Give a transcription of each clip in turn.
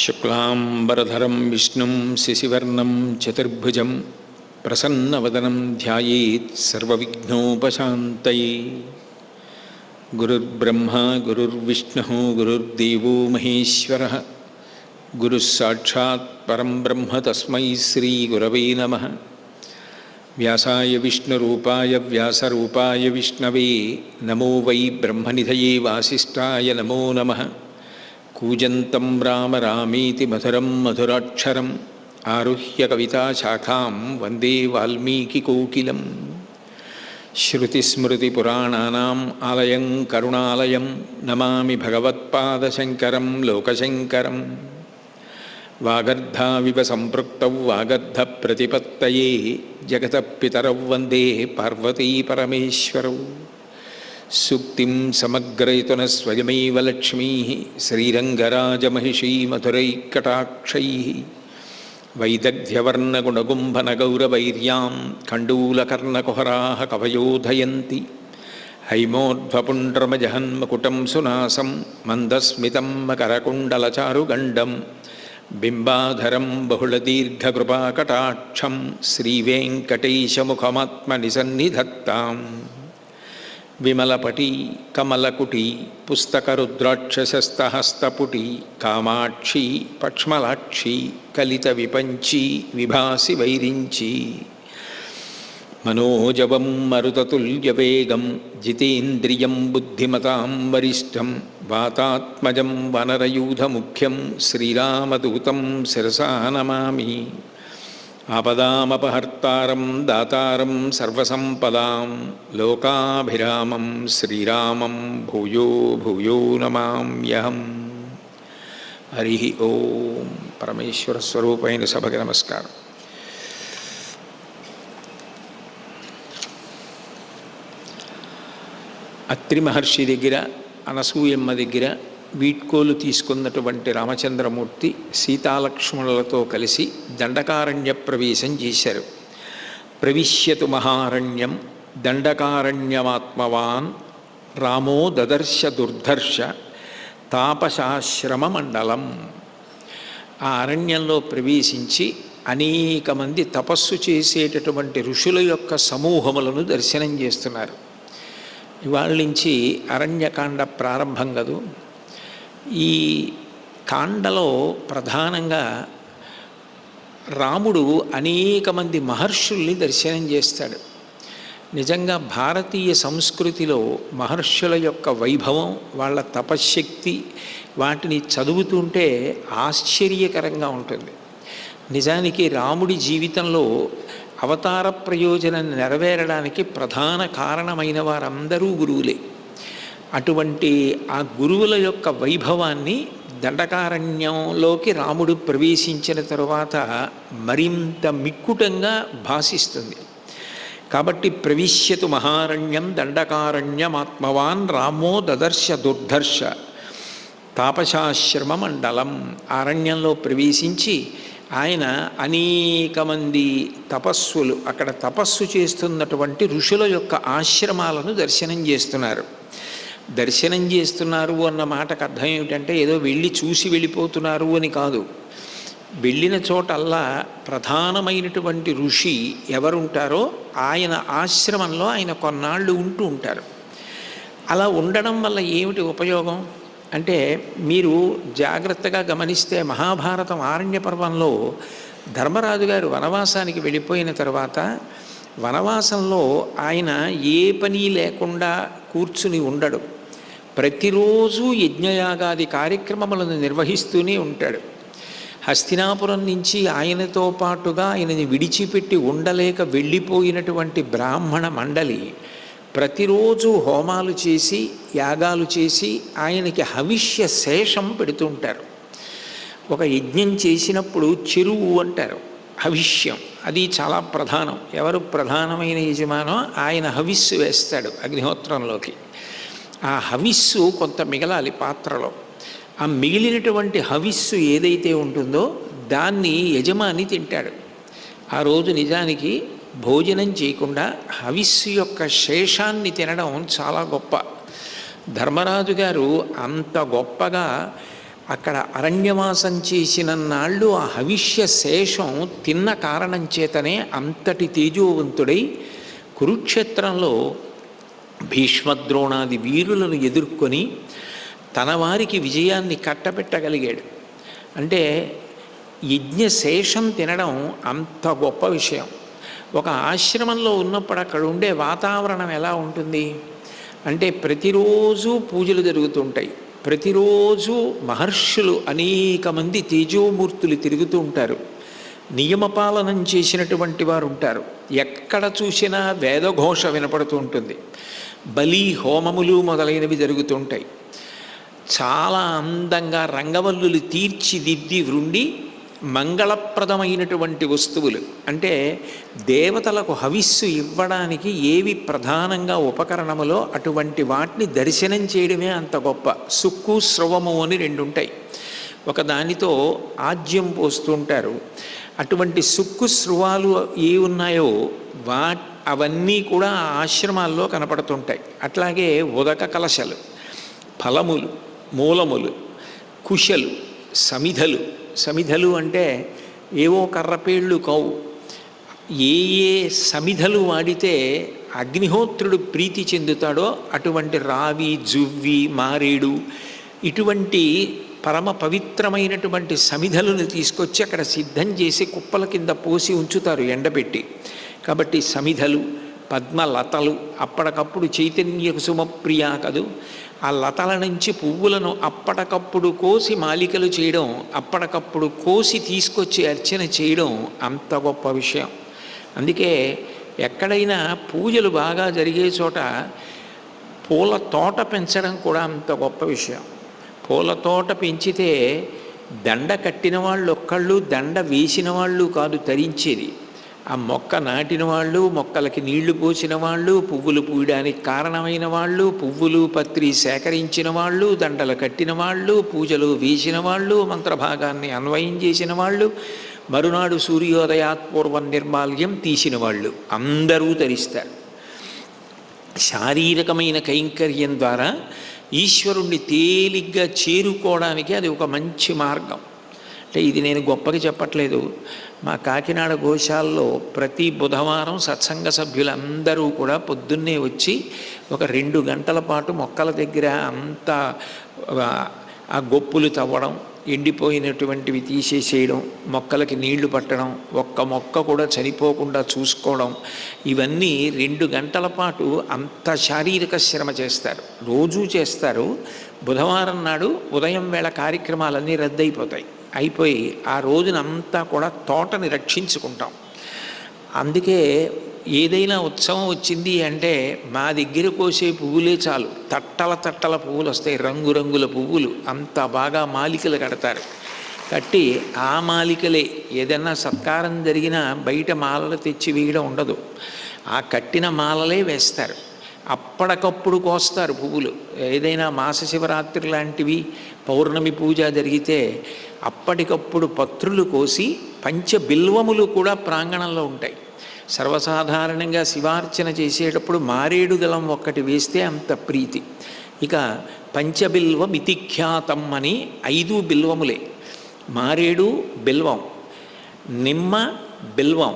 శుక్లాంబరధరం విష్ణుం శశివర్ణం చతుర్భుజం ప్రసన్నవదనం ధ్యాయేత్ సర్వవిఘ్నోపశాంతయే. గురుర్బ్రహ్మా గురుర్విష్ణుః గురుర్దేవో మహేశ్వరః. గురుః సాక్షాత్ పరం బ్రహ్మ తస్మై శ్రీ గురవే నమః. వ్యాసాయ విష్ణురూపాయ వ్యాసరూపాయ విష్ణవే నమో వై బ్రహ్మనిధయే వాసిష్ఠాయ నమో నమః. కూజంతం రామ రామేతి మధురం మధురాక్షరం ఆరుహ్య కవితాశాఖాం వందే వాల్మీకికోకిలం. శృతిస్మృతిపురాణానాం ఆలయం కరుణాలయం నమామి భగవత్పాదశంకరం లోకశంకరం. వాగర్ధావివ సంపృక్తౌ వాగర్ధప్రతిపత్తయే జగతః పితరౌ వందే పార్వతీ పరమేశ్వరౌ. సూక్తిం సమగ్రయతున స్వయమైవ లక్ష్మీ శ్రీరంగరాజమహిషీ మధురైకటాక్షైః. వైదగ్ధ్యవర్ణగుణగుంభనగౌరవైర్యాం కండూలకర్ణకుహరాः కవయోధయంతి. హైమోర్ధ్వపుండ్రమజహన్మకుటం సునాసం మందస్మితం మకరకుండలచారుగండం బింబాధరం బహుళదీర్ఘకృపాకటాక్షం శ్రీవేంకటేశముఖమాత్మనిసన్నిధత్తాం. విమలపటి కమలకుటి పుస్తకరుద్రాక్షసస్తహస్తపుటి కామాక్షి పక్ష్మలాక్షి కలిత విపంచి విభాసి వైరించి. మనోజవం మరుతతుల్యవేగం జితేంద్రియం బుద్ధిమతాం వరిష్టం వాతాత్మజం వనరయూధముఖ్యం శ్రీరామదూతం శిరసా నమామి. ఆపదామపహర్తారం దాతారం సర్వసంపదాం లోకాభిరామం శ్రీరామం భూయో భూయో నమామ్యహం. హరి ఓం. పరమేశ్వర స్వరూపైన సభకి నమస్కారం. అత్రి మహర్షి దగ్గర అనసూయమ్మ దగ్గర వీడ్కోలు తీసుకున్నటువంటి రామచంద్రమూర్తి సీతాలక్ష్మణులతో కలిసి దండకారణ్య ప్రవేశం చేశారు. ప్రవిశ్యతు మహారణ్యం దండకారణ్యమాత్మవాన్ రామో దదర్శ దుర్ధర్ష తాపసాశ్రమ మండలం. ఆ అరణ్యంలో ప్రవేశించి అనేక మంది తపస్సు చేసేటటువంటి ఋషుల యొక్క సమూహములను దర్శనం చేస్తున్నారు. ఇవాళ నుంచి అరణ్యకాండ ప్రారంభం కదూ. ఈ కాండలో ప్రధానంగా రాముడు అనేక మంది మహర్షుల్ని దర్శనం చేస్తాడు. నిజంగా భారతీయ సంస్కృతిలో మహర్షుల యొక్క వైభవం, వాళ్ళ తపశ్శక్తి, వాటిని చదువుతుంటే ఆశ్చర్యకరంగా ఉంటుంది. నిజానికి రాముడి జీవితంలో అవతార ప్రయోజనం నెరవేరడానికి ప్రధాన కారణమైన వారందరూ గురువులే. అటువంటి ఆ గురువుల యొక్క వైభవాన్ని దండకారణ్యంలోకి రాముడు ప్రవేశించిన తరువాత మరింత మిక్కుటంగా భాసిస్తుంది. కాబట్టి ప్రవిశ్యతు మహారణ్యం దండకారణ్యమాత్మవాన్ రామో దదర్శ దుర్ధర్ష తాపసాశ్రమ మండలం. అరణ్యంలో ప్రవేశించి ఆయన అనేక మంది తపస్సులు, అక్కడ తపస్సు చేస్తున్నటువంటి ఋషుల యొక్క ఆశ్రమాలను దర్శనం చేస్తున్నారు. దర్శనం చేస్తున్నారు అన్న మాటకు అర్థం ఏమిటంటే ఏదో వెళ్ళి చూసి వెళ్ళిపోతున్నారు అని కాదు. వెళ్ళిన చోటల్లా ప్రధానమైనటువంటి ఋషి ఎవరుంటారో ఆయన ఆశ్రమంలో ఆయన కొన్నాళ్ళు ఉంటూ ఉంటారు. అలా ఉండడం వల్ల ఏమిటి ఉపయోగం అంటే, మీరు జాగ్రత్తగా గమనిస్తే మహాభారతం ఆరణ్య పర్వంలో ధర్మరాజు గారు వనవాసానికి వెళ్ళిపోయిన తర్వాత వనవాసంలో ఆయన ఏ పని లేకుండా కూర్చుని ఉండడు. ప్రతిరోజు యజ్ఞయాగాది కార్యక్రమములను నిర్వహిస్తూనే ఉంటాడు. హస్తినాపురం నుంచి ఆయనతో పాటుగా ఆయనని విడిచిపెట్టి ఉండలేక వెళ్ళిపోయినటువంటి బ్రాహ్మణ మండలి ప్రతిరోజు హోమాలు చేసి యాగాలు చేసి ఆయనకి హవిష్య శేషం పెడుతుంటారు. ఒక యజ్ఞం చేసినప్పుడు చెరువు అంటారు, హవిష్యం, అది చాలా ప్రధానం. ఎవరు ప్రధానమైన యజమానో ఆయన హవిస్సు వేస్తాడు అగ్నిహోత్రంలోకి. ఆ హవిస్సు కొంత మిగలాలి పాత్రలో. ఆ మిగిలినటువంటి హవిస్సు ఏదైతే ఉంటుందో దాన్ని యజమాని తింటాడు. ఆ రోజు నిజానికి భోజనం చేయకుండా హవిస్సు యొక్క శేషాన్ని తినడం చాలా గొప్ప. ధర్మరాజు గారు అంత గొప్పగా అక్కడ అరణ్యవాసం చేసిన నాళ్ళు ఆ హవిష్య శేషం తిన్న కారణం చేతనే అంతటి తేజోవంతుడై కురుక్షేత్రంలో భీష్మద్రోణాది వీరులను ఎదుర్కొని తన వారికి విజయాన్ని కట్టబెట్టగలిగాడు. అంటే యజ్ఞశేషం తినడం అంత గొప్ప విషయం. ఒక ఆశ్రమంలో ఉన్నప్పుడు అక్కడ ఉండే వాతావరణం ఎలా ఉంటుంది అంటే ప్రతిరోజు పూజలు జరుగుతుంటాయి, ప్రతిరోజు మహర్షులు అనేక మంది తేజోమూర్తులు తిరుగుతూ ఉంటారు, నియమపాలనం చేసినటువంటి వారు ఉంటారు, ఎక్కడ చూసినా వేదఘోష వినపడుతూ ఉంటుంది, బలి హోమములు మొదలైనవి జరుగుతుంటాయి. చాలా అందంగా రంగవల్లులు తీర్చిదిద్ది వృండి మంగళప్రదమైనటువంటి వస్తువులు అంటే దేవతలకు హవిస్సు ఇవ్వడానికి ఏవి ప్రధానంగా ఉపకరణములో అటువంటి వాటిని దర్శనం చేయడమే అంత గొప్ప. సుక్కు స్రవము అని రెండు ఉంటాయి. ఒక దానితో ఆజ్యం పోస్తుంటారు. అటువంటి సుక్కు స్రువాలు ఏ ఉన్నాయో అవన్నీ కూడా ఆ ఆశ్రమాల్లో కనపడుతుంటాయి. అట్లాగే ఉదక కలశలు, ఫలములు, మూలములు, కుశలు, సమిధలు. సమిధలు అంటే ఏవో కర్రపేళ్ళు కావు. ఏ ఏ సమిధలు వాడితే అగ్నిహోత్రుడు ప్రీతి చెందుతాడో అటువంటి రావి, జువ్వి, మారేడు ఇటువంటి పరమ పవిత్రమైనటువంటి సమిధలను తీసుకొచ్చి అక్కడ సిద్ధం చేసి కుప్పల కింద పోసి ఉంచుతారు ఎండబెట్టి. కాబట్టి సమిధలు, పద్మలతలు, అప్పటికప్పుడు చైతన్య కుసుమప్రియ కదూ, ఆ లతల నుంచి పువ్వులను అప్పటికప్పుడు కోసి మాలికలు చేయడం, అప్పటికప్పుడు కోసి తీసుకొచ్చి అర్చన చేయడం అంత గొప్ప విషయం. అందుకే ఎక్కడైనా పూజలు బాగా జరిగే చోట పూల తోట పెంచడం కూడా అంత గొప్ప విషయం. పూల తోట పెంచితే దండ కట్టిన వాళ్ళు ఒక్కళ్ళు, దండ వేసిన వాళ్ళు కాదు తరించేది. ఆ మొక్క నాటిన వాళ్ళు, మొక్కలకి నీళ్లు పోసిన వాళ్ళు, పువ్వులు పూయడానికి కారణమైన వాళ్ళు, పువ్వులు పత్రి సేకరించిన వాళ్ళు, దండలు కట్టిన వాళ్ళు, పూజలు వేసిన వాళ్ళు, మంత్రభాగాన్ని అన్వయం చేసిన వాళ్ళు, మరునాడు సూర్యోదయాత్పూర్వం నిర్మాల్యం తీసిన వాళ్ళు అందరూ తరిస్తారు. శారీరకమైన కైంకర్యం ద్వారా ఈశ్వరుణ్ణి తేలిగ్గా చేరుకోవడానికి అది ఒక మంచి మార్గం. అంటే ఇది నేను గొప్పగా చెప్పట్లేదు. మా కాకినాడ గోశాలలో ప్రతి బుధవారం సత్సంగ సభ్యులందరూ కూడా పొద్దున్నే వచ్చి ఒక 2 గంటల పాటు మొక్కల దగ్గర అంతా ఆ గొప్పులు తవ్వడం, ఎండిపోయినటువంటివి తీసేసేయడం, మొక్కలకి నీళ్లు పట్టడం, ఒక్క మొక్క కూడా చనిపోకుండా చూసుకోవడం, ఇవన్నీ 2 గంటల పాటు అంత శారీరక శ్రమ చేస్తారు. రోజూ చేస్తారు. బుధవారం నాడు ఉదయం వేళ కార్యక్రమాలన్నీ రద్దయిపోతాయి. అయిపోయి ఆ రోజునంతా కూడా తోటని రక్షించుకుంటాం. అందుకే ఏదైనా ఉత్సవం వచ్చింది అంటే మా దగ్గర కోసే పువ్వులే చాలు, తట్టల తట్టల పువ్వులు వస్తాయి, రంగురంగుల పువ్వులు. అంత బాగా మాలికలు కడతారు. కట్టి ఆ మాలికలే ఏదైనా సత్కారం జరిగినా బయట మాలలు తెచ్చి వేయడం ఉండదు. ఆ కట్టిన మాలలే వేస్తారు. అప్పటికప్పుడు కోస్తారు పువ్వులు. ఏదైనా మాస శివరాత్రి లాంటివి, పౌర్ణమి పూజ జరిగితే అప్పటికప్పుడు పత్రులు కోసి పంచబిల్వములు కూడా ప్రాంగణంలో ఉంటాయి. సర్వసాధారణంగా శివార్చన చేసేటప్పుడు మారేడు దళం ఒక్కటి వేస్తే అంత ప్రీతి. ఇక పంచబిల్వ మితిఖ్యాతం అని 5 బిల్వములే. మారేడు బిల్వం, నిమ్మ బిల్వం,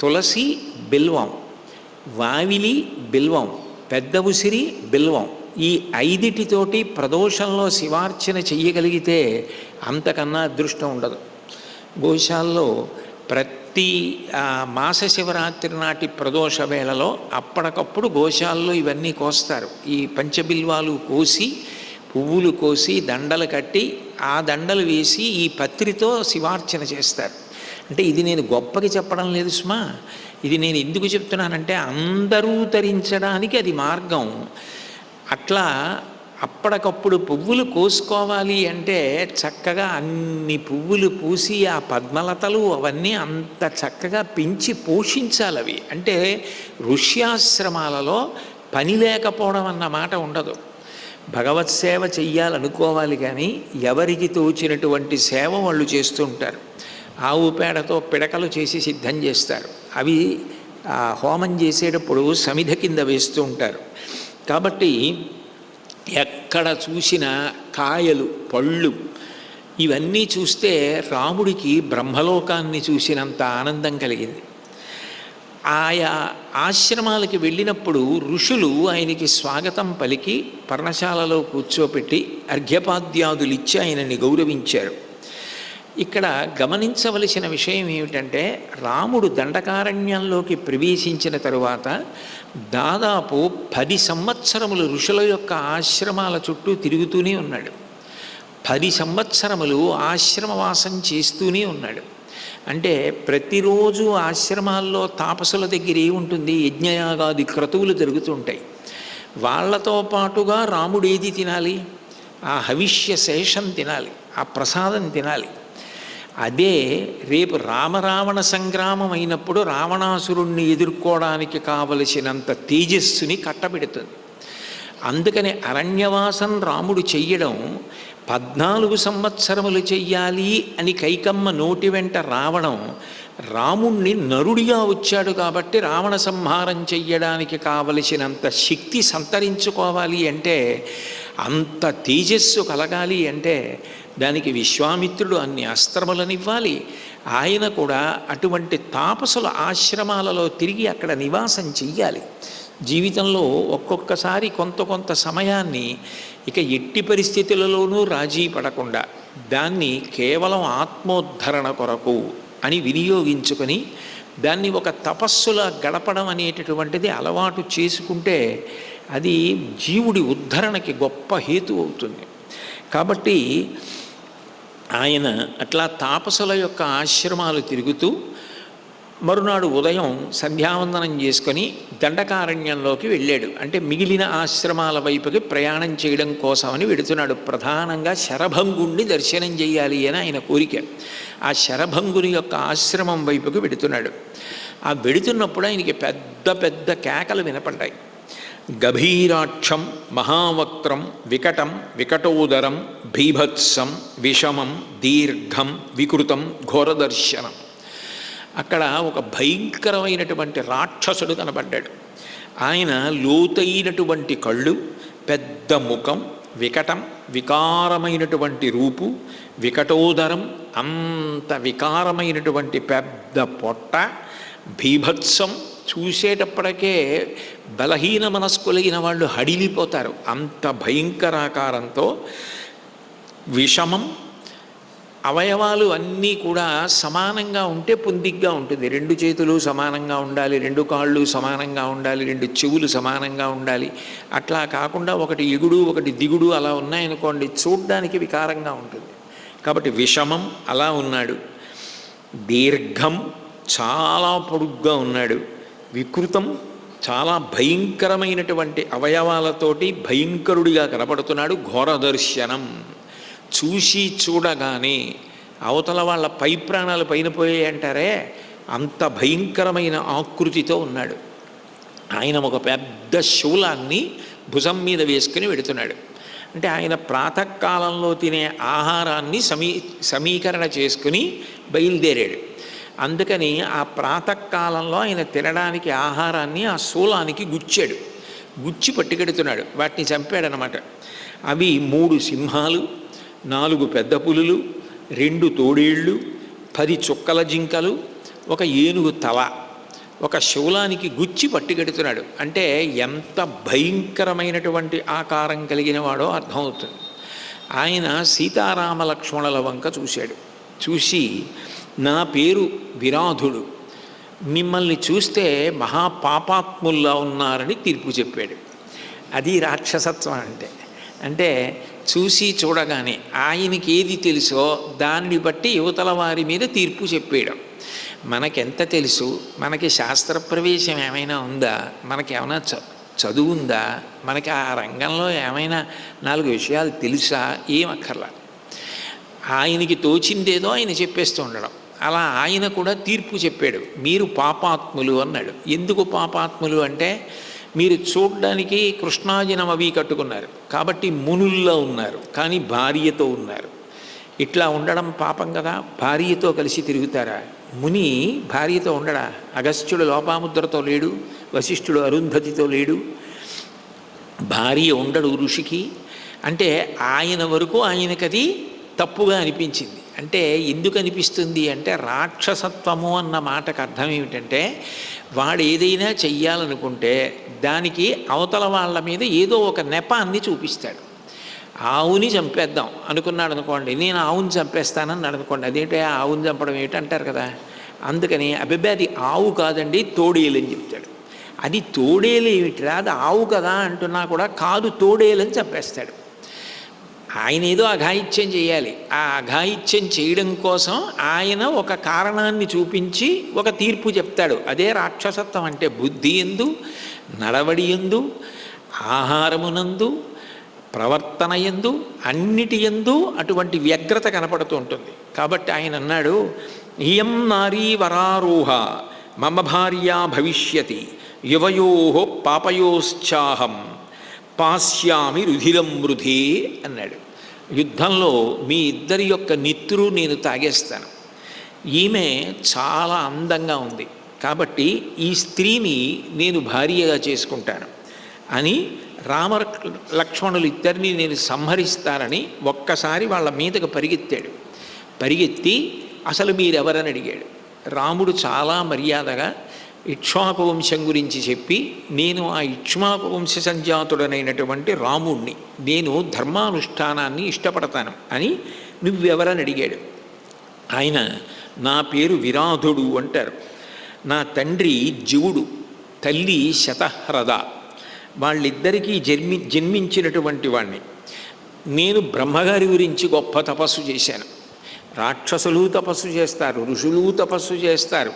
తులసి బిల్వం, వావిలి బిల్వం, పెద్ద ఉసిరి బిల్వం. ఈ 5 ప్రదోషంలో శివార్చన చెయ్యగలిగితే అంతకన్నా అదృష్టం ఉండదు. గోశాలలో ప్రతి మాస శివరాత్రి నాటి ప్రదోష వేళలో అప్పటికప్పుడు గోశాలలో ఇవన్నీ కోస్తారు. ఈ పంచబిల్వాలు కోసి, పువ్వులు కోసి, దండలు కట్టి, ఆ దండలు వేసి ఈ పత్రితో శివార్చన చేస్తారు. అంటే ఇది నేను గొప్పకి చెప్పడం లేదు సుమా. ఇది నేను ఎందుకు చెప్తున్నానంటే అందరూ తరించడానికి అది మార్గం. అట్లా అప్పటికప్పుడు పువ్వులు కోసుకోవాలి అంటే చక్కగా అన్ని పువ్వులు పూసి ఆ పద్మలతలు అవన్నీ అంత చక్కగా పెంచి పోషించాలి. అవి అంటే ఋష్యాశ్రమాలలో పని లేకపోవడం అన్న మాట ఉండదు. భగవత్ సేవ చెయ్యాలనుకోవాలి, కానీ ఎవరికి తోచినటువంటి సేవ వాళ్ళు చేస్తూ ఉంటారు. ఆవు పేడతో పిడకలు చేసి సిద్ధం చేస్తారు. అవి హోమం చేసేటప్పుడు సమిధ కింద వేస్తూ ఉంటారు. కాబట్టి ఎక్కడ చూసినా కాయలు, పళ్ళు, ఇవన్నీ చూస్తే రాముడికి బ్రహ్మలోకాన్ని చూసినంత ఆనందం కలిగింది. ఆయా ఆశ్రమాలకి వెళ్ళినప్పుడు ఋషులు ఆయనకి స్వాగతం పలికి పర్ణశాలలో కూర్చోపెట్టి అర్ఘ్యపాద్యాదులు ఇచ్చి ఆయనని గౌరవించారు. ఇక్కడ గమనించవలసిన విషయం ఏమిటంటే, రాముడు దండకారణ్యంలోకి ప్రవేశించిన తరువాత దాదాపు 10 సంవత్సరములు ఋషుల యొక్క ఆశ్రమాల చుట్టూ తిరుగుతూనే ఉన్నాడు. 10 సంవత్సరములు ఆశ్రమవాసం చేస్తూనే ఉన్నాడు. అంటే ప్రతిరోజు ఆశ్రమాల్లో తాపసుల దగ్గర ఏముంటుంది? యజ్ఞయాగాది క్రతువులు జరుగుతుంటాయి. వాళ్లతో పాటుగా రాముడు ఏది తినాలి? ఆ హవిష్య శేషం తినాలి, ఆ ప్రసాదం తినాలి. అదే రేపు రామరావణ సంగ్రామం అయినప్పుడు రావణాసురుణ్ణి ఎదుర్కోవడానికి కావలసినంత తేజస్సుని కట్టబెడుతుంది. అందుకని అరణ్యవాసం రాముడు చెయ్యడం 14 సంవత్సరములు చెయ్యాలి అని కైకమ్మ నోటి వెంట రావడం, రాముణ్ణి నరుడిగా వచ్చాడు కాబట్టి రావణ సంహారం చెయ్యడానికి కావలసినంత శక్తి సంతరించుకోవాలి అంటే, అంత తేజస్సు కలగాలి అంటే దానికి విశ్వామిత్రుడు అన్ని అస్త్రములనివ్వాలి. ఆయన కూడా అటువంటి తాపసుల ఆశ్రమాలలో తిరిగి అక్కడ నివాసం చెయ్యాలి. జీవితంలో ఒక్కొక్కసారి కొంత సమయాన్ని ఇక ఎట్టి పరిస్థితులలోనూ రాజీ పడకుండా దాన్ని కేవలం ఆత్మోద్ధరణ కొరకు అని వినియోగించుకొని దాన్ని ఒక తపస్సులా గడపడం అనేటటువంటిది అలవాటు చేసుకుంటే అది జీవుడి ఉద్ధరణకి గొప్ప హేతు అవుతుంది. కాబట్టి ఆయన అట్లా తాపసుల యొక్క ఆశ్రమాలు తిరుగుతూ మరునాడు ఉదయం సంధ్యావందనం చేసుకొని దండకారణ్యంలోకి వెళ్ళాడు. అంటే మిగిలిన ఆశ్రమాల వైపుకి ప్రయాణం చేయడం కోసమని వెడుతున్నాడు. ప్రధానంగా శరభంగుణ్ణి దర్శనం చేయాలి అని ఆయన కోరిక. ఆ శరభంగుని యొక్క ఆశ్రమం వైపుకి వెడుతున్నాడు. ఆ వెడుతున్నప్పుడు ఆయనకి పెద్ద పెద్ద కేకలు వినపడ్డాయి. గభీరాక్షం మహావక్త్రం వికటం వికటోదరం భీభత్సం విషమం దీర్ఘం వికృతం ఘోరదర్శనం. అక్కడ ఒక భయంకరమైనటువంటి రాక్షసుడు కనబడ్డాడు. ఆయన లోతైనటువంటి కళ్ళు, పెద్ద ముఖం, వికటం వికారమైనటువంటి రూపు, వికటోదరం అంత వికారమైనటువంటి పెద్ద పొట్ట, భీభత్సం చూసేటప్పటికే బలహీన మనస్కులైన వాళ్ళు హడిలిపోతారు, అంత భయంకరాకారంతో, విషమం అవయవాలు అన్నీ కూడా సమానంగా ఉంటే పొందిగ్గా ఉంటుంది. 2 చేతులు సమానంగా ఉండాలి, 2 కాళ్ళు సమానంగా ఉండాలి, 2 చెవులు సమానంగా ఉండాలి. అట్లా కాకుండా ఒకటి ఎగుడు ఒకటి దిగుడు అలా ఉన్నాయనుకోండి, చూడ్డానికి వికారంగా ఉంటుంది. కాబట్టి విషమం అలా ఉన్నాడు. దీర్ఘం చాలా పొడుగ్గా ఉన్నాడు. వికృతం చాలా భయంకరమైనటువంటి అవయవాలతోటి భయంకరుడిగా కనపడుతున్నాడు. ఘోరదర్శనం చూసి చూడగానే అవతల వాళ్ళ పై ప్రాణాలు పైన పోయాయి అంటారే, అంత భయంకరమైన ఆకృతితో ఉన్నాడు. ఆయన ఒక పెద్ద శూలాన్ని భుజం మీద వేసుకుని వెడుతున్నాడు. అంటే ఆయన ప్రాతకాలంలో తినే ఆహారాన్ని సమీకరణ చేసుకుని బయలుదేరాడు. అందుకని ఆ ప్రాతకాలంలో ఆయన తినడానికి ఆహారాన్ని ఆ శూలానికి గుచ్చాడు. గుచ్చి పట్టుకెడుతున్నాడు. వాటిని చంపాడనమాట. అవి 3 సింహాలు, 4 పెద్ద పులులు, 2 తోడేళ్ళు, 10 చుక్కల జింకలు, ఒక ఏనుగు తల ఒక శూలానికి గుచ్చి పట్టుకెడుతున్నాడు. అంటే ఎంత భయంకరమైనటువంటి ఆకారం కలిగిన వాడో అర్థమవుతుంది. ఆయన సీతారామ లక్ష్మణుల వంక చూశాడు. చూసి, నా పేరు విరాధుడు, మిమ్మల్ని చూస్తే మహాపాపాత్ముల్లా ఉన్నారని తీర్పు చెప్పాడు. అది రాక్షసత్వం అంటే. అంటే చూసి చూడగానే ఆయనకి ఏది తెలుసో దాన్ని బట్టి యువతల వారి మీద తీర్పు చెప్పేయడం. మనకెంత తెలుసు? మనకి శాస్త్ర ప్రవేశం ఏమైనా ఉందా? మనకేమైనా చదువు ఉందా? మనకి ఆ రంగంలో ఏమైనా 4 విషయాలు తెలుసా? ఏం అక్కర్లా. ఆయనకి తోచిందేదో ఆయన చెప్పేస్తూ ఉండడం. అలా ఆయన కూడా తీర్పు చెప్పాడు. మీరు పాపాత్ములు అన్నాడు. ఎందుకు పాపాత్ములు అంటే, మీరు చూడ్డానికి కృష్ణాజినం అవి కట్టుకున్నారు కాబట్టి మునుల్లో ఉన్నారు, కానీ భార్యతో ఉన్నారు. ఇట్లా ఉండడం పాపం కదా. భార్యతో కలిసి తిరుగుతారా? ముని భార్యతో ఉండడా? అగస్త్యుడు లోపాముద్రతో లేడు, వశిష్ఠుడు అరుంధతితో లేడు. భార్య ఉండడు ఋషికి అంటే ఆయన వరకు ఆయనకది తప్పుగా అనిపించింది. అంటే ఎందుకు అనిపిస్తుంది అంటే రాక్షసత్వము అన్న మాటకు అర్థం ఏమిటంటే వాడు ఏదైనా చెయ్యాలనుకుంటే దానికి అవతల వాళ్ళ మీద ఏదో ఒక నెపాన్ని చూపిస్తాడు. ఆవుని చంపేద్దాం అనుకున్నాడు అనుకోండి, నేను ఆవుని చంపేస్తానని అనుకోండి, అదేంటే ఆవుని చంపడం ఏమిటంటారు కదా. అందుకని అబ్బే అది ఆవు కాదండి తోడేలని చెప్తాడు. అది తోడేలు ఏమిటిరా, అది ఆవు కదా అంటున్నా కూడా కాదు తోడేలని చంపేస్తాడు. ఆయన ఏదో అఘాయిత్యం చేయాలి, ఆ అఘాయిత్యం చేయడం కోసం ఆయన ఒక కారణాన్ని చూపించి ఒక తీర్పు చెప్తాడు. అదే రాక్షసత్వం అంటే. బుద్ధి యందు, నడవడి యందు, ఆహారమునందు, ప్రవర్తన యందు, అన్నిటి యందు అటువంటి వ్యగ్రత కనపడుతూ ఉంటుంది. కాబట్టి ఆయన అన్నాడు, ఇయం నారీ వరారోహ మమ భార్యా భవిష్యతి యువయో పాపయోశ్చాహం పాస్యామి రుధిరం వృధే అన్నాడు. యుద్ధంలో మీ ఇద్దరి యొక్క నెత్తురు నేను తాగేస్తాను. ఈమె చాలా అందంగా ఉంది కాబట్టి ఈ స్త్రీని నేను భార్యగా చేసుకుంటాను అని లక్ష్మణులు ఇద్దరిని నేను సంహరిస్తానని ఒక్కసారి వాళ్ళ మీదకు పరిగెత్తాడు. పరిగెత్తి అసలు మీరెవరని అడిగాడు. రాముడు చాలా మర్యాదగా ఇక్ష్వాకు వంశం గురించి చెప్పి, నేను ఆ ఇక్ష్వాకు వంశ సంజాతుడనైనటువంటి రాముణ్ణి, నేను ధర్మానుష్ఠానాన్ని ఇష్టపడతాను అని నువ్వెవరని అడిగాడు. ఆయన నా పేరు విరాధుడు అంటారు. నా తండ్రి జీవుడు, తల్లి శతహ్రద, వాళ్ళిద్దరికీ జన్మించినటువంటి వాణ్ణి. నేను బ్రహ్మగారి గురించి గొప్ప తపస్సు చేశాను. రాక్షసులు తపస్సు చేస్తారు, ఋషులు తపస్సు చేస్తారు,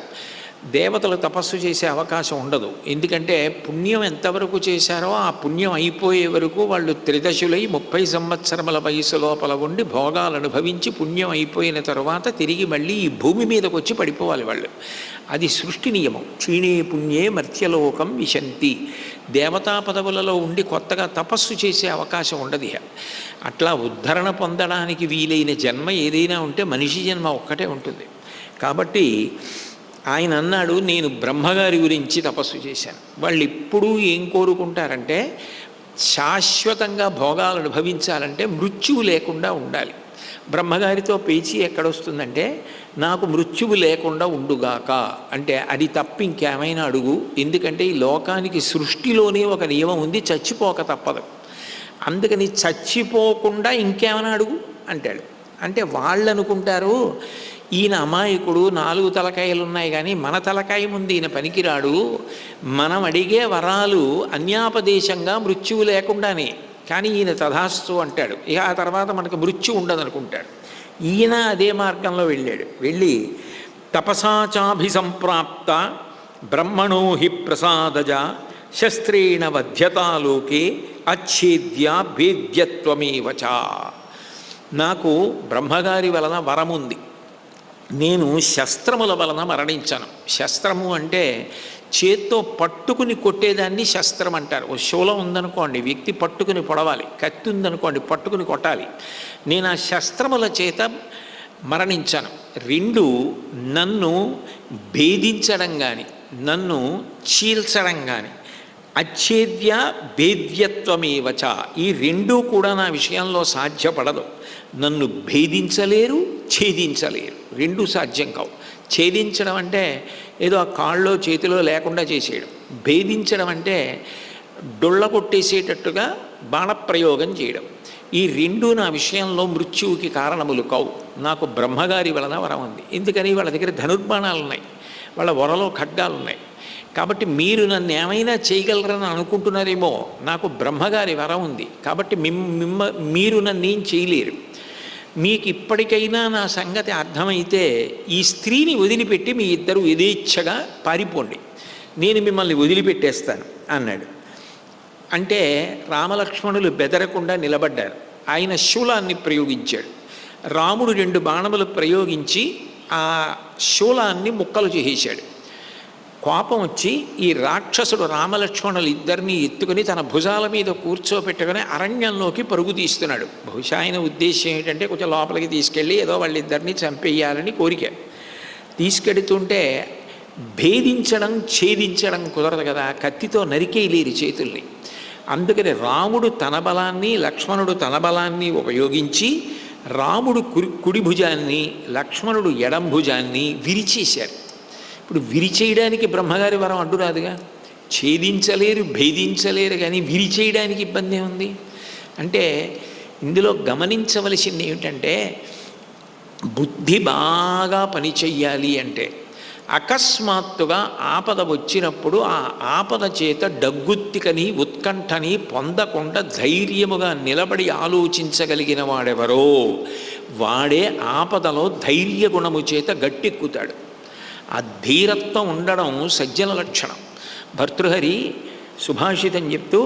దేవతలు తపస్సు చేసే అవకాశం ఉండదు. ఎందుకంటే పుణ్యం ఎంతవరకు చేశారో ఆ పుణ్యం అయిపోయే వరకు వాళ్ళు త్రిదశులై 30 సంవత్సరముల వయసు లోపల ఉండి భోగాలు అనుభవించి పుణ్యం అయిపోయిన తర్వాత తిరిగి మళ్ళీ ఈ భూమి మీదకి వచ్చి పడిపోవాలి వాళ్ళు. అది సృష్టి నియమం. క్షీణే పుణ్యే మర్త్యలోకం విశంతి. దేవతా పదవులలో ఉండి కొత్తగా తపస్సు చేసే అవకాశం ఉండదు. అట్లా ఉద్ధరణ పొందడానికి వీలైన జన్మ ఏదైనా ఉంటే మనిషి జన్మ ఒక్కటే ఉంటుంది. కాబట్టి ఆయన అన్నాడు, నేను బ్రహ్మగారి గురించి తపస్సు చేశాను. వాళ్ళు ఎప్పుడూ ఏం కోరుకుంటారంటే శాశ్వతంగా భోగాలు అనుభవించాలంటే మృత్యువు లేకుండా ఉండాలి. బ్రహ్మగారితో పేచీ ఎక్కడొస్తుందంటే నాకు మృత్యువు లేకుండా ఉండుగాక అంటే అది తప్ప ఇంకేమైనా అడుగు. ఎందుకంటే ఈ లోకానికి సృష్టిలోనే ఒక నియమం ఉంది, చచ్చిపోక తప్పదు. అందుకని చచ్చిపోకుండా ఇంకేమైనా అడుగు అంటాడు. అంటే వాళ్ళు అనుకుంటారు ఈయన అమాయకుడు, 4 తలకాయలు ఉన్నాయి కానీ మన తలకాయ ముందు ఈయన పనికిరాడు, మనం అడిగే వరాలు అన్యాపదేశంగా మృత్యువు లేకుండానే, కానీ ఈయన తథాస్తు అంటాడు. ఇక ఆ తర్వాత మనకు మృత్యు ఉండదనుకుంటాడు. ఈయన అదే మార్గంలో వెళ్ళి తపసాచాభిసంప్రాప్త బ్రహ్మణో హి ప్రసాదజ శస్త్రేణ వధ్యతాలోకే అచ్ఛేద్య భేద్యత్వమేవచ. నాకు బ్రహ్మగారి వలన వరముంది, నేను శస్త్రముల వలన మరణించాను. శస్త్రము అంటే చేత్తో పట్టుకుని కొట్టేదాన్ని శస్త్రం అంటారు. ఓ శూలం ఉందనుకోండి, వ్యక్తి పట్టుకుని పొడవాలి, కత్తి ఉందనుకోండి పట్టుకుని కొట్టాలి. నేను ఆ శస్త్రముల చేత మరణించాను. 2 నన్ను భేదించడం కానీ నన్ను చీల్చడం కానీ అచ్ఛేద్య భేద్యత్వమేవచ, ఈ 2 కూడా నా విషయంలో సాధ్యపడదు. నన్ను భేదించలేరు, ఛేదించలేరు, 2 సాధ్యం కావు. ఛేదించడం అంటే ఏదో ఆ కాళ్ళలో చేతిలో లేకుండా చేసేయడం, భేదించడం అంటే డొళ్ళ కొట్టేసేటట్టుగా బాణప్రయోగం చేయడం. ఈ 2 నా విషయంలో మృత్యువుకి కారణములు కావు. నాకు బ్రహ్మగారి వలన వరం ఉంది. ఎందుకని వాళ్ళ దగ్గర ధనుర్బాణాలు ఉన్నాయి, వాళ్ళ వరలో ఖడ్గాలు ఉన్నాయి. కాబట్టి మీరు నన్ను ఏమైనా చేయగలరని అనుకుంటున్నారేమో, నాకు బ్రహ్మగారి వరం ఉంది. కాబట్టి మీరు నన్ను ఏం చేయలేరు. మీకు ఇప్పటికైనా నా సంగతి అర్థమైతే ఈ స్త్రీని వదిలిపెట్టి మీ ఇద్దరు యథేచ్ఛగా పారిపోండి, నేను మిమ్మల్ని వదిలిపెట్టేస్తాను అన్నాడు. అంటే రామలక్ష్మణులు బెదరకుండా నిలబడ్డారు. ఆయన శూలాన్ని ప్రయోగించాడు. రాముడు 2 బాణములు ప్రయోగించి ఆ శూలాన్ని ముక్కలు చేసేశాడు. కోపం వచ్చి ఈ రాక్షసుడు రామలక్ష్మణులు ఇద్దరినీ ఎత్తుకుని తన భుజాల మీద కూర్చోపెట్టుకుని అరణ్యంలోకి పరుగు తీస్తున్నాడు. బహుశా ఆయన ఉద్దేశం ఏంటంటే కొంచెం లోపలికి తీసుకెళ్ళి ఏదో వాళ్ళిద్దరినీ చంపేయాలని కోరిక. తీసుకెడుతుంటే భేదించడం ఛేదించడం కుదరదు కదా, కత్తితో నరికేయలేరు చేతుల్ని. అందుకని రాముడు తన బలాన్ని, లక్ష్మణుడు తన బలాన్ని ఉపయోగించి రాముడు కుడి భుజాన్ని, లక్ష్మణుడు ఎడం భుజాన్ని విరిచేశారు. ఇప్పుడు విరిచేయడానికి బ్రహ్మగారి వరం అడ్డురాదుగా. ఛేదించలేరు, భేదించలేరు, కానీ విరిచేయడానికి ఇబ్బంది ఉంది. అంటే ఇందులో గమనించవలసింది ఏమిటంటే, బుద్ధి బాగా పనిచెయ్యాలి అంటే అకస్మాత్తుగా ఆపద వచ్చినప్పుడు ఆ ఆపద చేత డగ్గుత్తికని, ఉత్కంఠని పొందకుండా ధైర్యముగా నిలబడి ఆలోచించగలిగిన వాడెవరో వాడే ఆపదలో ధైర్య గుణము చేత గట్టెక్కుతాడు. ఆ ధీరత్వం ఉండడం సజ్జన లక్షణం. భర్తృహరి సుభాషితం చెప్తూ,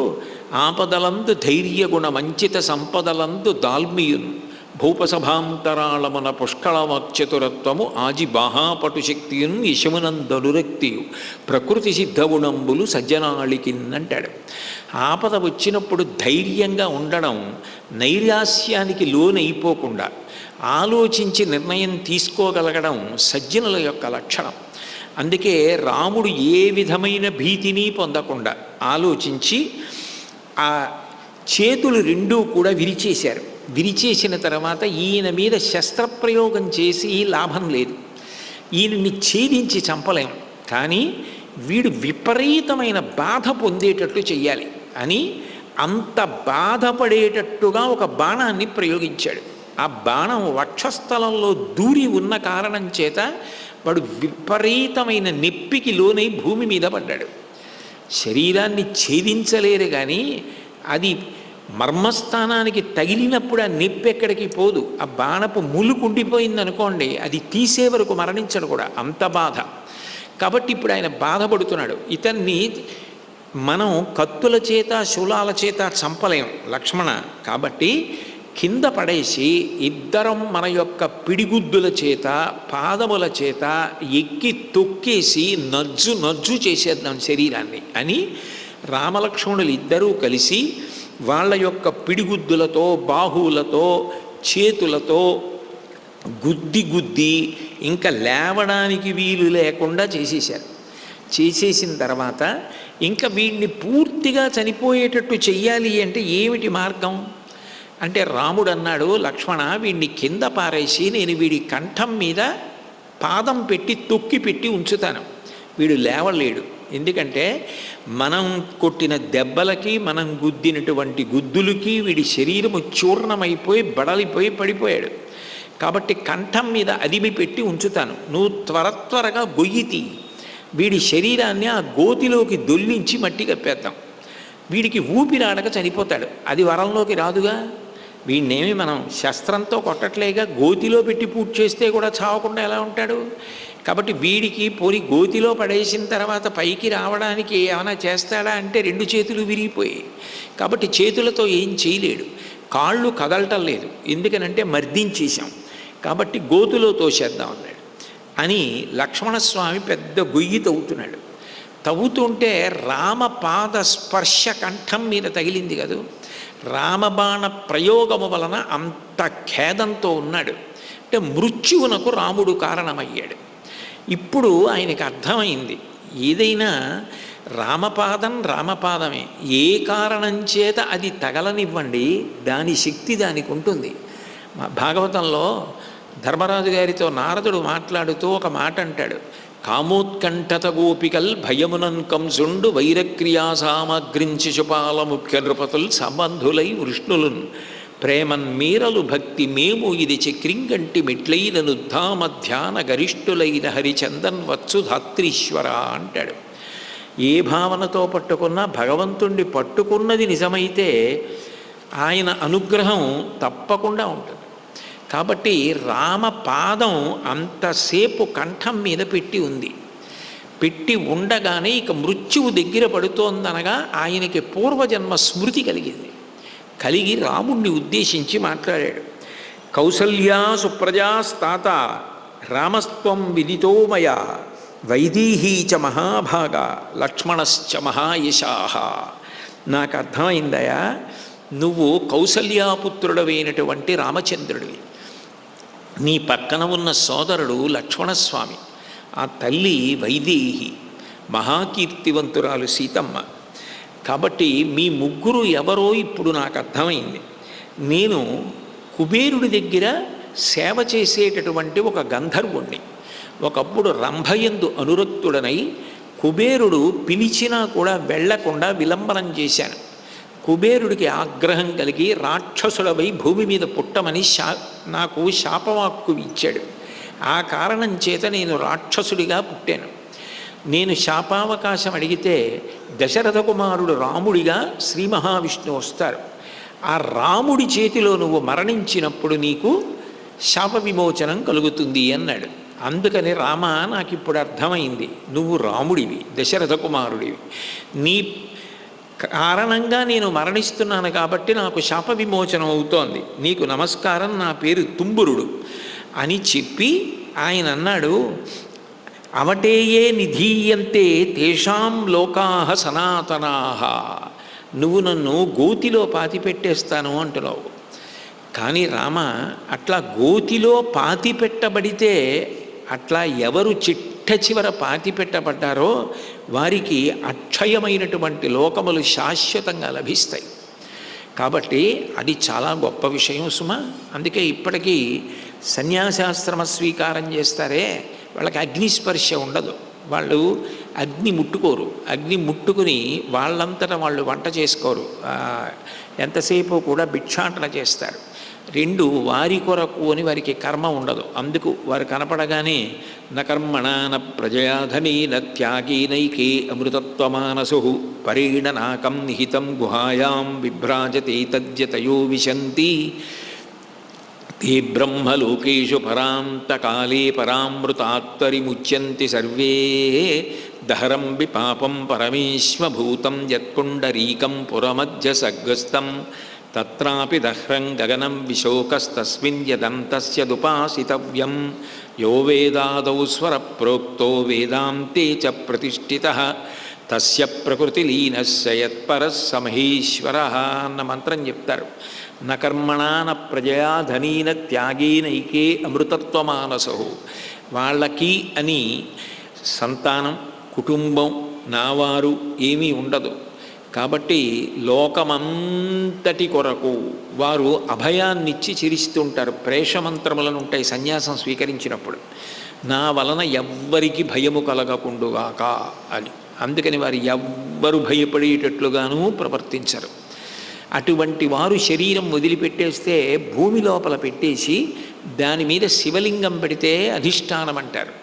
ఆపదలందు ధైర్య గుణ మంచిత సంపదలందు దాల్మియును భూపసభాంతరాళమున పుష్కళవాక్చతురత్వము ఆజి బాహాపటు శక్తియును యశమునందనురక్తియు ప్రకృతి సిద్ధగుణంబులు సజ్జనాళికిందంటాడు. ఆపద వచ్చినప్పుడు ధైర్యంగా ఉండడం, నైరాస్యానికి లోనైపోకుండా ఆలోచించి నిర్ణయం తీసుకోగలగడం సజ్జనుల యొక్క లక్షణం. అందుకే రాముడు ఏ విధమైన భీతిని పొందకుండా ఆలోచించి ఆ చేతులు రెండూ కూడా విరిచేశారు. విరిచేసిన తర్వాత ఈయన మీద శస్త్రప్రయోగం చేసి లాభం లేదు, ఈయనని ఛేదించి చంపలేం, కానీ వీడు విపరీతమైన బాధ పొందేటట్లు చెయ్యాలి అని అంత బాధపడేటట్టుగా ఒక బాణాన్ని ప్రయోగించాడు. ఆ బాణం వక్షస్థలంలో దూరి ఉన్న కారణం చేత వాడు విపరీతమైన నొప్పికి లోనై భూమి మీద పడ్డాడు. శరీరాన్ని ఛేదించలేరు, కానీ అది మర్మస్థానానికి తగిలినప్పుడు ఆ నొప్పి ఎక్కడికి పోదు. ఆ బాణపు ములుకుండిపోయిందనుకోండి, అది తీసే వరకు మరణించడు కూడా, అంత బాధ. కాబట్టి ఇప్పుడు ఆయన బాధపడుతున్నాడు. ఇతన్ని మనం కత్తుల చేత, శూలాల చేత చంపలేం లక్ష్మణ. కాబట్టి కింద పడేసి ఇద్దరం మన యొక్క పిడిగుద్దుల చేత, పాదముల చేత ఎక్కి తొక్కేసి నజ్జు నజ్జు చేసేద్దాం శరీరాన్ని అని రామలక్ష్మణులు ఇద్దరూ కలిసి వాళ్ళ యొక్క పిడిగుద్దులతో, బాహువులతో, చేతులతో గుద్ది గుద్ది ఇంకా లేవడానికి వీలు లేకుండా చేసేశారు. చేసేసిన తర్వాత ఇంకా వీడిని పూర్తిగా చనిపోయేటట్టు చెయ్యాలి అంటే ఏమిటి మార్గం అంటే, రాముడు అన్నాడు, లక్ష్మణ వీడిని కింద పారేసి నేను వీడి కంఠం మీద పాదం పెట్టి తొక్కి పెట్టి ఉంచుతాను, వీడు లేవలేడు. ఎందుకంటే మనం కొట్టిన దెబ్బలకి, మనం గుద్దినటువంటి గుద్దులకి వీడి శరీరము చూర్ణమైపోయి బడలిపోయి పడిపోయాడు. కాబట్టి కంఠం మీద అదిమి పెట్టి ఉంచుతాను, నువ్వు త్వరగా గొయ్యి తీ, వీడి శరీరాన్ని ఆ గోతిలోకి దొల్లించి మట్టి కప్పేద్దాం, వీడికి ఊపిరాడక చనిపోతాడు. అది వరంలోకి రాదుగా. వీడినేమి మనం శస్త్రంతో కొట్టట్లేగా, గోతిలో పెట్టి పూర్తి చేస్తే కూడా చావకుండా ఎలా ఉంటాడు? కాబట్టి వీడికి పోరి గోతిలో పడేసిన తర్వాత పైకి రావడానికి ఏమైనా చేస్తాడా అంటే రెండు చేతులు విరిగిపోయాయి. కాబట్టి చేతులతో ఏం చేయలేడు, కాళ్ళు కదలటం లేదు, ఎందుకనంటే మర్దించేశాం. కాబట్టి గోతులో తోసేద్దాం అన్నాడు. అని లక్ష్మణస్వామి పెద్ద గొయ్యి తవ్వుతున్నాడు. తవ్వుతుంటే రామపాద స్పర్శ కంఠం మీద తగిలింది కదూ. రామబాణ ప్రయోగము వలన అంత ఖేదంతో ఉన్నాడు. అంటే మృత్యువునకు రాముడు కారణమయ్యాడు. ఇప్పుడు ఆయనకి అర్థమైంది, ఏదైనా రామపాదమే, ఏ కారణం చేత అది తగలనివ్వండి, దాని శక్తి దానికి ఉంటుంది. భాగవతంలో ధర్మరాజు గారితో నారదుడు మాట్లాడుతూ ఒక మాట అంటాడు, కామోత్కంఠత గోపికల్ భయమునన్ కంసుండు వైరక్రియా సామగ్రించి శుపాల ముఖ్య నృపతుల్ సంబంధులై వృష్ణులున్ ప్రేమన్ మీరలు భక్తి మేము ఇది చక్రింగంటి మెట్లైనను ధామ ధ్యాన గరిష్ఠులైన హరిచందన్ వచ్చు ధాత్రీశ్వర అంటాడు. ఏ భావనతో పట్టుకున్నా భగవంతుణ్ణి పట్టుకున్నది నిజమైతే ఆయన అనుగ్రహం తప్పకుండా ఉంటుంది. కాబట్టి రామపాదం అంతసేపు కంఠం మీద పెట్టి ఉంది. పెట్టి ఉండగానే ఇక మృత్యువు దగ్గర పడుతోందనగా ఆయనకి పూర్వజన్మ స్మృతి కలిగి రాముణ్ణి ఉద్దేశించి మాట్లాడాడు. కౌసల్యా సుప్రజాస్తాత రామస్త్వం విదితోమయ వైదేహీ చ మహాభాగ లక్ష్మణశ్చ మహాయశాః. నాకు అర్థమైందయా, నువ్వు కౌసల్యాపుత్రుడవైనటువంటి రామచంద్రుడివి, నీ పక్కన ఉన్న సోదరుడు లక్ష్మణస్వామి, ఆ తల్లి వైదేహి, మహాకీర్తివంతురాలు సీతమ్మ. కాబట్టి మీ ముగ్గురు ఎవరో ఇప్పుడు నాకు అర్థమైంది. నేను కుబేరుడి దగ్గర సేవ చేసేటటువంటి ఒక గంధర్వుణ్ణి. ఒకప్పుడు రంభయందు అనురక్తుడనై కుబేరుడు పిలిచినా కూడా వెళ్లకుండా విలంబనం చేశాను. కుబేరుడికి ఆగ్రహం కలిగి రాక్షసుడవై భూమి మీద పుట్టమని నాకు శాపవాక్కు ఇచ్చాడు. ఆ కారణం చేత నేను రాక్షసుడిగా పుట్టాను. నేను శాపావకాశం అడిగితే దశరథ కుమారుడు రాముడిగా శ్రీ మహావిష్ణువు వస్తారు. ఆ రాముడి చేతిలో నువ్వు మరణించినప్పుడు నీకు శాప విమోచనం కలుగుతుంది అన్నాడు. అందుకని రామ, నాకు ఇప్పుడు అర్థమైంది, నువ్వు రాముడివి, దశరథ కుమారుడివి. నీ కారణంగా నేను మరణిస్తున్నాను కాబట్టి నాకు శాప విమోచనం అవుతోంది. నీకు నమస్కారం, నా పేరు తుంబురుడు అని చెప్పి ఆయన అన్నాడు, అవటేయే నిధీయంతే తేషాం లోకాహ సనాతనాహ. నువ్వు నన్ను గోతిలో పాతి పెట్టేస్తాను అంటున్నావు. కానీ రామ, అట్లా గోతిలో పాతి పెట్టబడితే అట్లా ఎవరు చిట్ట చివర పాతి పెట్టబడ్డారో వారికి అక్షయమైనటువంటి లోకములు శాశ్వతంగా లభిస్తాయి. కాబట్టి అది చాలా గొప్ప విషయం సుమ. అందుకే ఇప్పటికీ సన్యాసాశ్రమ స్వీకారం చేస్తారే వాళ్ళకి అగ్నిస్పర్శ ఉండదు. వాళ్ళు అగ్ని ముట్టుకోరు. అగ్ని ముట్టుకుని వాళ్ళంతటా వాళ్ళు వంట చేసుకోరు. ఎంతసేపు కూడా భిక్షాటన చేస్తారు. రెండు వారి కొరకు అని వారికి కర్మ ఉండదు. అందుకు వారు కనపడగానే నకర్మణ న ప్రజయాధనీ న త్యాగీ నైకే అమృతత్వమానసు పరీణనాకం నిహితం గుహాయాం విభ్రాజతే తద్యతయో విశంతి తే బ్రహ్మలోకేషు పరాంతకాలే పరామృతాత్తరిముచ్యంతి సర్వే దహరం విపాపం పరమేశ్వభూతం యత్పుండరీకం పురమధ్య సగ్గస్తం తత్రాపి దహ్రం గగనం విశోకస్తస్మిన్ యదంతస్యదుపాసితవ్యం యో వేదాదౌ స్వర ప్రోక్తో వేదాంతే చ ప్రతిష్ఠితః తస్య ప్రకృతిలీనస్య యత్పరః స మహేశ్వరః అన్న మంత్రం చెప్తారు. న కర్మణా న ప్రజయా ధనీన త్యాగేనైకే అమృతత్వమానసో. వాళ్ళకి అని సంతానం, కుటుంబం, నావారు ఏమీ ఉండదు. కాబట్టి లోకమంతటి కొరకు వారు అభయాన్నిచ్చి చిరిస్తుంటారు. ప్రేషమంత్రములను ఉంటాయి సన్యాసం స్వీకరించినప్పుడు, నా వలన ఎవ్వరికి భయము కలగకుండుగాక అని. అందుకని వారు ఎవ్వరు భయపడేటట్లుగానూ ప్రవర్తించరు. అటువంటి వారు శరీరం వదిలిపెట్టేస్తే భూమి లోపల పెట్టేసి దాని మీద శివలింగం పెడితే అధిష్టానం అంటారు,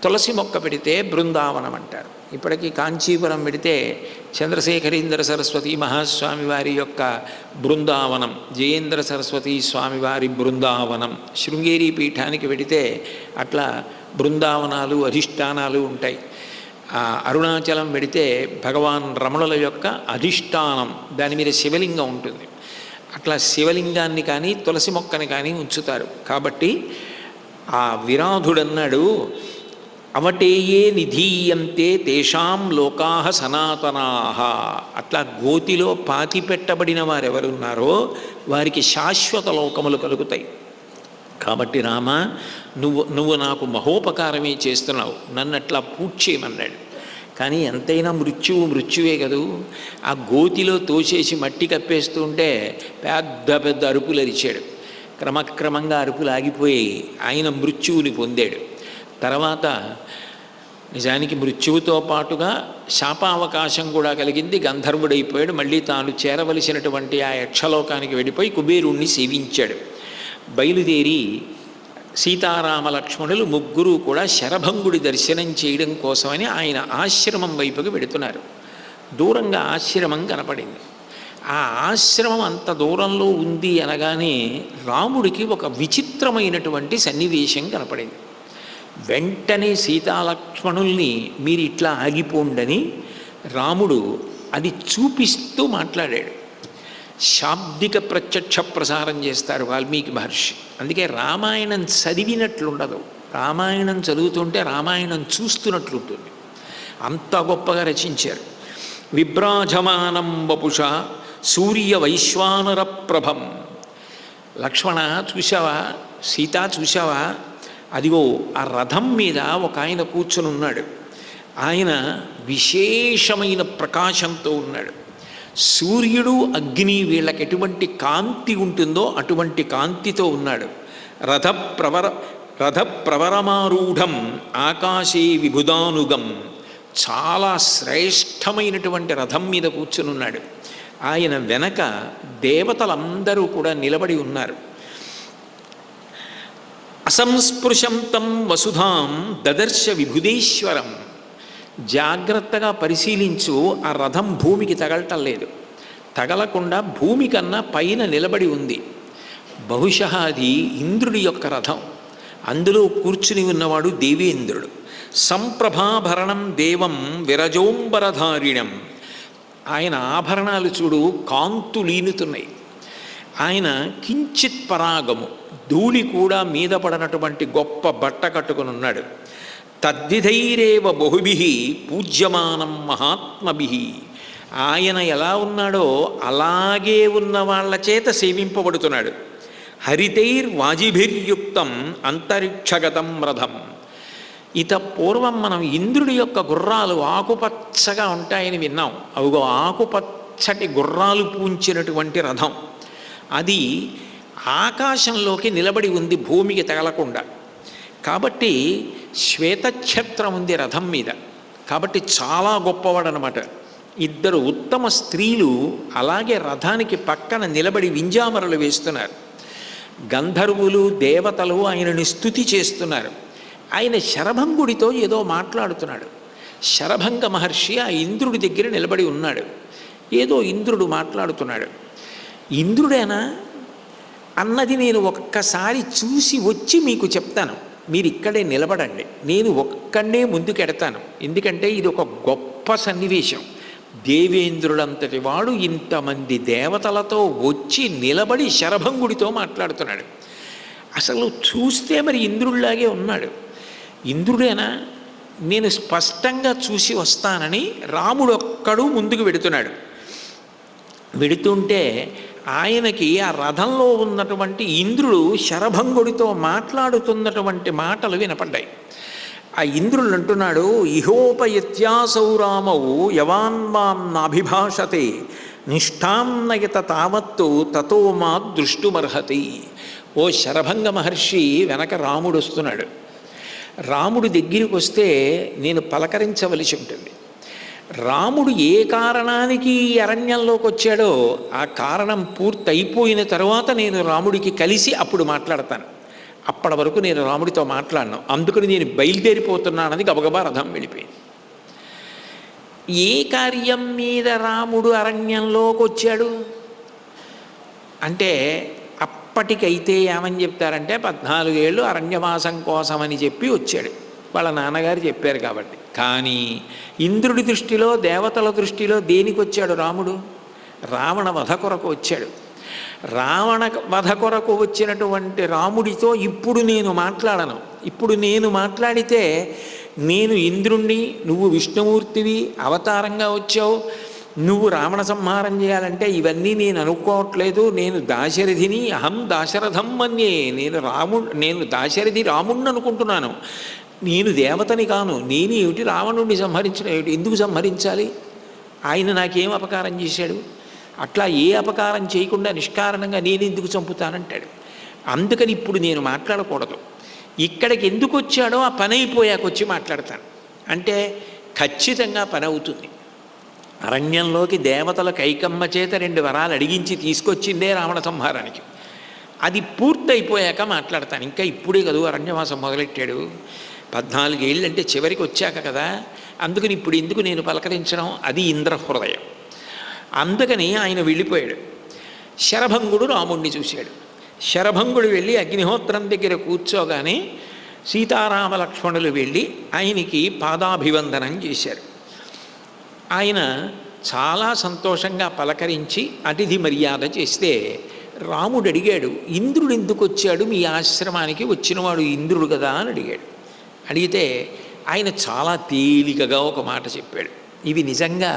తులసి మొక్క పెడితే బృందావనం అంటారు. ఇప్పటికీ కాంచీపురం పెడితే చంద్రశేఖరేంద్ర సరస్వతి మహాస్వామి వారి యొక్క బృందావనం, జయేంద్ర సరస్వతి స్వామివారి బృందావనం, శృంగేరి పీఠానికి పెడితే అట్లా బృందావనాలు అధిష్టానాలు ఉంటాయి. అరుణాచలం పెడితే భగవాన్ రమణుల యొక్క అధిష్టానం, దాని మీద శివలింగం ఉంటుంది. అట్లా శివలింగాన్ని కానీ తులసి మొక్కని కానీ ఉంచుతారు. కాబట్టి ఆ విరాధుడన్నాడు, అవటేయే నిధీయంతే తేషాం లోకాహ సనాతనాహ. అట్లా గోతిలో పాతి పెట్టబడిన వారెవరున్నారో వారికి శాశ్వత లోకములు కలుగుతాయి. కాబట్టి రామ, నువ్వు నాకు మహోపకారమే చేస్తున్నావు, నన్ను అట్లా పూజ చేయమన్నాడు. కానీ ఎంతైనా మృత్యువే కదూ. ఆ గోతిలో తోసేసి మట్టి కప్పేస్తూ ఉంటే పెద్ద పెద్ద అరుపులు అరిచాడు. క్రమక్రమంగా అరుపులు ఆగిపోయి ఆయన మృత్యువుని పొందాడు. తర్వాత నిజానికి మృత్యువుతో పాటుగా శాపావకాశం కూడా కలిగింది. గంధర్వుడైపోయాడు. మళ్ళీ తాను చేరవలసినటువంటి ఆ యక్షలోకానికి వెళ్ళిపోయి కుబేరుణ్ణి సేవించాడు. బయలుదేరి సీతారామ లక్ష్మణులు ముగ్గురు కూడా శరభంగుడి దర్శనం చేయడం కోసమని ఆయన ఆశ్రమం వైపుకి వెడుతున్నారు. దూరంగా ఆశ్రమం కనపడింది. ఆ ఆశ్రమం అంత దూరంలో ఉంది అనగానే రాముడికి ఒక విచిత్రమైనటువంటి సన్నివేశం కనపడింది. వెంటనే సీతాలక్ష్మణుల్ని మీరు ఇట్లా ఆగిపోండని రాముడు అది చూపిస్తూ మాట్లాడాడు. శాబ్దిక ప్రత్యక్ష ప్రసారం చేస్తారు వాల్మీకి మహర్షి. అందుకే రామాయణం చదివినట్లుండదు, రామాయణం చదువుతుంటే రామాయణం చూస్తున్నట్లుంటుంది. అంత గొప్పగా రచించారు. విభ్రాజమానం వపుష సూర్య వైశ్వానర ప్రభం. లక్ష్మణ చూసావా, సీత చూసావా, అదిగో ఆ రథం మీద ఒక ఆయన కూర్చొని ఉన్నాడు. ఆయన విశేషమైన ప్రకాశంతో ఉన్నాడు. సూర్యుడు అగ్ని వీళ్ళకి ఎటువంటి కాంతి ఉంటుందో అటువంటి కాంతితో ఉన్నాడు. రథ ప్రవరమారూఢం ఆకాశే విభుదానుగం, చాలా శ్రేష్టమైనటువంటి రథం మీద కూర్చుని ఉన్నాడు. ఆయన వెనక దేవతలందరూ కూడా నిలబడి ఉన్నారు. అసంస్పృశం తం వసుధాం దదర్శ విభుదేశ్వరం. జాగ్రత్తగా పరిశీలించు, ఆ రథం భూమికి తగలటం లేదు. తగలకుండా భూమి కన్నా పైన నిలబడి ఉంది. బహుశः అది ఇంద్రుడి యొక్క రథం. అందులో కూర్చుని ఉన్నవాడు దేవేంద్రుడు. సంప్రభాభరణం దేవం విరజోంబరధారిణం. ఆయన ఆభరణాలు చూడు, కాంతులీనుతున్నాయి. ఆయన కించిత్ పరాగము, ధూళి కూడా మీద పడనటువంటి గొప్ప బట్ట కట్టుకుని ఉన్నాడు. తద్విధైరేవ బహుభిః పూజ్యమానం మహాత్మభిః. ఆయన ఎలా ఉన్నాడో అలాగే ఉన్న వాళ్ళ చేత సేవింపబడుతున్నాడు. హరితైర్వాజిభిర్యుక్తం అంతరిక్షగతం రథం. ఇత పూర్వం మనం ఇంద్రుడి యొక్క గుర్రాలు ఆకుపచ్చగా ఉంటాయని విన్నాం. అవిగో ఆకుపచ్చటి గుర్రాలు పూంచినటువంటి రథం. అది ఆకాశంలోకి నిలబడి ఉంది, భూమికి తగలకుండా. కాబట్టి శ్వేతఛత్రం ఉంది రథం మీద. కాబట్టి చాలా గొప్పవాడనమాట. ఇద్దరు ఉత్తమ స్త్రీలు అలాగే రథానికి పక్కన నిలబడి వింజామరలు వేస్తున్నారు. గంధర్వులు దేవతలు ఆయనని స్తుతి చేస్తున్నారు. ఆయన శరభంగుడితో ఏదో మాట్లాడుతున్నాడు. శరభంగ మహర్షి ఆ ఇంద్రుడి దగ్గర నిలబడి ఉన్నాడు. ఏదో ఇంద్రుడు మాట్లాడుతున్నాడు. ఇంద్రుడేనా అన్నది నేను ఒక్కసారి చూసి వచ్చి మీకు చెప్తాను. మీరు ఇక్కడే నిలబడండి, నేను ఒక్కడే ముందుకెడతాను. ఎందుకంటే ఇది ఒక గొప్ప సన్నివేశం. దేవేంద్రుడంతటి వాడు ఇంతమంది దేవతలతో వచ్చి నిలబడి శరభంగుడితో మాట్లాడుతున్నాడు. అసలు చూస్తే మరి ఇంద్రుడిలాగే ఉన్నాడు. ఇంద్రుడేనా? నేను స్పష్టంగా చూసి వస్తానని రాముడు ఒక్కడు ముందుకు వెడుతున్నాడు. వెడుతుంటే ఆయనకి ఆ రథంలో ఉన్నటువంటి ఇంద్రుడు శరభంగుడితో మాట్లాడుతున్నటువంటి మాటలు వినపడ్డాయి. ఆ ఇంద్రుడు అంటున్నాడు, ఇహోపయత్యాసౌ రామౌ యవాన్మాం నాభిభాషతే నిష్ఠాన్నయత తావత్తు తతో మా దృష్టుమర్హతి. ఓ శరభంగ మహర్షి వెనక రాముడు వస్తున్నాడు. రాముడు దగ్గరికి వస్తే నేను పలకరించవలసి ఉంటుంది. రాముడు ఏ కారణానికి ఈ అరణ్యంలోకి వచ్చాడో ఆ కారణం పూర్తయిపోయిన తర్వాత నేను రాముడికి కలిసి అప్పుడు మాట్లాడతాను. అప్పటి వరకు నేను రాముడితో మాట్లాడను. అందుకని నేను బయలుదేరిపోతున్నానని గబగబా రథం వెళ్ళిపోయింది. ఏ కార్యం మీద రాముడు అరణ్యంలోకి వచ్చాడు అంటే, అప్పటికైతే ఏమని చెప్తారంటే 14 ఏళ్ళు అరణ్యవాసం కోసమని చెప్పి వచ్చాడు. వాళ్ళ నాన్నగారు చెప్పారు కాబట్టి. కానీ ఇంద్రుడి దృష్టిలో, దేవతల దృష్టిలో దేనికి వచ్చాడు రాముడు? రావణ వధ కొరకు వచ్చాడు. రావణ వధ కొరకు వచ్చినటువంటి రాముడితో ఇప్పుడు నేను మాట్లాడను. ఇప్పుడు నేను మాట్లాడితే నేను ఇంద్రుణ్ణి, నువ్వు విష్ణుమూర్తివి, అవతారంగా వచ్చావు, నువ్వు రావణ సంహారం చేయాలంటే ఇవన్నీ నేను అనుకోవట్లేదు. నేను దాశరథిని, అహం దాశరథం మన్యే. నేను దాశరథి రాముణ్ణి అనుకుంటున్నాను. నేను దేవతని కాను. నేను ఏమిటి రావణుడిని సంహరించడం ఏమిటి? ఎందుకు సంహరించాలి? ఆయన నాకేం అపకారం చేశాడు? అట్లా ఏ అపకారం చేయకుండా నిష్కారణంగా నేను ఎందుకు చంపుతానంటాడు. అందుకని ఇప్పుడు నేను మాట్లాడకూడదు. ఇక్కడికి ఎందుకు వచ్చాడో ఆ పని అయిపోయాక వచ్చి మాట్లాడతాను అంటే ఖచ్చితంగా పని అవుతుంది. అరణ్యంలోకి దేవతల కైకమ్మ చేత 2 వరాలు అడిగించి తీసుకొచ్చిందే రావణ సంహారానికి. అది పూర్తయిపోయాక మాట్లాడతాను. ఇంకా ఇప్పుడే కదా అరణ్యవాసం మొదలెట్టాడు. 14 ఏళ్ళు అంటే చివరికి వచ్చాక కదా. అందుకని ఇప్పుడు ఎందుకు నేను పలకరించడం? అది ఇంద్రహృదయం. అందుకని ఆయన వెళ్ళిపోయాడు. శరభంగుడు రాముణ్ణి చూశాడు. శరభంగుడు వెళ్ళి అగ్నిహోత్రం దగ్గర కూర్చోగానే సీతారామ లక్ష్మణులు వెళ్ళి ఆయనకి పాదాభివందనం చేశారు. ఆయన చాలా సంతోషంగా పలకరించి అతిథి మర్యాద చేస్తే రాముడు అడిగాడు, ఇంద్రుడు ఎందుకు వచ్చాడు మీ ఆశ్రమానికి? వచ్చినవాడు ఇంద్రుడు కదా అని అడిగాడు. అడిగితే ఆయన చాలా తేలికగా ఒక మాట చెప్పాడు. ఇవి నిజంగా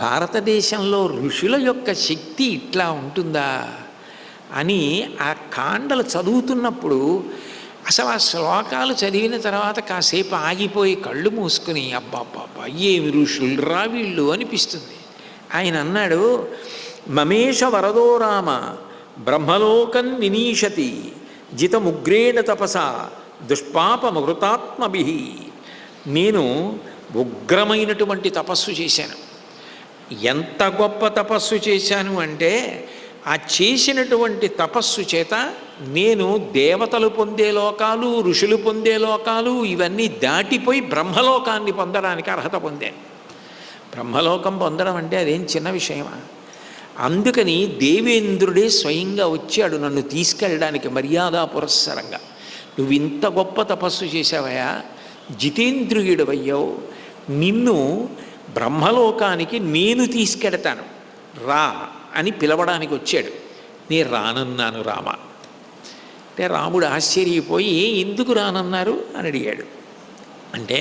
భారతదేశంలో ఋషుల యొక్క శక్తి ఇట్లా ఉంటుందా అని ఆ కాండలు చదువుతున్నప్పుడు అసలు ఆ శ్లోకాలు చదివిన తర్వాత కాసేపు ఆగిపోయి కళ్ళు మూసుకుని అబ్బాబ్బాబ్బా ఏమి ఋషులు రా వీళ్ళు అనిపిస్తుంది. ఆయన అన్నాడు, మమేష వరదో రామ బ్రహ్మలోకం నినీషతి జితముగ్రేణ తపస దుష్పాపమృతాత్మభి. నేను ఉగ్రమైనటువంటి తపస్సు చేశాను. ఎంత గొప్ప తపస్సు చేశాను అంటే, ఆ చేసినటువంటి తపస్సు చేత నేను దేవతలు పొందే లోకాలు, ఋషులు పొందే లోకాలు ఇవన్నీ దాటిపోయి బ్రహ్మలోకాన్ని పొందడానికి అర్హత పొందాను. బ్రహ్మలోకం పొందడం అంటే అదేం చిన్న విషయమా? అందుకని దేవేంద్రుడే స్వయంగా వచ్చాడు నన్ను తీసుకెళ్ళడానికి మర్యాద పురస్సరంగా. నువ్వు ఇంత గొప్ప తపస్సు చేశావయ్యా, జితేంద్రియుడవయ్యావు, నిన్ను బ్రహ్మలోకానికి నేను తీసుకెడతాను రా అని పిలవడానికి వచ్చాడు. నేను రానన్నాను రామ అంటే రాముడు ఆశ్చర్యపోయి ఎందుకు రానన్నారు అని అడిగాడు. అంటే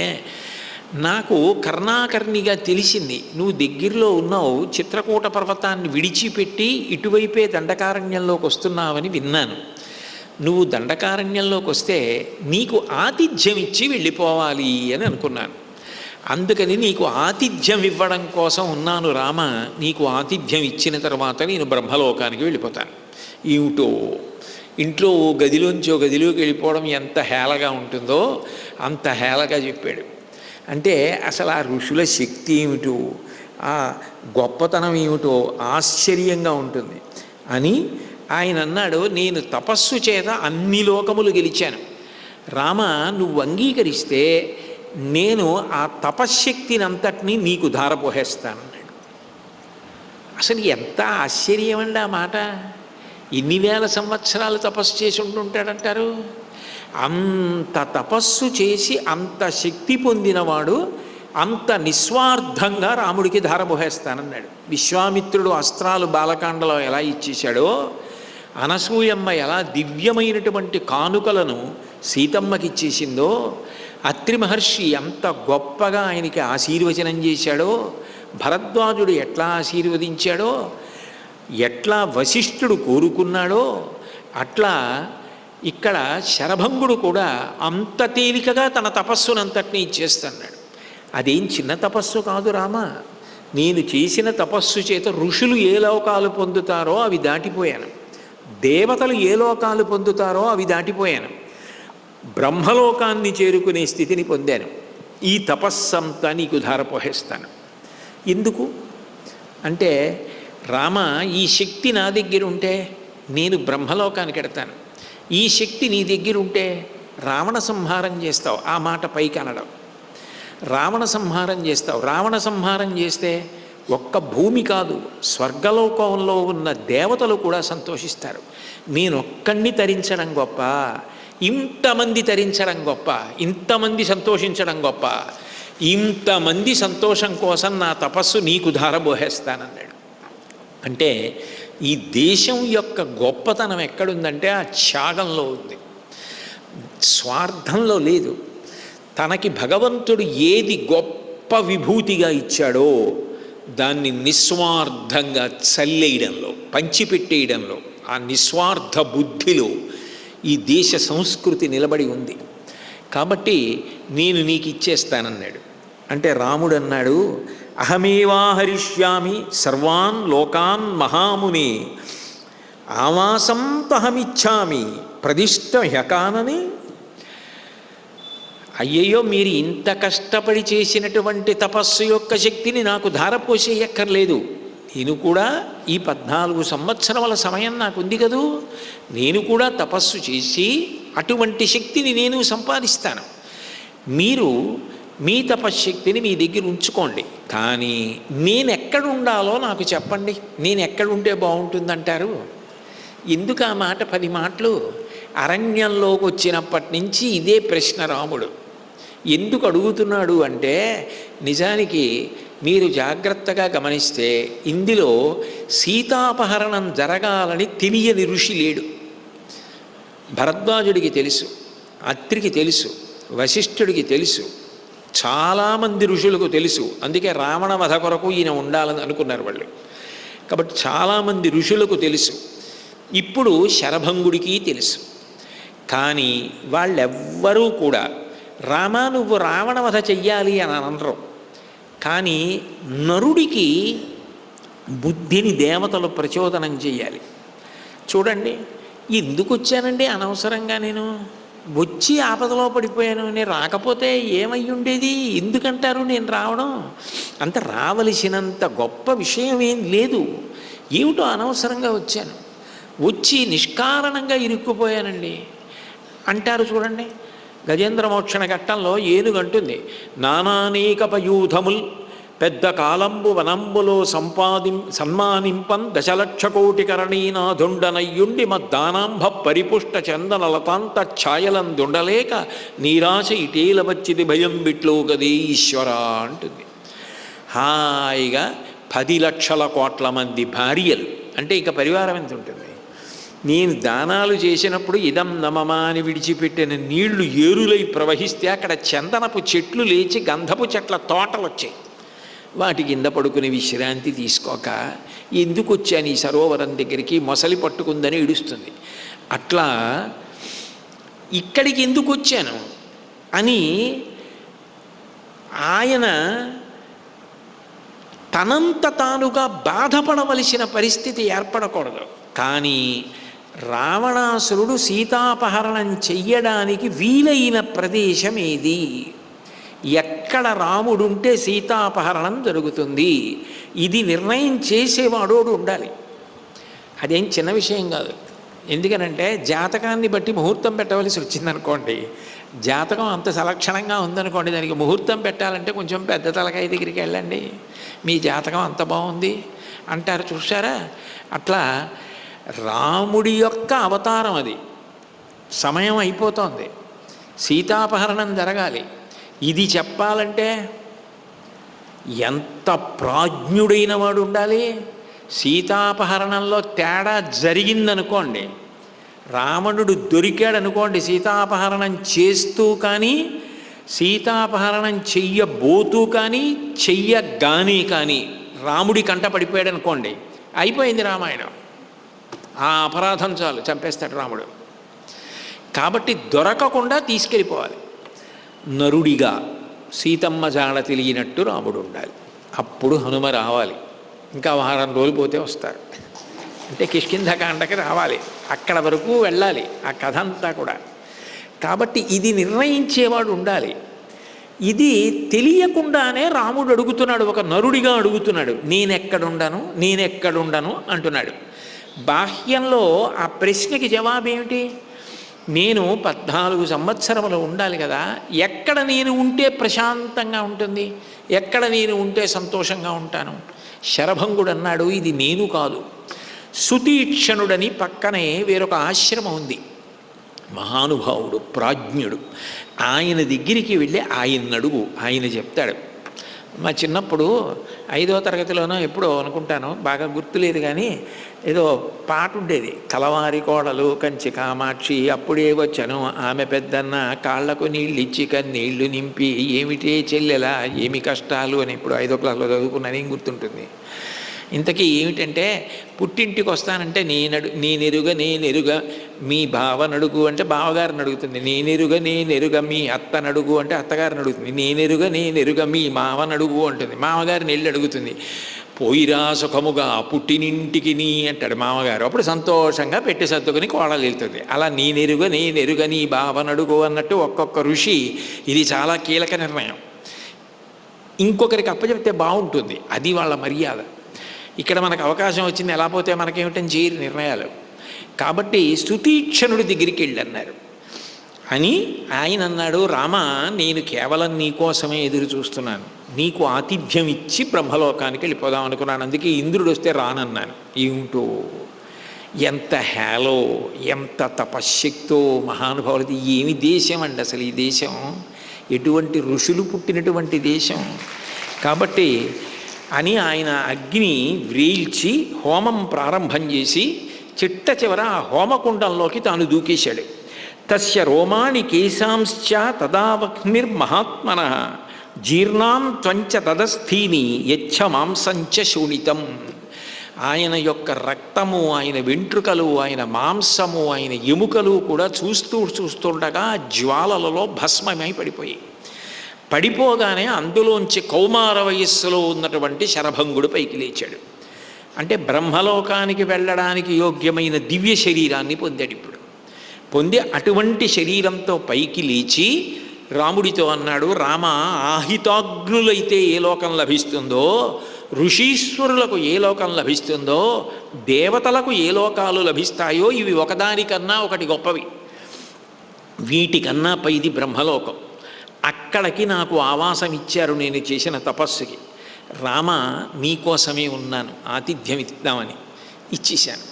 నాకు కర్ణాకర్ణిగా తెలిసింది, నువ్వు దగ్గరలో ఉన్నావు, చిత్రకూట పర్వతాన్ని విడిచిపెట్టి ఇటువైపే దండకారణ్యంలోకి వస్తున్నావని విన్నాను. నువ్వు దండకారణ్యంలోకి వస్తే నీకు ఆతిథ్యం ఇచ్చి వెళ్ళిపోవాలి అని అనుకున్నాను. అందుకని నీకు ఆతిథ్యం ఇవ్వడం కోసం ఉన్నాను రామ. నీకు ఆతిథ్యం ఇచ్చిన తర్వాత నేను బ్రహ్మలోకానికి వెళ్ళిపోతాను. ఏమిటో ఇంట్లో ఓ గదిలోంచి ఓ గదిలోకి వెళ్ళిపోవడం ఎంత హేళగా ఉంటుందో అంత హేళగా చెప్పాడు. అంటే అసలు ఆ ఋషుల శక్తి ఏమిటో, ఆ గొప్పతనం ఏమిటో ఆశ్చర్యంగా ఉంటుంది అని ఆయన అన్నాడు. నేను తపస్సు చేత అన్ని లోకములు గెలిచాను రామ, నువ్వు అంగీకరిస్తే నేను ఆ తపశ్శక్తిని అంతటినీ నీకు ధారపోహేస్తానన్నాడు. అసలు ఎంత ఆశ్చర్యం అండి ఆ మాట! ఎన్ని వేల సంవత్సరాలు తపస్సు చేసి ఉంటుంటాడంటారు. అంత తపస్సు చేసి అంత శక్తి పొందినవాడు అంత నిస్వార్థంగా రాముడికి ధారపోహేస్తానన్నాడు. విశ్వామిత్రుడు అస్త్రాలు బాలకాండలో ఎలా ఇచ్చేశాడో, అనసూయమ్మ ఎలా దివ్యమైనటువంటి కానుకలను సీతమ్మకి ఇచ్చేసిందో, అత్రి మహర్షి ఎంత గొప్పగా ఆయనకి ఆశీర్వచనం చేశాడో, భరద్వాజుడు ఎట్లా ఆశీర్వదించాడో, ఎట్లా వశిష్ఠుడు కోరుకున్నాడో, అట్లా ఇక్కడ శరభంగుడు కూడా అంత తేలికగా తన తపస్సునంతటినీ ఇచ్చేస్తున్నాడు. అదేం చిన్న తపస్సు కాదు రామ. నేను చేసిన తపస్సు చేత ఋషులు ఏ లోకాలు పొందుతారో అవి దాటిపోయాను, దేవతలు ఏ లోకాలు పొందుతారో అవి దాటిపోయాను, బ్రహ్మలోకాన్ని చేరుకునే స్థితిని పొందాను. ఈ తపస్సంతా నీకు ధారపోహేస్తాను. ఎందుకు అంటే, రామ ఈ శక్తి నా దగ్గర ఉంటే నేను బ్రహ్మలోకానికి ఎడతాను, ఈ శక్తి నీ దగ్గర ఉంటే రావణ సంహారం చేస్తావు. ఆ మాట పైకి అనడం, రావణ సంహారం చేస్తావు. రావణ సంహారం చేస్తే ఒక్క భూమి కాదు, స్వర్గలోకంలో ఉన్న దేవతలు కూడా సంతోషిస్తారు. నేను ఒక్కడిని తరించడం గొప్ప, ఇంతమంది తరించడం గొప్ప, ఇంతమంది సంతోషించడం గొప్ప, ఇంతమంది సంతోషం కోసం నా తపస్సు నీకు ధారబోహేస్తానన్నాడు. అంటే ఈ దేశం యొక్క గొప్పతనం ఎక్కడుందంటే ఆ త్యాగంలో ఉంది, స్వార్థంలో లేదు. తనకి భగవంతుడు ఏది గొప్ప విభూతిగా ఇచ్చాడో దాన్ని నిస్వార్థంగా చల్లేయడంలో, పంచిపెట్టేయడంలో, ఆ నిస్వార్థ బుద్ధిలో ఈ దేశ సంస్కృతి నిలబడి ఉంది. కాబట్టి నేను నీకు ఇచ్చేస్తానన్నాడు. అంటే రాముడు అన్నాడు, అహమేవాహరిష్యామి సర్వాన్ లోకాన్ మహాముని ఆవాసం తహమిచ్చామి ప్రదిష్ట హ్యకానని. అయ్యయ్యో, మీరు ఇంత కష్టపడి చేసినటువంటి తపస్సు యొక్క శక్తిని నాకు ధారపోసేయక్కర్లేదు. నేను కూడా ఈ 14 సంవత్సరముల సమయం నాకు ఉంది కదూ, నేను కూడా తపస్సు చేసి అటువంటి శక్తిని నేను సంపాదిస్తాను. మీరు మీ తపశ్శక్తిని మీ దగ్గర ఉంచుకోండి, కానీ నేను ఎక్కడ ఉండాలో నాకు చెప్పండి. నేను ఎక్కడుంటే బాగుంటుందంటారు? ఎందుకు ఆ మాట 10 మాటలు? అరణ్యంలోకి వచ్చినప్పటి నుంచి ఇదే ప్రశ్న రాముడు ఎందుకు అడుగుతున్నాడు అంటే, నిజానికి మీరు జాగ్రత్తగా గమనిస్తే ఇందులో సీతాపహరణం జరగాలని తెలియని ఋషి లేడు. భరద్వాజుడికి తెలుసు, అత్రికి తెలుసు, వశిష్ఠుడికి తెలుసు, చాలామంది ఋషులకు తెలుసు. అందుకే రావణ వధ కొరకు ఈయన ఉండాలని అనుకున్నారు వాళ్ళు. కాబట్టి చాలామంది ఋషులకు తెలుసు. ఇప్పుడు శరభంగుడికి తెలుసు. కానీ వాళ్ళెవ్వరూ కూడా రామా నువ్వు రావణ వధ చెయ్యాలి అని అనరు. కానీ నరుడికి బుద్ధిని దేవతలు ప్రచోదనం చేయాలి. చూడండి, ఎందుకు వచ్చానండి అనవసరంగా, నేను వచ్చి ఆపదలో పడిపోయాను, నేను రాకపోతే ఏమై ఉండేది, ఎందుకంటారు నేను రావడం, అంత రావలసినంత గొప్ప విషయం ఏం లేదు, ఏమిటో అనవసరంగా వచ్చాను, వచ్చి నిష్కారణంగా ఇరుక్కుపోయానండి అంటారు. చూడండి, గజేంద్ర మోక్షణ ఘట్టంలో ఏనుగంటుంది, నానానేకపయూధముల్ పెద్ద కాలంబు వనంబులో సన్మానింపన్ దశలక్ష కోటి కరణీనాథుండనయ్యుండి మద్దానాంభ పరిపుష్ట చందన లతాంత ఛాయలందుండలేక నీరాశ ఇటేల వచ్చిది భయం బిట్లో గదే ఈశ్వర అంటుంది. హాయిగా 10 లక్షల కోట్ల మంది భార్యలు అంటే ఇక పరివారం ఎంత ఉంటుంది. నేను దానాలు చేసినప్పుడు ఇదం నమమా అని విడిచిపెట్టిన నీళ్లు ఏరులై ప్రవహిస్తే అక్కడ చందనపు చెట్లు లేచి గంధపు చెట్ల తోటలు వచ్చాయి. వాటి కింద పడుకుని విశ్రాంతి తీసుకోక ఎందుకు వచ్చాను ఈ సరోవరం దగ్గరికి, మొసలి పట్టుకుందని ఏడుస్తుంది. అట్లా ఇక్కడికి ఎందుకు వచ్చాను అని ఆయన తనంత తానుగా బాధపడవలసిన పరిస్థితి ఏర్పడకూడదు. కానీ రావణాసురుడు సీతాపహరణం చెయ్యడానికి వీలైన ప్రదేశం ఏది, ఎక్కడ రాముడుంటే సీతాపహరణం జరుగుతుంది, ఇది నిర్ణయం చేసేవాడోడు ఉండాలి. అదేం చిన్న విషయం కాదు. ఎందుకనంటే జాతకాన్ని బట్టి ముహూర్తం పెట్టవలసి వచ్చిందనుకోండి, జాతకం అంత సలక్షణంగా ఉందనుకోండి, దానికి ముహూర్తం పెట్టాలంటే కొంచెం పెద్ద తలకాయ దగ్గరికి వెళ్ళండి, మీ జాతకం అంత బాగుంది అంటారు. చూసారా, అట్లా రాముడి యొక్క అవతారం అది, సమయం అయిపోతోంది, సీతాపహరణం జరగాలి. ఇది చెప్పాలంటే ఎంత ప్రాజ్ఞుడైన వాడు ఉండాలి. సీతాపహరణంలో తేడా జరిగిందనుకోండి, రావణుడు దొరికాడనుకోండి సీతాపహరణం చేస్తూ కానీ సీతాపహరణం చెయ్యబోతూ కానీ చెయ్యగానే కానీ రాముడి కంట పడిపోయాడు అనుకోండి, అయిపోయింది రామాయణం. ఆ అపరాధం చాలు, చంపేస్తాడు రాముడు. కాబట్టి దొరకకుండా తీసుకెళ్ళిపోవాలి. నరుడిగా సీతమ్మ జాడ తెలియనట్టు రాముడు ఉండాలి. అప్పుడు హనుమ రావాలి. ఇంకా వారం రోజులు పోతే వస్తారు. అంటే కిష్కింధకాండకి రావాలి, అక్కడ వరకు వెళ్ళాలి ఆ కథ అంతా కూడా. కాబట్టి ఇది నిర్ణయించేవాడు ఉండాలి. ఇది తెలియకుండానే రాముడు అడుగుతున్నాడు, ఒక నరుడిగా అడుగుతున్నాడు, నేనెక్కడుండను అంటున్నాడు. బాహ్యంలో ఆ ప్రశ్నకి జవాబేమిటి? నేను 14 సంవత్సరములు ఉండాలి కదా, ఎక్కడ నేను ఉంటే ప్రశాంతంగా ఉంటుంది, ఎక్కడ నేను ఉంటే సంతోషంగా ఉంటాను? శరభంగుడు అన్నాడు, ఇది నేను కాదు, సుతీక్షణుడని పక్కనే వేరొక ఆశ్రమం ఉంది, మహానుభావుడు ప్రాజ్ఞుడు, ఆయన దగ్గరికి వెళ్ళి ఆయన అడుగు, ఆయన చెప్తాడు. మా చిన్నప్పుడు 5వ తరగతిలోనో ఎప్పుడో అనుకుంటాను, బాగా గుర్తులేదు, కానీ ఏదో పాట ఉండేది, కలవారి కోడలు కంచి కామాక్షి అప్పుడే వచ్చాను ఆమె పెద్దన్న కాళ్లకు నీళ్ళు ఇచ్చి కన్నీళ్లు నింపి ఏమిటే చెల్లెలా ఏమి కష్టాలు అని ఇప్పుడు 5వ క్లాస్లో చదువుకున్నాను, ఏం గుర్తుంటుంది. ఇంతకీ ఏమిటంటే, పుట్టింటికి వస్తానంటే నేనెరుగ మీ బావనడుగు అంటే బావగారిని అడుగుతుంది, నేనెరుగ మీ అత్తనడుగు అంటే అత్తగారిని అడుగుతుంది, నేనెరుగ మీ మావనడుగు అంటుంది, మామగారిని వెళ్ళి అడుగుతుంది. పోయిరా సుఖముగా పుట్టినింటికి నీ అంటాడు మామగారు, అప్పుడు సంతోషంగా పెట్టి సర్దుకుని కోడలు వెళ్తుంది. అలా నేనెరుగ నీ బావనడుగు అన్నట్టు ఒక్కొక్క ఋషి, ఇది చాలా కీలక నిర్ణయం. ఇంకొకరికి అప్పచెప్తే బాగుంటుంది, అది వాళ్ళ మర్యాద. ఇక్కడ మనకు అవకాశం వచ్చింది, ఎలా పోతే మనకేమిటని చేయరు నిర్ణయాలు. కాబట్టి సుతీక్షణుడి దగ్గరికి వెళ్ళన్నారు అని ఆయన అన్నాడు, రామ నేను కేవలం నీకోసమే ఎదురు చూస్తున్నాను, నీకు ఆతిథ్యం ఇచ్చి బ్రహ్మలోకానికి వెళ్ళిపోదాం అనుకున్నాను, అందుకే ఇంద్రుడు వస్తే రానన్నాను. ఏమిటో ఎంత హేలో, ఎంత తపశ్శక్తో మహానుభావులది, ఏమి దేశం అండి అసలు ఈ దేశం, ఎటువంటి ఋషులు పుట్టినటువంటి దేశం. కాబట్టి అని ఆయన అగ్ని వ్రేల్చి హోమం ప్రారంభం చేసి చిట్ట చివర ఆ హోమకుండంలోకి తాను దూకేశాడు. తస్య రోమాణి కేశాంశ్చ తదావగ్నిర్మహాత్మన జీర్ణాం త్వంచ తదస్థీని యచ్చ మాంసంచ శోణితం. ఆయన యొక్క రక్తము, ఆయన వెంట్రుకలు, ఆయన మాంసము, ఆయన ఎముకలు కూడా చూస్తుండగా జ్వాలలలో భస్మమై పడిపోగానే అందులోంచి కౌమార వయస్సులో ఉన్నటువంటి శరభంగుడు పైకి లేచాడు. అంటే బ్రహ్మలోకానికి వెళ్ళడానికి యోగ్యమైన దివ్య శరీరాన్ని పొందాడు. ఇప్పుడు పొంది అటువంటి శరీరంతో పైకి లేచి రాముడితో అన్నాడు, రామ, ఆహితాగ్నులైతే ఏ లోకం లభిస్తుందో, ఋషీశ్వరులకు ఏ లోకం లభిస్తుందో, దేవతలకు ఏ లోకాలు లభిస్తాయో ఇవి ఒకదానికన్నా ఒకటి గొప్పవి. వీటికన్నా పైది బ్రహ్మలోకం. అక్కడికి నాకు ఆవాసం ఇచ్చారు నేను చేసిన తపస్సుకి. రామ, నీకోసమే ఉన్నాను, ఆతిథ్యం ఇద్దామని ఇచ్చేశాను.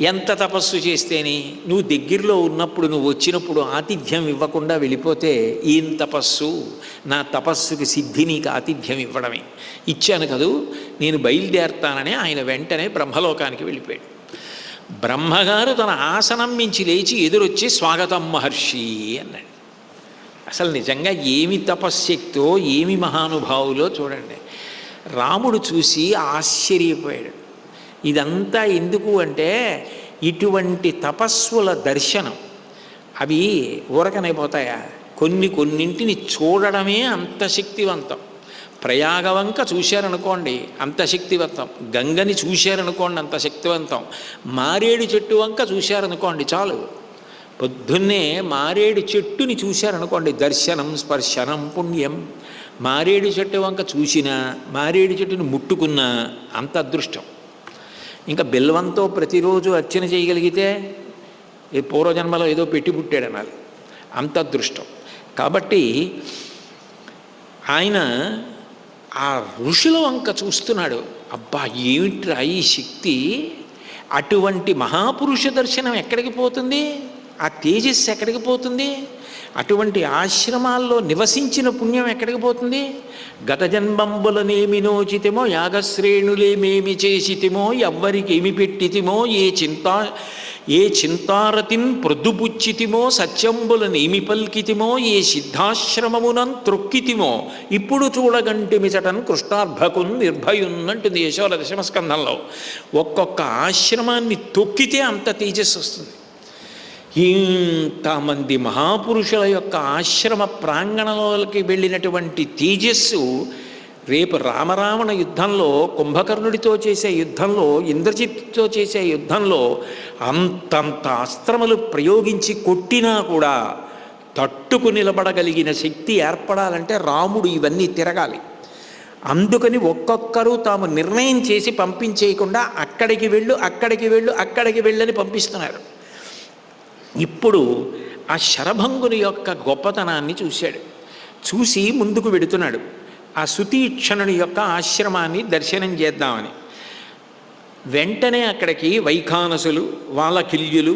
ఎంత తపస్సు చేస్తేనే నువ్వు దగ్గరలో ఉన్నప్పుడు, నువ్వు వచ్చినప్పుడు ఆతిథ్యం ఇవ్వకుండా వెళ్ళిపోతే ఏం తపస్సు? నా తపస్సుకి సిద్ధి నీకు ఆతిథ్యం ఇవ్వడమే. ఇచ్చాను కదూ, నేను బయలుదేరతానని ఆయన వెంటనే బ్రహ్మలోకానికి వెళ్ళిపోయాడు. బ్రహ్మగారు తన ఆసనం మించి లేచి ఎదురొచ్చి స్వాగతం మహర్షి అన్నాడు. అసలు నిజంగా ఏమి తపశ్శక్తో, ఏమి మహానుభావులో చూడండి. రాముడు చూసి ఆశ్చర్యపోయాడు. ఇదంతా ఎందుకు అంటే, ఇటువంటి తపస్సుల దర్శనం అవి ఊరకనైపోతాయా? కొన్నింటిని చూడడమే అంత శక్తివంతం. ప్రయాగవంక చూశారనుకోండి అంత శక్తివంతం, గంగని చూశారనుకోండి అంత శక్తివంతం, మారేడు చెట్టు వంక చూశారనుకోండి చాలు. పొద్దున్నే మారేడు చెట్టుని చూశారనుకోండి, దర్శనం స్పర్శనం పుణ్యం. మారేడు చెట్టు వంక చూసినా, మారేడు చెట్టుని ముట్టుకున్నా అంత అదృష్టం. ఇంకా బెల్వంతో ప్రతిరోజు అర్చన చేయగలిగితే ఏ పూర్వజన్మలో ఏదో పెట్టి పుట్టాడు అనాలి, అంత అదృష్టం. కాబట్టి ఆయన ఆ ఋషుల వంక చూస్తున్నాడు. అబ్బా, ఏమిట్రా ఈ శక్తి! అటువంటి మహాపురుష దర్శనం ఎక్కడికి పోతుంది? ఆ తేజస్సు ఎక్కడికి పోతుంది? అటువంటి ఆశ్రమాల్లో నివసించిన పుణ్యం ఎక్కడికి పోతుంది? గత జన్మంబులనేమి నోచితిమో, యాగశ్రేణులేమేమి చేసితిమో, ఎవ్వరికేమి పెట్టితిమో, ఏ చింతారతిన్ ప్రొద్దుపుచ్చితిమో, సత్యంబులనేమి పల్కితిమో, ఏ సిద్ధాశ్రమమునం త్రొక్కితిమో, ఇప్పుడు చూడగంటిమిచటన్ కృష్ణార్భకున్ నిర్భయున్నంటుంది యశోద దశమస్కంధంలో. ఒక్కొక్క ఆశ్రమాన్ని తొక్కితే అంత తేజస్సు వస్తుంది. ఇంతమంది మహాపురుషుల యొక్క ఆశ్రమ ప్రాంగణంలోకి వెళ్ళినటువంటి తేజస్సు రేపు రామరావణ యుద్ధంలో, కుంభకర్ణుడితో చేసే యుద్ధంలో, ఇంద్రజిత్తుతో చేసే యుద్ధంలో అంతంత అస్త్రములు ప్రయోగించి కొట్టినా కూడా తట్టుకు నిలబడగలిగిన శక్తి ఏర్పడాలంటే రాముడు ఇవన్నీ తిరగాలి. అందుకని ఒక్కొక్కరు తాము నిర్ణయం చేసి పంపించేయకుండా అక్కడికి వెళ్ళని పంపిస్తున్నారు. ఇప్పుడు ఆ శరభంగుని యొక్క గొప్పతనాన్ని చూశాడు. చూసి ముందుకు వెడుతున్నాడు. ఆ సుతీక్షణుని యొక్క ఆశ్రమాన్ని దర్శనం చేద్దామని వెంటనే అక్కడికి వైఖానసులు, వాలకిల్యులు,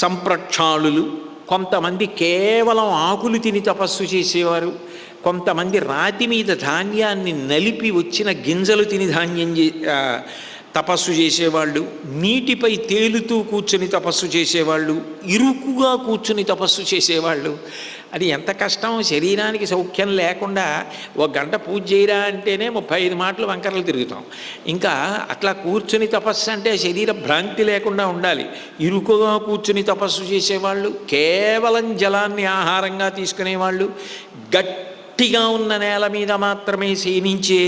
సంప్రక్షాళులు, కొంతమంది కేవలం ఆకులు తిని తపస్సు చేసేవారు, కొంతమంది రాతి మీద ధాన్యాన్ని నలిపి వచ్చిన గింజలు తిని తపస్సు చేసేవాళ్ళు, నీటిపై తేలుతూ కూర్చుని తపస్సు చేసేవాళ్ళు, ఇరుకుగా కూర్చుని తపస్సు చేసేవాళ్ళు. అది ఎంత కష్టం! శరీరానికి సౌఖ్యం లేకుండా 1 గంట పూజ చేయరా అంటేనే 35 మాటలు వంకరలు తిరుగుతాం. ఇంకా అట్లా కూర్చుని తపస్సు అంటే శరీర భ్రాంతి లేకుండా ఉండాలి. ఇరుకుగా కూర్చుని తపస్సు చేసేవాళ్ళు, కేవలం జలాన్ని ఆహారంగా తీసుకునేవాళ్ళు, గట్టిగా ఉన్న నేల మీద మాత్రమే శయనించే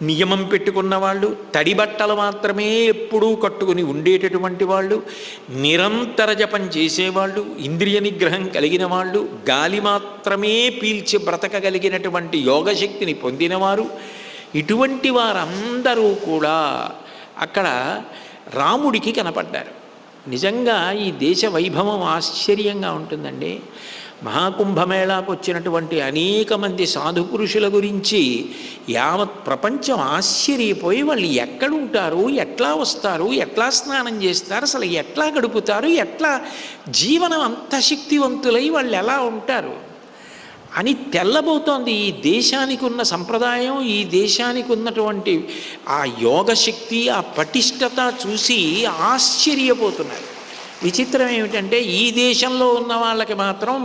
నియమం పెట్టుకున్న వాళ్ళు, తడి బట్టలు మాత్రమే ఎప్పుడూ కట్టుకుని ఉండేటటువంటి వాళ్ళు, నిరంతర జపం చేసేవాళ్ళు, ఇంద్రియ నిగ్రహం కలిగిన వాళ్ళు, గాలి మాత్రమే పీల్చి బ్రతకగలిగినటువంటి యోగశక్తిని పొందినవారు, ఇటువంటి వారందరూ కూడా అక్కడ రాముడికి కనపడ్డారు. నిజంగా ఈ దేశ వైభవం ఆశ్చర్యంగా ఉంటుందండి. మహాకుంభమేళాకు వచ్చినటువంటి అనేక మంది సాధుపురుషుల గురించి యావత్ ప్రపంచం ఆశ్చర్యపోయి వాళ్ళు ఎక్కడుంటారు, ఎట్లా వస్తారు, ఎట్లా స్నానం చేస్తారు, అసలు ఎట్లా గడుపుతారు, ఎట్లా జీవనం అంత శక్తివంతులై వాళ్ళు ఎలా ఉంటారు అని తెల్లబోతోంది. ఈ దేశానికి ఉన్న సంప్రదాయం, ఈ దేశానికి ఉన్నటువంటి ఆ యోగశక్తి, ఆ పటిష్టత చూసి ఆశ్చర్యపోతున్నారు. విచిత్రం ఏమిటంటే ఈ దేశంలో ఉన్న వాళ్ళకి మాత్రం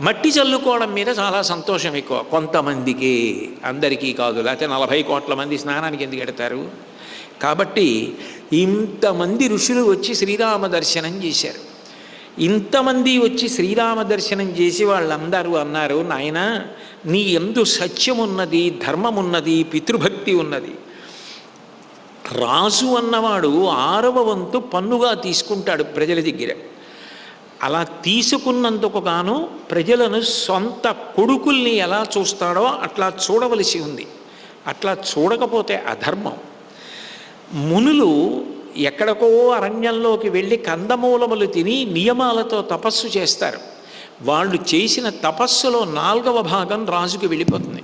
మట్టి చల్లుకోవడం మీద చాలా సంతోషం ఎక్కువ, కొంతమందికి, అందరికీ కాదు. లేకపోతే 40 కోట్ల మంది స్నానానికి ఎందుకు ఎడతారు? కాబట్టి ఇంతమంది ఋషులు వచ్చి శ్రీరామ దర్శనం చేశారు. ఇంతమంది వచ్చి శ్రీరామ దర్శనం చేసి వాళ్ళందరూ అన్నారు, నాయనా, నీ యందు సత్యమున్నది, ధర్మమున్నది, పితృభక్తి ఉన్నది. రాజు అన్నవాడు 6వ వంతు పన్నుగా తీసుకుంటాడు ప్రజల దగ్గర. అలా తీసుకున్నందుకు గాను ప్రజలను సొంత కొడుకుల్ని ఎలా చూస్తాడో అట్లా చూడవలసి ఉంది. అట్లా చూడకపోతే అధర్మం. మునులు ఎక్కడికో అరణ్యంలోకి వెళ్ళి కందమూలములు తిని నియమాలతో తపస్సు చేస్తారు. వాళ్ళు చేసిన తపస్సులో 4వ భాగం రాజుకి వెళ్ళిపోతుంది.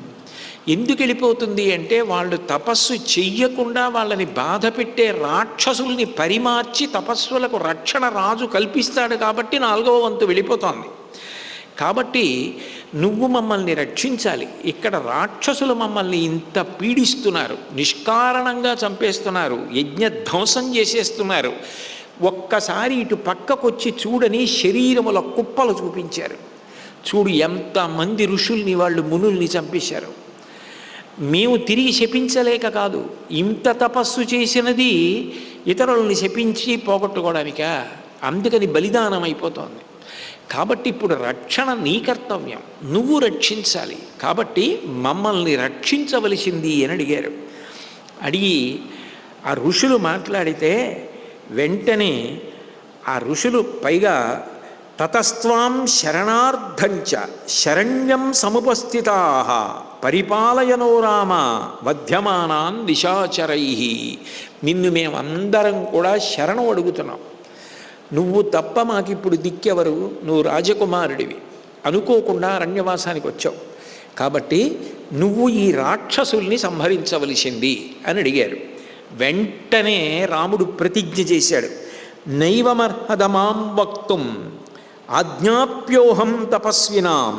ఎందుకు వెళ్ళిపోతుంది అంటే వాళ్ళు తపస్సు చెయ్యకుండా వాళ్ళని బాధ పెట్టే రాక్షసుల్ని పరిమార్చి తపస్సులకు రక్షణ రాజు కల్పిస్తాడు కాబట్టి 4వ వంతు వెళ్ళిపోతోంది. కాబట్టి నువ్వు మమ్మల్ని రక్షించాలి. ఇక్కడ రాక్షసులు మమ్మల్ని ఇంత పీడిస్తున్నారు, నిష్కారణంగా చంపేస్తున్నారు, యజ్ఞధ్వంసం చేసేస్తున్నారు. ఒక్కసారి ఇటు పక్కకొచ్చి చూడని శరీరముల కుప్పలు చూపించారు. చూడు ఎంతమంది ఋషుల్ని వాళ్ళు మునుల్ని చంపేశారు. మేము తిరిగి శపించలేక కాదు, ఇంత తపస్సు చేసినది ఇతరులని శపించి పోగొట్టుకోవడానికా? అందుకని బలిదానం అయిపోతోంది. కాబట్టి ఇప్పుడు రక్షణ నీ కర్తవ్యం, నువ్వు రక్షించాలి. కాబట్టి మమ్మల్ని రక్షించవలసింది అని అడిగారు. అడిగి ఆ ఋషులు మాట్లాడితే వెంటనే ఆ ఋషులు పైగా తతస్త్వాం శరణార్థంచ శరణ్యం సముపస్థితా పరిపాలయనో రామ వధ్యమానాన్ నిశాచరై. నిన్ను మేమందరం కూడా శరణం అడుగుతున్నాం. నువ్వు తప్ప మాకిప్పుడు దిక్కెవరు? నువ్వు రాజకుమారుడివి, అనుకోకుండా అరణ్యవాసానికి వచ్చావు. కాబట్టి నువ్వు ఈ రాక్షసుల్ని సంహరించవలసింది అని అడిగారు. వెంటనే రాముడు ప్రతిజ్ఞ చేశాడు. నైవమర్హదమాం వక్తుం ఆజ్ఞాప్యోహం తపస్వినాం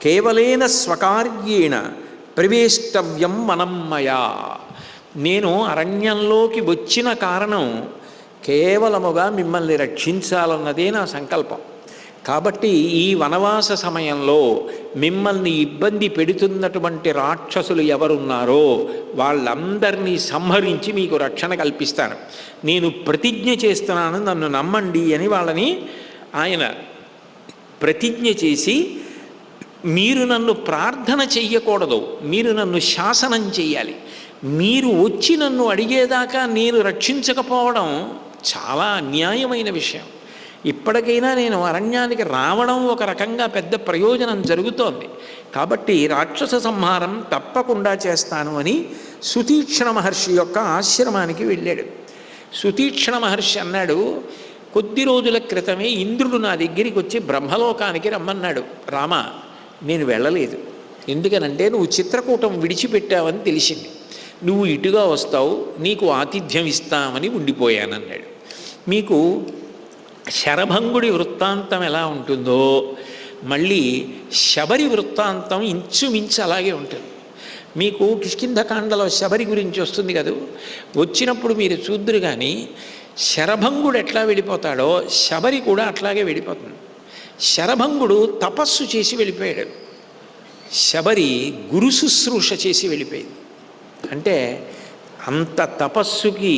కేవలేన స్వకార్యేణ ప్రవేష్టవ్యం మనమ్మయా. నేను అరణ్యంలోకి వచ్చిన కారణం కేవలముగా మిమ్మల్ని రక్షించాలన్నదే నా సంకల్పం. కాబట్టి ఈ వనవాస సమయంలో మిమ్మల్ని ఇబ్బంది పెడుతున్నటువంటి రాక్షసులు ఎవరున్నారో వాళ్ళందరినీ సంహరించి మీకు రక్షణ కల్పిస్తాను. నేను ప్రతిజ్ఞ చేస్తున్నాను, నన్ను నమ్మండి అని వాళ్ళని ఆయన ప్రతిజ్ఞ చేసి, మీరు నన్ను ప్రార్థన చెయ్యకూడదు, మీరు నన్ను శాసనం చెయ్యాలి. మీరు వచ్చి నన్ను అడిగేదాకా నేను రక్షించకపోవడం చాలా అన్యాయమైన విషయం. ఇప్పటికైనా నేను అరణ్యానికి రావడం ఒక రకంగా పెద్ద ప్రయోజనం జరుగుతోంది. కాబట్టి రాక్షస సంహారం తప్పకుండా చేస్తాను అని సుతీక్ష్ణ మహర్షి యొక్క ఆశ్రమానికి వెళ్ళాడు. సుతీక్ష్ణ మహర్షి అన్నాడు, కొద్ది రోజుల క్రితమే ఇంద్రుడు నా దగ్గరికి వచ్చి బ్రహ్మలోకానికి రమ్మన్నాడు. రామ, నేను వెళ్ళలేదు. ఎందుకనంటే నువ్వు చిత్రకూటం విడిచిపెట్టావని తెలిసింది. నువ్వు ఇటుగా వస్తావు, నీకు ఆతిథ్యం ఇస్తామని ఉండిపోయానన్నాడు. మీకు శరభంగుడి వృత్తాంతం ఎలా ఉంటుందో మళ్ళీ శబరి వృత్తాంతం ఇంచుమించు అలాగే ఉంటుంది. మీకు కిష్కింధకాండలో శబరి గురించి వస్తుంది కదా, వచ్చినప్పుడు మీరు చూద్దురు. కానీ శరభంగుడు ఎట్లా వెళ్ళిపోతాడో శబరి కూడా అట్లాగే వెళ్ళిపోతుంది. శరభంగుడు తపస్సు చేసి వెళ్ళిపోయాడు, శబరి గురు శుశ్రూష చేసి వెళ్ళిపోయింది. అంటే అంత తపస్సుకి,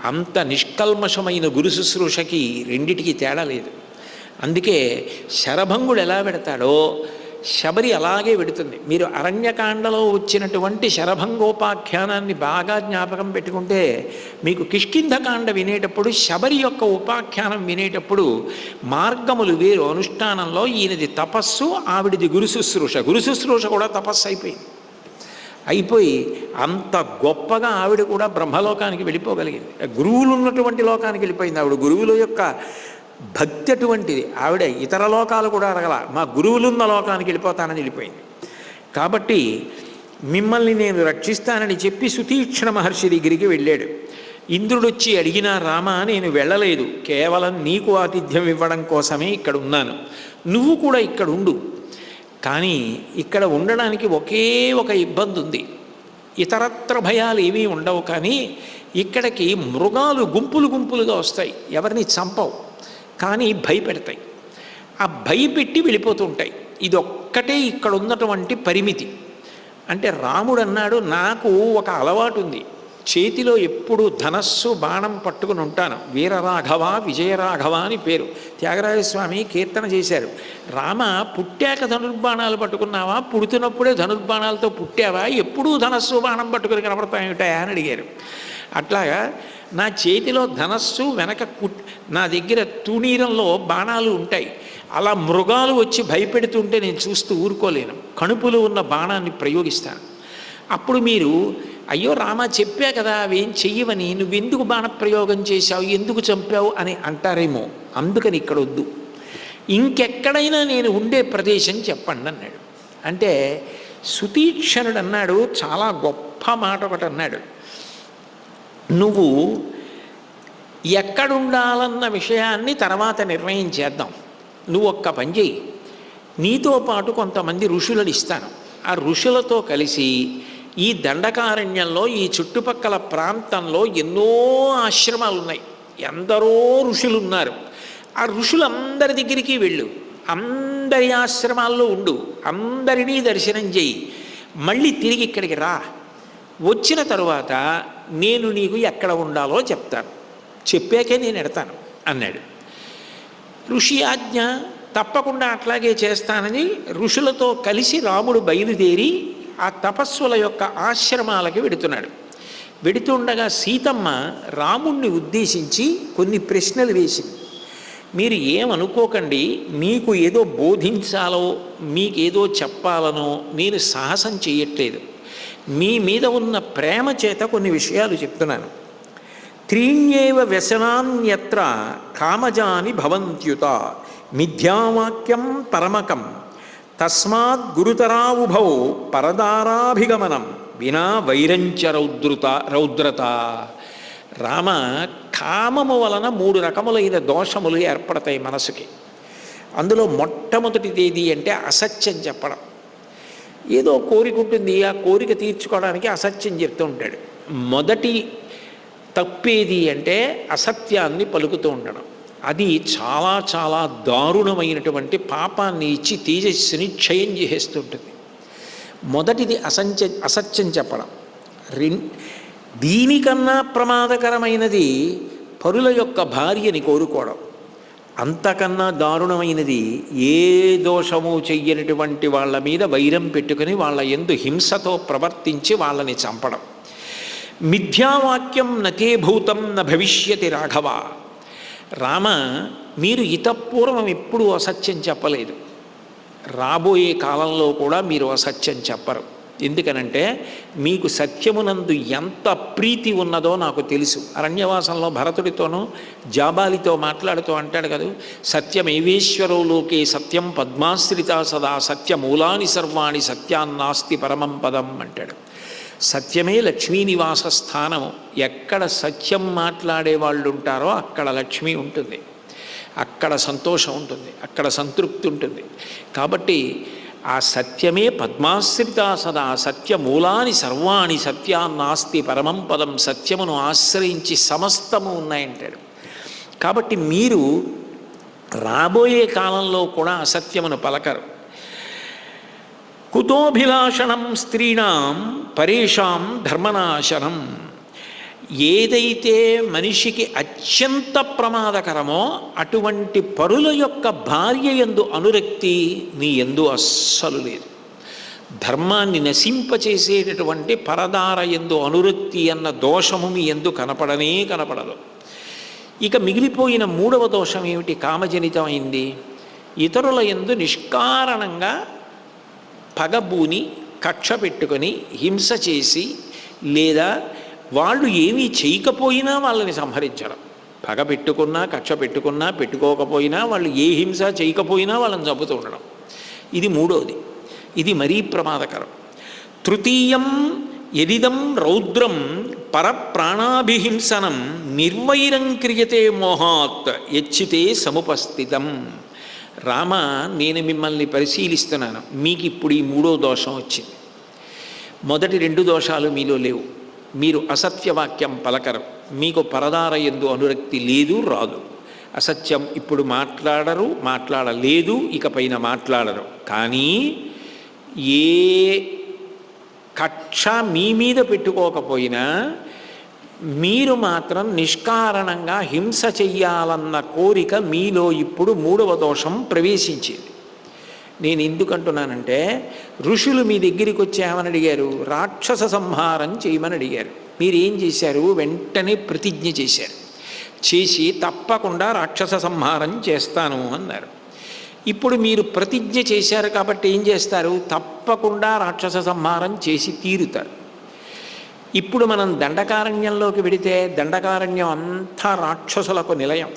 అంత నిష్కల్మషమైన గురు శుశ్రూషకి రెండిటికి తేడా లేదు. అందుకే శరభంగుడు ఎలా పెడతాడో శబరి అలాగే పెడుతుంది. మీరు అరణ్యకాండలో వచ్చినటువంటి శరభంగోపాఖ్యానాన్ని బాగా జ్ఞాపకం పెట్టుకుంటే మీకు కిష్కింధకాండ వినేటప్పుడు శబరి యొక్క ఉపాఖ్యానం వినేటప్పుడు మార్గములు వేరు. అనుష్ఠానంలో ఈయనది తపస్సు, ఆవిడిది గురు శుశ్రూష. గురు శుశ్రూష కూడా తపస్సు అయిపోయి అంత గొప్పగా ఆవిడ కూడా బ్రహ్మలోకానికి వెళ్ళిపోగలిగింది. గురువులు ఉన్నటువంటి లోకానికి వెళ్ళిపోయింది ఆవిడ. గురువుల యొక్క భక్తి అటువంటిది. ఆవిడ ఇతర లోకాలు కూడా అడగల, మా గురువులున్న లోకానికి వెళ్ళిపోతానని వెళ్ళిపోయింది. కాబట్టి మిమ్మల్ని నేను రక్షిస్తానని చెప్పి సుతీక్ష్ణ మహర్షి దగ్గరికి వెళ్ళాడు. ఇంద్రుడు వచ్చి అడిగినా, రామ నేను వెళ్ళలేదు, కేవలం నీకు ఆతిథ్యం ఇవ్వడం కోసమే ఇక్కడ ఉన్నాను, నువ్వు కూడా ఇక్కడ ఉండు. కానీ ఇక్కడ ఉండడానికి ఒకే ఒక ఇబ్బంది ఉంది. ఇతరత్ర భయాలు ఏమీ ఉండవు, కానీ ఇక్కడికి మృగాలు గుంపులు గుంపులుగా వస్తాయి. ఎవరిని చంపవు, కానీ భయపెడతాయి. ఆ భయపెట్టి వెళ్ళిపోతుంటాయి. ఇది ఒక్కటే ఇక్కడ ఉన్నటువంటి పరిమితి. అంటే రాముడు అన్నాడు, నాకు ఒక అలవాటు ఉంది, చేతిలో ఎప్పుడు ధనస్సు బాణం పట్టుకుని ఉంటాను. వీరరాఘవ విజయరాఘవ అని పేరు. త్యాగరాజస్వామి కీర్తన చేశారు. రామ, పుట్టాక ధనుర్బాణాలు పట్టుకున్నావా, పుడుతున్నప్పుడే ధనుర్బాణాలతో పుట్టావా, ఎప్పుడూ ధనస్సు బాణం పట్టుకుని కనపడతాయిటాయా అని అడిగారు. అట్లాగా నా చేతిలో ధనస్సు వెనక నా దగ్గర తుణీరంలో బాణాలు ఉంటాయి. అలా మృగాలు వచ్చి భయపెడుతుంటే నేను చూస్తూ ఊరుకోలేను, కణుపులో ఉన్న బాణాన్ని ప్రయోగిస్తాను. అప్పుడు మీరు అయ్యో రామా చెప్పా కదా అవేం చెయ్యవని, నువ్వెందుకు బాణప్రయోగం చేశావు, ఎందుకు చంపావు అని అంటారేమో, అందుకని ఇక్కడ వద్దు, ఇంకెక్కడైనా నేను ఉండే ప్రదేశం చెప్పండి అన్నాడు. అంటే సుతీక్షణుడు అన్నాడు, చాలా గొప్ప మాట ఒకటి అన్నాడు, నువ్వు ఎక్కడుండాలన్న విషయాన్ని తర్వాత నిర్ణయం చేద్దాం, నువ్వు ఒక్క పని చెయ్యి, నీతో పాటు కొంతమంది ఋషులను ఇస్తాను, ఆ ఋషులతో కలిసి ఈ దండకారణ్యంలో ఈ చుట్టుపక్కల ప్రాంతంలో ఎన్నో ఆశ్రమాలు ఉన్నాయి, ఎందరో ఋషులు ఉన్నారు, ఆ ఋషులందరి దగ్గరికి వెళ్ళు, అందరి ఆశ్రమాల్లో ఉండు, అందరినీ దర్శనం చేయి, మళ్ళీ తిరిగి ఇక్కడికి రా, వచ్చిన తరువాత నేను నీకు ఎక్కడ ఉండాలో చెప్తాను, చెప్పాకే నేను ఎడతాను అన్నాడు. ఋషి ఆజ్ఞ, తప్పకుండా అట్లాగే చేస్తానని ఋషులతో కలిసి రాముడు బయలుదేరి ఆ తపస్సుల యొక్క ఆశ్రమాలకి వెడుతున్నాడు. వెడుతుండగా సీతమ్మ రాముణ్ణి ఉద్దేశించి కొన్ని ప్రశ్నలు వేసింది. మీరు ఏమనుకోకండి, మీకు ఏదో బోధించాలో మీకేదో చెప్పాలనో నేను సాహసం చేయట్లేదు, మీ మీద ఉన్న ప్రేమ చేత కొన్ని విషయాలు చెప్తున్నాను. త్రీణ్యేవ వ్యసనాన్యత్ర కామజాని భవంత్యుత మిథ్యావాక్యం పరమకం తస్మాత్ గురుతరావుభౌ పరదారాభిగమనం వినా వైరంచ రౌద్రత. రామ, కామము వలన 3 రకములైన దోషములు ఏర్పడతాయి మనసుకి. అందులో మొట్టమొదటిది ఏది అంటే అసత్యం చెప్పడం. ఏదో కోరిక ఉంటుంది, ఆ కోరిక తీర్చుకోవడానికి అసత్యం చెప్తూ ఉంటాడు. మొదటి తప్పేది అంటే అసత్యాన్ని పలుకుతూ ఉండడం. అది చాలా చాలా దారుణమైనటువంటి పాపాన్ని ఇచ్చి తేజస్సుని క్షయం చేసేస్తుంటుంది. మొదటిది అసత్యం చెప్పడం. దీనికన్నా ప్రమాదకరమైనది పరుల యొక్క భార్యని కోరుకోవడం. అంతకన్నా దారుణమైనది ఏ దోషము చెయ్యనటువంటి వాళ్ళ మీద వైరం పెట్టుకుని వాళ్ళ యందు హింసతో ప్రవర్తించి వాళ్ళని చంపడం. మిథ్యావాక్యం నతే భూతం న భవిష్యతి రాఘవ. రామ, మీరు ఇతపూర్వం ఎప్పుడూ అసత్యం చెప్పలేదు, రాబోయే కాలంలో కూడా మీరు అసత్యం చెప్పరు. ఎందుకనంటే మీకు సత్యమునందు ఎంత ప్రీతి ఉన్నదో నాకు తెలుసు. అరణ్యవాసంలో భరతుడితోనూ జాబాలితో మాట్లాడుతూ అంటాడు కదా, సత్యమేవేశ్వరో లోకే సత్యం పద్మాశ్రిత సదా సత్యమూలాని సర్వాణి సత్యాన్నాస్తి పరమం పదం అంటాడు. సత్యమే లక్ష్మీనివాస స్థానము. ఎక్కడ సత్యం మాట్లాడే వాళ్ళు ఉంటారో అక్కడ లక్ష్మి ఉంటుంది, అక్కడ సంతోషం ఉంటుంది, అక్కడ సంతృప్తి ఉంటుంది. కాబట్టి ఆ సత్యమే పద్మాశ్రిత సదా సత్యమూలాని సర్వాణి సత్యాన్నాస్తి పరమం పదం. సత్యమును ఆశ్రయించి సమస్తము ఉన్నాయంటాడు. కాబట్టి మీరు రాబోయే కాలంలో కూడా అసత్యమును పలకరు. కుతోభిలాషణం స్త్రీణాం పరేషాం ధర్మనాశనం. ఏదైతే మనిషికి అత్యంత ప్రమాదకరమో అటువంటి పరుల యొక్క భార్య యందు అనురక్తి నీ యందు అస్సలు లేదు. ధర్మాన్ని నశింపచేసేటటువంటి పరదార యందు అనురక్తి అన్న దోషము మీ యందు కనపడనే కనపడదు. ఇక మిగిలిపోయిన 3వ దోషం ఏమిటి? కామజనితమైంది. ఇతరుల యందు నిష్కారణంగా పగబూని కక్ష పెట్టుకొని హింస చేసి, లేదా వాళ్ళు ఏమీ చేయకపోయినా వాళ్ళని సంహరించడం. పగ పెట్టుకున్నా కక్ష పెట్టుకున్నా పెట్టుకోకపోయినా వాళ్ళు ఏ హింస చేయకపోయినా వాళ్ళని చంపుతూ ఉండడం. ఇది 3వది. ఇది మరీ ప్రమాదకరం. తృతీయం యదిదం రౌద్రం పరప్రాణాభిహింసనం నిర్వైరం క్రియతే మోహాత్ యచ్చితే సముపస్థితం. రామ, నేను మిమ్మల్ని పరిశీలిస్తున్నాను, మీకు ఇప్పుడు ఈ 3వ దోషం వచ్చింది. మొదటి 2 దోషాలు మీలో లేవు. మీరు అసత్యవాక్యం పలకరు, మీకు పరదార యందు అనురక్తి లేదు, రాదు. అసత్యం ఇప్పుడు మాట్లాడరు, మాట్లాడలేదు, ఇకపైన మాట్లాడరు. కానీ ఏ కక్ష మీ మీద పెట్టుకోకపోయినా మీరు మాత్రం నిష్కారణంగా హింస చెయ్యాలన్న కోరిక మీలో ఇప్పుడు 3వ దోషం ప్రవేశించింది. నేను ఎందుకంటున్నానంటే ఋషులు మీ దగ్గరికి వచ్చి ఏమని అడిగారు? రాక్షస సంహారం చేయమని అడిగారు. మీరేం చేశారు? వెంటనే ప్రతిజ్ఞ చేశారు. చేసి తప్పకుండా రాక్షస సంహారం చేస్తాను అన్నారు. ఇప్పుడు మీరు ప్రతిజ్ఞ చేశారు కాబట్టి ఏం చేస్తారు? తప్పకుండా రాక్షస సంహారం చేసి తీరుతారు. ఇప్పుడు మనం దండకారణ్యంలోకి వెడితే దండకారణ్యం అంతా రాక్షసులకు నిలయం.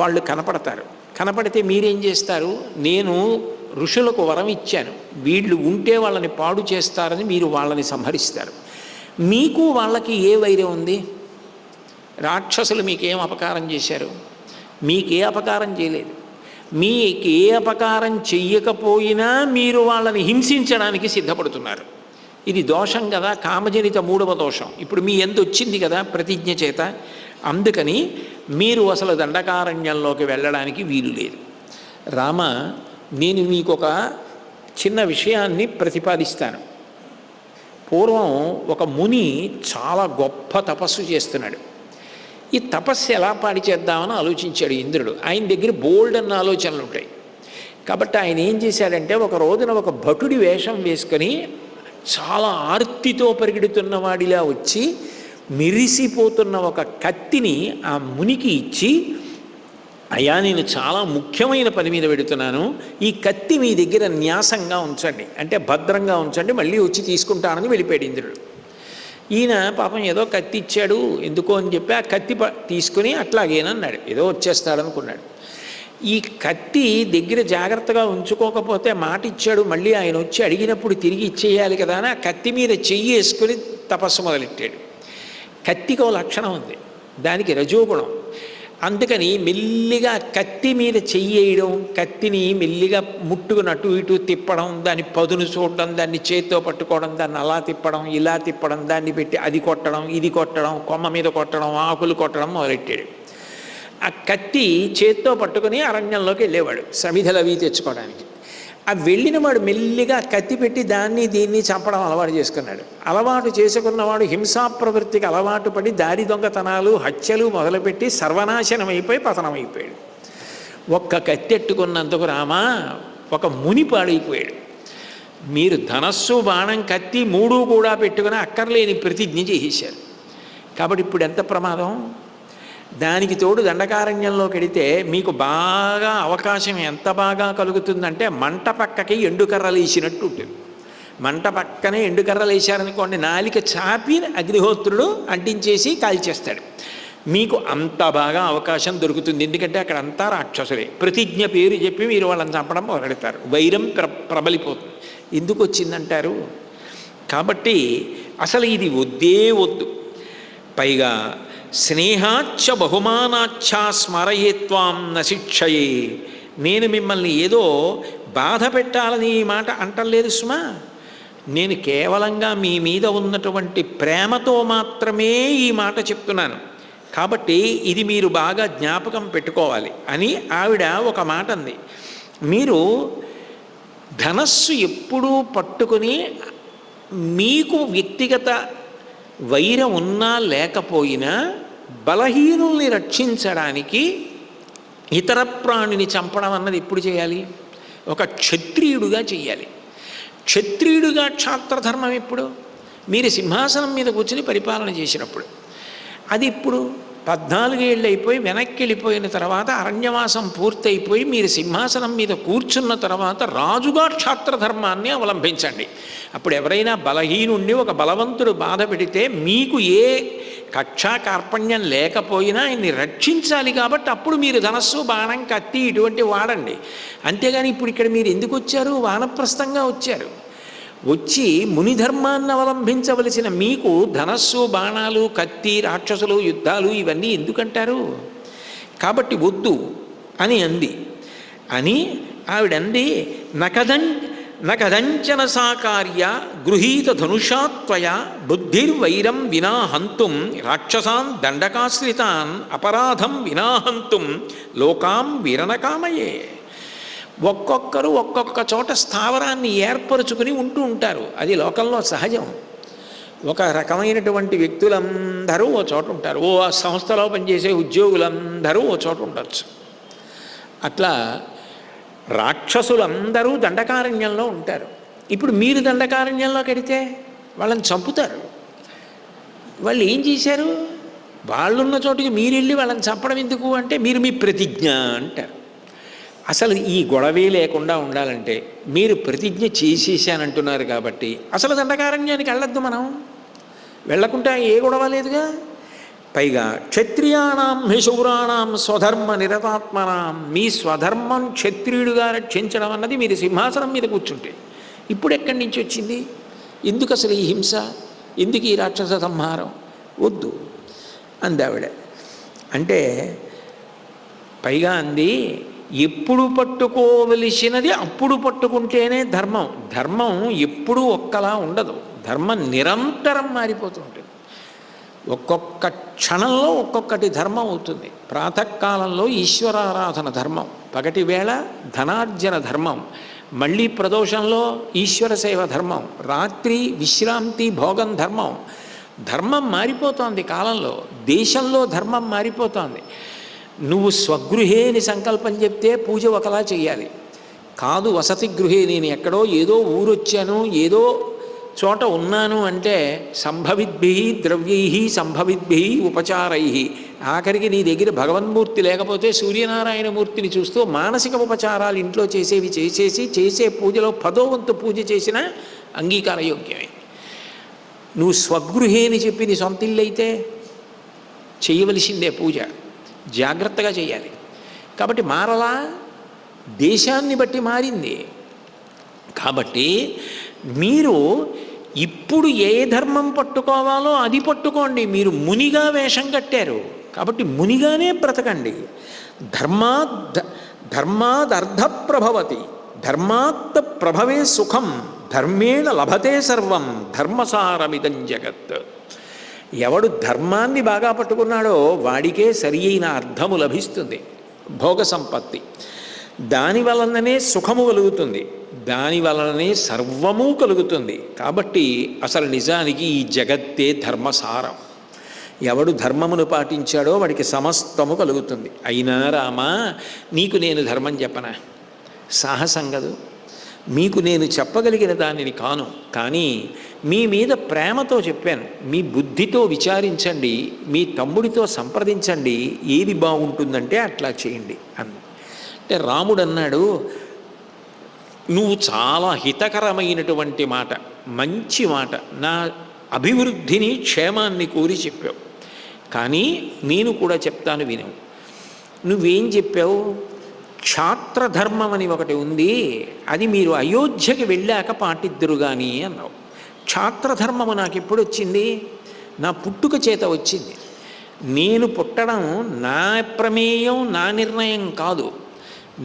వాళ్ళు కనపడతారు. కనపడితే మీరేం చేస్తారు? నేను ఋషులకు వరం ఇచ్చాను, వీళ్ళు ఉంటే వాళ్ళని పాడు చేస్తారని మీరు వాళ్ళని సంహరిస్తారు. మీకు వాళ్ళకి ఏ వైరం ఉంది? రాక్షసులు మీకేం అపకారం చేశారు? మీకే అపకారం చేయలేదు. మీకు ఏ అపకారం చెయ్యకపోయినా మీరు వాళ్ళని హింసించడానికి సిద్ధపడుతున్నారు. ఇది దోషం కదా, కామజనిత 3వ దోషం. ఇప్పుడు మీ ఎంత వచ్చింది కదా ప్రతిజ్ఞ చేత. అందుకని మీరు అసలు దండకారణ్యంలోకి వెళ్ళడానికి వీలు లేదు. రామ, నేను మీకు ఒక చిన్న విషయాన్ని ప్రతిపాదిస్తాను. పూర్వం ఒక ముని చాలా గొప్ప తపస్సు చేస్తున్నాడు. ఈ తపస్సు ఎలా పాడి చేద్దామని ఆలోచించాడు ఇంద్రుడు. ఆయన దగ్గర బోల్డ్ అన్న ఆలోచనలు ఉంటాయి. కాబట్టి ఆయన ఏం చేశాడంటే, ఒక రోజున ఒక భటుడి వేషం వేసుకొని చాలా ఆర్తితో పరిగెడుతున్న వాడిలా వచ్చి మెరిసిపోతున్న ఒక కత్తిని ఆ మునికి ఇచ్చి, అయ్యా నేను చాలా ముఖ్యమైన పని మీద పెడుతున్నాను, ఈ కత్తి మీ దగ్గర న్యాసంగా ఉంచండి, అంటే భద్రంగా ఉంచండి, మళ్ళీ వచ్చి తీసుకుంటానని వెళ్ళిపోయాడు ఇంద్రుడు. ఈయన పాపం ఏదో కత్తి ఇచ్చాడు ఎందుకో అని చెప్పి ఆ కత్తి తీసుకుని అట్లాగేనన్నాడు, ఏదో వచ్చేస్తాడనుకున్నాడు. ఈ కత్తి దగ్గర జాగ్రత్తగా ఉంచుకోకపోతే మాట ఇచ్చాడు, మళ్ళీ ఆయన వచ్చి అడిగినప్పుడు తిరిగి ఇచ్చేయాలి కదా అని ఆ కత్తి మీద చెయ్యి వేసుకొని తపస్సు మొదలెట్టాడు. కత్తికి ఒక లక్షణం ఉంది, దానికి రజోగుణం. అందుకని మెల్లిగా కత్తి మీద చెయ్యేయడం, కత్తిని మెల్లిగా ముట్టుకుని అటు ఇటు తిప్పడం, దాని పదును చూడడం, దాన్ని చేతితో పట్టుకోవడం, దాన్ని అలా తిప్పడం ఇలా తిప్పడం, దాన్ని పెట్టి అది కొట్టడం ఇది కొట్టడం, కొమ్మ మీద కొట్టడం, ఆకులు కొట్టడం మొదలెట్టాడు. ఆ కత్తి చేత్తో పట్టుకుని అరణ్యంలోకి వెళ్ళేవాడు సమిధలు అవి తెచ్చుకోవడానికి. ఆ వెళ్ళిన వాడు మెల్లిగా కత్తి పెట్టి దాన్ని దీన్ని చంపడం అలవాటు చేసుకున్నాడు. అలవాటు చేసుకున్నవాడు హింసా ప్రవృత్తికి అలవాటు పడి దారి దొంగతనాలు హత్యలు మొదలుపెట్టి సర్వనాశనం అయిపోయి పతనమైపోయాడు. ఒక్క కత్తెట్టుకున్నందుకు రామా ఒక ముని పాడైపోయాడు. మీరు ధనస్సు బాణం కత్తి 3 కూడా పెట్టుకుని అక్కర్లేని ప్రతిజ్ఞ చేసేశారు. కాబట్టి ఇప్పుడు ఎంత ప్రమాదం. దానికి తోడు దండకారణ్యంలోకి వెడితే మీకు బాగా అవకాశం ఎంత బాగా కలుగుతుందంటే, మంట పక్కకి ఎండుకర్రలు వేసినట్టు ఉంటుంది. మంట పక్కనే ఎండుకర్రలు వేసారనుకోండి, నాలిక చాపి అగ్నిహోత్రుడు అంటించేసి కాల్చేస్తాడు. మీకు అంత బాగా అవకాశం దొరుకుతుంది. ఎందుకంటే అక్కడ అంతా రాక్షసులే. ప్రతిజ్ఞ పేరు చెప్పి మీరు వాళ్ళని చంపడం మొదలెడతారు. వైరం ప్రబలిపోతుంది. ఎందుకు వచ్చిందంటారు? కాబట్టి అసలు ఇది వద్దే వద్దు. పైగా స్నేహాచ్చ బహుమానాచ్చ స్మరయేత్వాం నశిక్షయే. నేను మిమ్మల్ని ఏదో బాధ పెట్టాలని ఈ మాట అంటలేదు సుమా. నేను కేవలంగా మీ మీద ఉన్నటువంటి ప్రేమతో మాత్రమే ఈ మాట చెప్తున్నాను. కాబట్టి ఇది మీరు బాగా జ్ఞాపకం పెట్టుకోవాలి అని ఆవిడ ఒక మాట అంది. మీరు ధనస్సు ఎప్పుడూ పట్టుకుని మీకు వ్యక్తిగత వైరం ఉన్నా లేకపోయినా బలహీనుల్ని రక్షించడానికి ఇతర ప్రాణిని చంపడం అన్నది ఎప్పుడు చేయాలి? ఒక క్షత్రియుడుగా చేయాలి. క్షత్రియుడుగా క్షాత్రధర్మం ఎప్పుడు? మీరు సింహాసనం మీద కూర్చుని పరిపాలన చేసినప్పుడు. అది ఇప్పుడు 14 ఏళ్ళు అయిపోయి వెనక్కి వెళ్ళిపోయిన తర్వాత అరణ్యవాసం పూర్తయిపోయి మీరు సింహాసనం మీద కూర్చున్న తర్వాత రాజుగా క్షాత్రధర్మాన్ని అవలంబించండి. అప్పుడు ఎవరైనా బలహీనుండి ఒక బలవంతుడు బాధ పెడితే మీకు ఏ కక్షా కార్పణ్యం లేకపోయినా ఆయన్ని రక్షించాలి. కాబట్టి అప్పుడు మీరు ధనస్సు బాణం కత్తి ఇటువంటి వాడండి. అంతేగాని ఇప్పుడు ఇక్కడ మీరు ఎందుకు వచ్చారు? వానప్రస్థంగా వచ్చారు. వచ్చి మునిధర్మాన్ని అవలంబించవలసిన మీకు ధనస్సు బాణాలు కత్తి రాక్షసులు యుద్ధాలు ఇవన్నీ ఎందుకంటారు? కాబట్టి వద్దు అని అంది. అని ఆవిడంది, నకదంచన సాకార్య గృహీత ధనుషాత్వయ బుద్ధిర్వైరం వినా హంతుం రాక్షసాన్ దండకాశ్రితాన్ అపరాధం వినా హంతుం లోకాం వీరనకామయే. ఒక్కొక్కరు ఒక్కొక్క చోట స్థావరాన్ని ఏర్పరచుకుని ఉంటూ ఉంటారు. అది లోకంలో సహజం. ఒక రకమైనటువంటి వ్యక్తులందరూ ఓ చోట ఉంటారు. ఓ సంస్థలో పనిచేసే ఉద్యోగులందరూ ఓ చోట ఉండొచ్చు. అట్లా రాక్షసులందరూ దండకారణ్యంలో ఉంటారు. ఇప్పుడు మీరు దండకారణ్యంలోకి వెడితే వాళ్ళని చంపుతారు. వాళ్ళు ఏం చేశారు? వాళ్ళున్న చోటుకి మీరు వెళ్ళి వాళ్ళని చంపడం ఎందుకు అంటే, మీరు మీ ప్రతిజ్ఞ అంటారు. అసలు ఈ గొడవే లేకుండా ఉండాలంటే మీరు ప్రతిజ్ఞ చేసేసానంటున్నారు కాబట్టి అసలు దండకారణ్యానికి వెళ్ళొద్దు. మనం వెళ్ళకుంటే ఏ గొడవ లేదుగా. పైగా క్షత్రియాణం శౌరాణం స్వధర్మ నిరతాత్మనాం, మీ స్వధర్మం క్షత్రియుడిగా రక్షించడం అన్నది మీరు సింహాసనం మీద కూర్చుంటే ఇప్పుడు ఎక్కడి నుంచి వచ్చింది? ఎందుకు అసలు ఈ హింస? ఎందుకు ఈ రాక్షస సంహారం? వద్దు అందావిడ. అంటే పైగా అంది, ఎప్పుడు పట్టుకోవలసినది అప్పుడు పట్టుకుంటేనే ధర్మం. ధర్మం ఎప్పుడూ ఒక్కలా ఉండదు. ధర్మం నిరంతరం మారిపోతూ ఉంటుంది. ఒక్కొక్క క్షణంలో ఒక్కొక్కటి ధర్మం అవుతుంది. ప్రాతకాలంలో ఈశ్వరారాధన ధర్మం, పగటి వేళ ధనార్జన ధర్మం, మళ్ళీ ప్రదోషంలో ఈశ్వర సేవ ధర్మం, రాత్రి విశ్రాంతి భోగం ధర్మం. ధర్మం మారిపోతోంది కాలంలో, దేశంలో ధర్మం మారిపోతోంది. నువ్వు స్వగృహే అని సంకల్పం చెప్తే పూజ ఒకలా చేయాలి. కాదు వసతి గృహే, నేను ఎక్కడో ఏదో ఊరొచ్చాను, ఏదో చోట ఉన్నాను అంటే సంభవిద్భి ద్రవ్యై సంభవిద్భి ఉపచారై, ఆఖరికి నీ దగ్గర భగవన్మూర్తి లేకపోతే సూర్యనారాయణమూర్తిని చూస్తూ మానసిక ఉపచారాలు ఇంట్లో చేసేవి చేసే పూజలో 10వ వంతు పూజ చేసినా అంగీకారయోగ్యమే. నువ్వు స్వగృహే అని చెప్పి నీ సొంత ఇల్లు అయితే చేయవలసిందే పూజ, జాగ్రత్తగా చేయాలి. కాబట్టి మారలా, దేశాన్ని బట్టి మారింది. కాబట్టి మీరు ఇప్పుడు ఏ ధర్మం పట్టుకోవాలో అది పట్టుకోండి. మీరు మునిగా వేషం కట్టారు కాబట్టి మునిగానే బ్రతకండి. ధర్మాదర్థ ప్రభవతి, ధర్మాత్ ప్రభవే సుఖం, ధర్మేణ లభతే సర్వం, ధర్మసారమిదం జగత్. ఎవడు ధర్మాన్ని బాగా పట్టుకున్నాడో వాడికే సరి అయిన అర్థము లభిస్తుంది, భోగ సంపత్తి. దాని వలననే సుఖము కలుగుతుంది, దాని వలననే సర్వము కలుగుతుంది. కాబట్టి అసలు నిజానికి ఈ జగత్తే ధర్మసారం. ఎవడు ధర్మమును పాటించాడో వాడికి సమస్తము కలుగుతుంది. అయినా రామా, నీకు నేను ధర్మం చెప్పనా? సాహసం కదూ. మీకు నేను చెప్పగలిగిన దానిని కాను, కానీ మీ మీద ప్రేమతో చెప్పాను. మీ బుద్ధితో విచారించండి, మీ తమ్ముడితో సంప్రదించండి, ఏది బాగుంటుందంటే అట్లా చేయండి అన్న. అంటే రాముడు అన్నాడు, నువ్వు చాలా హితకరమైనటువంటి మాట, మంచి మాట, నా అభివృద్ధిని క్షేమాన్ని కోరి చెప్పావు. కానీ నేను కూడా చెప్తాను విను. నువ్వేం చెప్పావు? క్షాత్రధర్మం అని ఒకటి ఉంది, అది మీరు అయోధ్యకి వెళ్ళాక పాటిద్దురు కానీ అన్నావు. క్షాత్రధర్మము నాకు ఎప్పుడు వచ్చింది? నా పుట్టుక చేత వచ్చింది. నేను పుట్టడం నా ప్రమేయం, నా నిర్ణయం కాదు.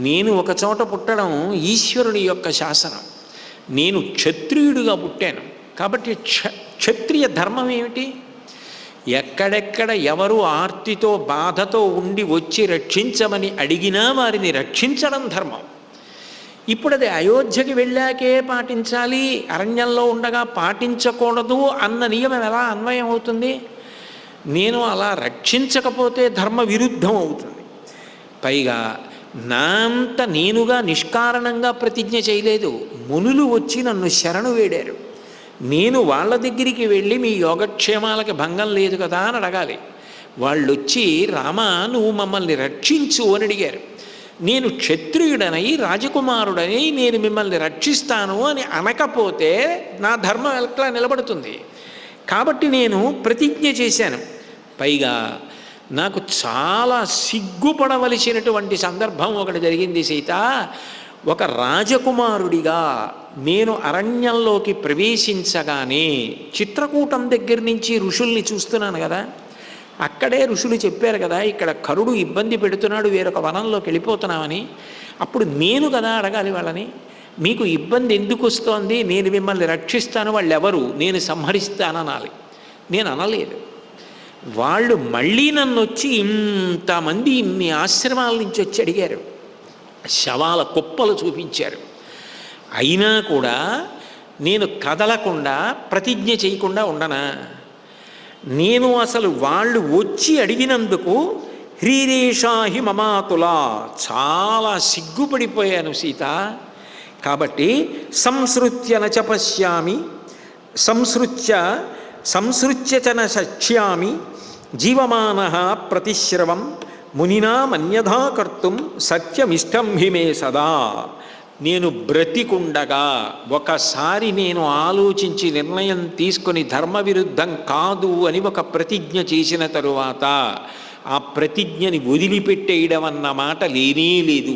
నేను ఒక చోట పుట్టడం ఈశ్వరుని యొక్క శాసనం. నేను క్షత్రియుడిగా పుట్టాను కాబట్టి క్షత్రియ ధర్మం ఏమిటి? ఎక్కడెక్కడ ఎవరు ఆర్తితో బాధతో ఉండి వచ్చి రక్షించమని అడిగినా వారిని రక్షించడం ధర్మం. ఇప్పుడు అది అయోధ్యకి వెళ్ళాకే పాటించాలి, అరణ్యంలో ఉండగా పాటించకూడదు అన్న నియమం ఎలా అన్వయం అవుతుంది? నేను అలా రక్షించకపోతే ధర్మ విరుద్ధం అవుతుంది. పైగా నా అంత నేనుగా నిష్కారణంగా ప్రతిజ్ఞ చేయలేదు. మునులు వచ్చి నన్ను శరణు వేడారు. నేను వాళ్ళ దగ్గరికి వెళ్ళి మీ యోగక్షేమాలకి భంగం లేదు కదా అని అడగాలి. వాళ్ళు వచ్చి రామా నువ్వు మమ్మల్ని రక్షించు అని అడిగారు. నేను క్షత్రియుడనై రాజకుమారుడని నేను మిమ్మల్ని రక్షిస్తాను అని అనకపోతే నా ధర్మం ఎట్లా నిలబడుతుంది? కాబట్టి నేను ప్రతిజ్ఞ చేశాను. పైగా నాకు చాలా సిగ్గుపడవలసినటువంటి సందర్భం ఒకటి జరిగింది సీత. ఒక రాజకుమారుడిగా నేను అరణ్యంలోకి ప్రవేశించగానే చిత్రకూటం దగ్గర నుంచి ఋషుల్ని చూస్తున్నాను కదా, అక్కడే ఋషులు చెప్పారు కదా ఇక్కడ కరుడు ఇబ్బంది పెడుతున్నాడు, వేరొక వనంలోకి వెళ్ళిపోతున్నామని. అప్పుడు నేను కదా అడగాలి వాళ్ళని, మీకు ఇబ్బంది ఎందుకు వస్తోంది, నేను మిమ్మల్ని రక్షిస్తాను, వాళ్ళు ఎవరు, నేను సంహరిస్తాననాలి. నేను అనలేదు. వాళ్ళు మళ్ళీ నన్ను వచ్చి ఇంతమంది ఇన్ని ఆశ్రమాల నుంచి వచ్చి అడిగారు, శవాల కుప్పలు చూపించారు. అయినా కూడా నేను కదలకుండా ప్రతిజ్ఞ చేయకుండా ఉండనా? నేను అసలు వాళ్ళు వచ్చి అడిగినందుకు హ్రీరేషాహి మమాతులా చాలా సిగ్గుపడిపోయాను సీత. కాబట్టి సంసృత్య నచ పశ్యామి, సంసృత్య సంసృత్య చ న శక్ష్యామి జీవమానః ప్రతిశ్రవం మునినా మన్యథా కర్తుం సత్యమిష్టం హి మే సదా. నేను బ్రతికుండగా ఒకసారి నేను ఆలోచించి నిర్ణయం తీసుకొని ధర్మ విరుద్ధం కాదు అని ఒక ప్రతిజ్ఞ చేసిన తరువాత ఆ ప్రతిజ్ఞని వదిలిపెట్టేయడం అన్న మాట లేనే లేదు.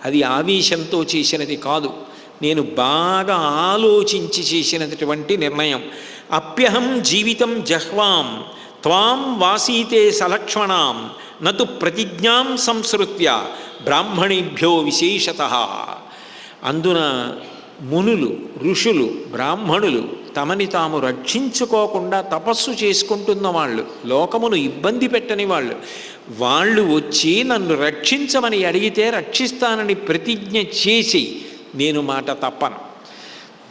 అది ఆవేశంతో చేసినది కాదు, నేను బాగా ఆలోచించి చేసినటువంటి నిర్ణయం. అప్యహం జీవితం జహ్వాం త్వాం వాసీతే సలక్ష్మణాం నతు ప్రతిజ్ఞాం సంసృత్య బ్రాహ్మణేభ్యో విశేషతః. అందున మునులు, ఋషులు, బ్రాహ్మణులు తమని తాము రక్షించుకోకుండా తపస్సు చేసుకుంటున్న వాళ్ళు, లోకమును ఇబ్బంది పెట్టని వాళ్ళు వచ్చి నన్ను రక్షించమని అడిగితే రక్షిస్తానని ప్రతిజ్ఞ చేసి నేను మాట తప్పను.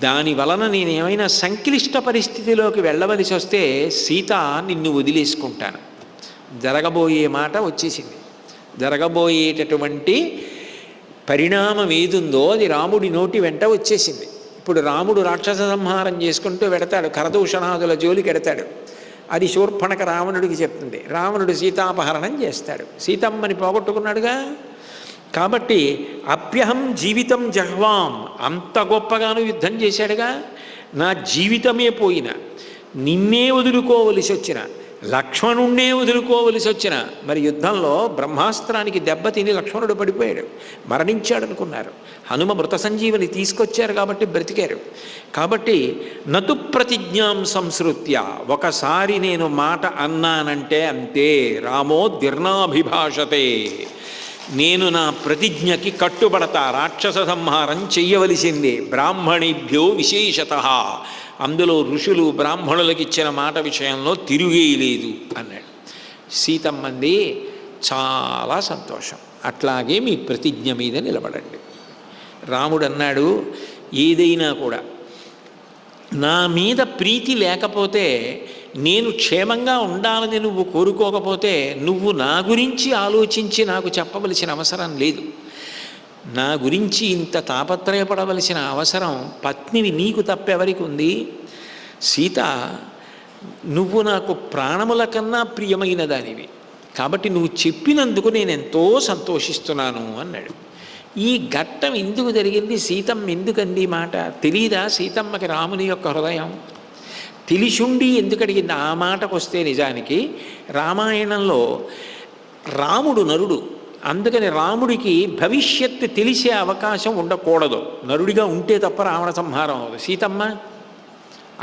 దాని వలన నేనేమైనా సంక్లిష్ట పరిస్థితిలోకి వెళ్ళవలసి వస్తే సీత నిన్ను వదిలేసుకుంటాను. జరగబోయే మాట వచ్చేసింది. జరగబోయేటటువంటి పరిణామం ఏదుందో అది రాముడి నోటి వెంట వచ్చేసింది. ఇప్పుడు రాముడు రాక్షస సంహారం చేసుకుంటూ వెడతాడు, కరదూషణాదుల జోలికి ఎడతాడు. అది శూర్పణఖ రావణుడికి చెప్తుంది. రావణుడు సీతాపహరణం చేస్తాడు. సీతమ్మని పోగొట్టుకున్నాడుగా. కాబట్టి అప్యహం జీవితం జహ్వాం, అంత గొప్పగాను యుద్ధం చేశాడుగా. నా జీవితమే పోయిన, నిన్నే వదులుకోవలసి వచ్చిన, లక్ష్మణుణ్ణే వదులుకోవలసి వచ్చిన, మరి యుద్ధంలో బ్రహ్మాస్త్రానికి దెబ్బతిని లక్ష్మణుడు పడిపోయాడు, మరణించాడు అనుకున్నారు. హనుమ మృత సంజీవని తీసుకొచ్చారు కాబట్టి బ్రతికారు. కాబట్టి నతు ప్రతిజ్ఞాం సంసృత్య, ఒకసారి నేను మాట అన్నానంటే అంతే. రామో ద్విర్నాభిభాషతే, నేను నా ప్రతిజ్ఞకి కట్టుబడతా, రాక్షస సంహారం చెయ్యవలసిందే. బ్రాహ్మణేభ్యో విశేషతః, అందులో ఋషులు బ్రాహ్మణులకు ఇచ్చిన మాట విషయంలో తిరుగేయలేదు అన్నాడు. సీతమ్మంది చాలా సంతోషం, అట్లాగే మీ ప్రతిజ్ఞ మీద నిలబడండి. రాముడు అన్నాడు, ఏదైనా కూడా నా మీద ప్రీతి లేకపోతే, నేను క్షేమంగా ఉండాలని నువ్వు కోరుకోకపోతే, నువ్వు నా గురించి ఆలోచించి నాకు చెప్పవలసిన అవసరం లేదు. నా గురించి ఇంత తాపత్రయపడవలసిన అవసరం పత్నిని నీకు తప్పెవరికి ఉంది? సీత, నువ్వు నాకు ప్రాణముల కన్నా ప్రియమైన దానివి, కాబట్టి నువ్వు చెప్పినందుకు నేను ఎంతో సంతోషిస్తున్నాను అన్నాడు. ఈ ఘట్టం ఎందుకు జరిగింది? సీతమ్మ ఎందుకంది మాట తెలీదా? సీతమ్మకి రాముని యొక్క హృదయం తెలిసుండి ఎందుకు అడిగింది? ఆ మాటకు వస్తే నిజానికి రామాయణంలో రాముడు నరుడు, అందుకని రాముడికి భవిష్యత్తు తెలిసే అవకాశం ఉండకూడదు. నరుడిగా ఉంటే తప్ప రావణ సంహారం అవ్వదు. సీతమ్మ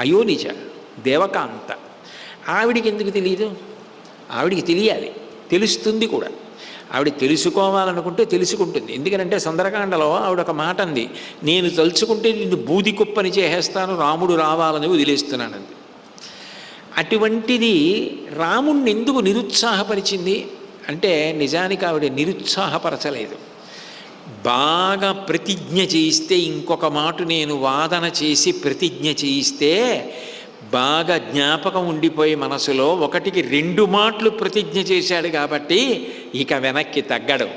అయోనిజ, దేవకాంత, ఆవిడికి ఎందుకు తెలియదు? ఆవిడికి తెలియాలి, తెలుస్తుంది కూడా. ఆవిడ తెలుసుకోవాలనుకుంటే తెలుసుకుంటుంది. ఎందుకంటే సుందరకాండలో ఆవిడ ఒక మాట అంది, నేను తలుచుకుంటే నిన్ను బూది కుప్పని చేసేస్తాను, రాముడు రావాలని వదిలేస్తున్నానంది. అటువంటిది రాముణ్ణి ఎందుకు నిరుత్సాహపరిచింది అంటే, నిజానికి ఆవిడ నిరుత్సాహపరచలేదు. బాగా ప్రతిజ్ఞ చేయిస్తే, ఇంకొక మాట నేను వాదన చేసి ప్రతిజ్ఞ చేయిస్తే బాగా జ్ఞాపకం ఉండిపోయి మనసులో, ఒకటికి 2 మాటలు ప్రతిజ్ఞ చేశాడు కాబట్టి ఇక వెనక్కి తగ్గడు.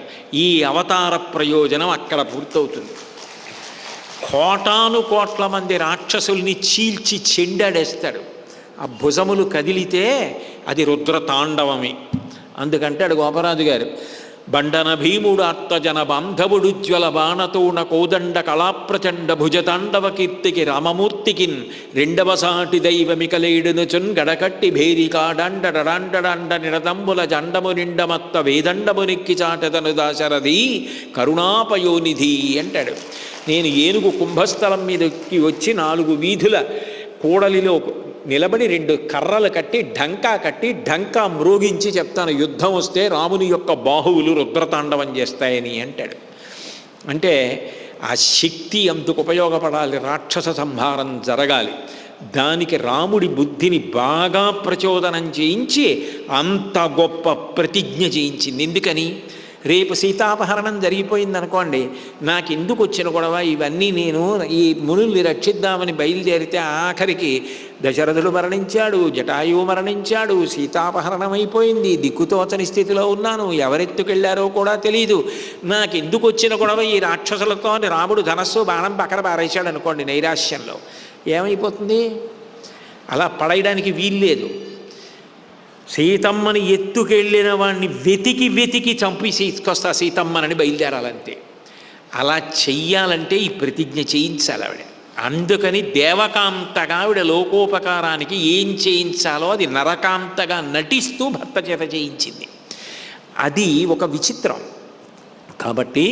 ఈ అవతార ప్రయోజనం అక్కడ పూర్తవుతుంది. కోటాను కోట్ల మంది రాక్షసుల్ని చీల్చి చెండాడేస్తాడు. ఆ భుజములు కదిలితే అది రుద్రతాండవమే. అందుకంటాడు గోపరాజు గారు, బండన భీముడు అర్తజన బాంధవుడు జ్వల బాణతోణ కోదండ కళాప్రచండ భుజతాండవ కీర్తికి రామమూర్తికిన్ రెండవ సాటి దైవమికలేడునుచున్ గడకట్టి భేరికాడండడాండడాండ నిడతంబుల జండము నిండమత్త వేదండము నెక్కి చాటదను దాశరథి కరుణాపయోనిధి అంటాడు. నేను ఏనుగు కుంభస్థలం మీదకి వచ్చి 4 వీధుల కూడలిలో నిలబడి 2 కర్రలు కట్టి ఢంకా మ్రోగించి చెప్తాను, యుద్ధం వస్తే రాముని యొక్క బాహువులు రుద్రతాండవం చేస్తాయని అంటాడు. అంటే ఆ శక్తి అందుకు ఉపయోగపడాలి, రాక్షస సంహారం జరగాలి. దానికి రాముడి బుద్ధిని బాగా ప్రచోదనం చేయించి అంత గొప్ప ప్రతిజ్ఞ చేయించింది. ఎందుకని? రేపు సీతాపహరణం జరిగిపోయిందనుకోండి, నాకెందుకు వచ్చిన గొడవ? ఇవన్నీ నేను ఈ మునుల్ని రక్షిద్దామని బయలుదేరితే ఆఖరికి దశరథుడు మరణించాడు, జటాయువు మరణించాడు, సీతాపహరణం అయిపోయింది, దిక్కుతోచని స్థితిలో ఉన్నాను, ఎవరెత్తుకెళ్లారో కూడా తెలియదు, నాకెందుకు వచ్చిన గొడవ ఈ రాక్షసులతో అని రాముడు ధనస్సు బాణం పక్కన పారేశాడు అనుకోండి నైరాశ్యంలో, ఏమైపోతుంది? అలా పడేయడానికి వీల్లేదు. సీతమ్మని ఎత్తుకెళ్ళిన వాడిని వెతికి వెతికి చంపి తీసుకొస్తా సీతమ్మనని బయలుదేరాలంతే. అలా చెయ్యాలంటే ఈ ప్రతిజ్ఞ చేయించాలి ఆవిడ. అందుకని దేవకాంతగా ఆవిడ లోకోపకారానికి ఏం చేయించాలో అది నరకాంతగా నటిస్తూ భర్త చేత చేయించింది. అది ఒక విచిత్రం. కాబట్టి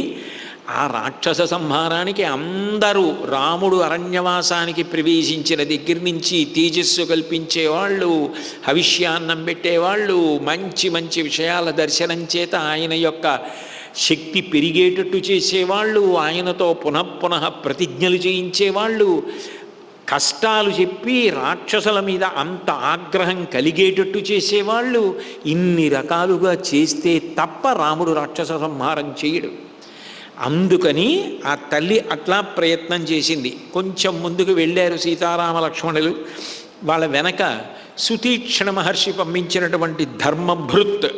ఆ రాక్షస సంహారానికి అందరూ రాముడు అరణ్యవాసానికి ప్రవేశించిన దగ్గర నుంచి తేజస్సు కల్పించేవాళ్ళు, హవిష్యాన్నం పెట్టేవాళ్ళు, మంచి మంచి విషయాల దర్శనం చేత ఆయన యొక్క శక్తి పెరిగేటట్టు చేసేవాళ్ళు, ఆయనతో పునఃపునః ప్రతిజ్ఞలు చేయించేవాళ్ళు, కష్టాలు చెప్పి రాక్షసుల మీద అంత ఆగ్రహం కలిగేటట్టు చేసేవాళ్ళు, ఇన్ని రకాలుగా చేస్తే తప్ప రాముడు రాక్షస సంహారం చేయడు. అందుకని ఆ తల్లి అట్లా ప్రయత్నం చేసింది. కొంచెం ముందుకు వెళ్ళారు సీతారామ లక్ష్మణులు. వాళ్ళ వెనక సుతీక్షణ మహర్షి పంపించినటువంటి ధర్మభృత్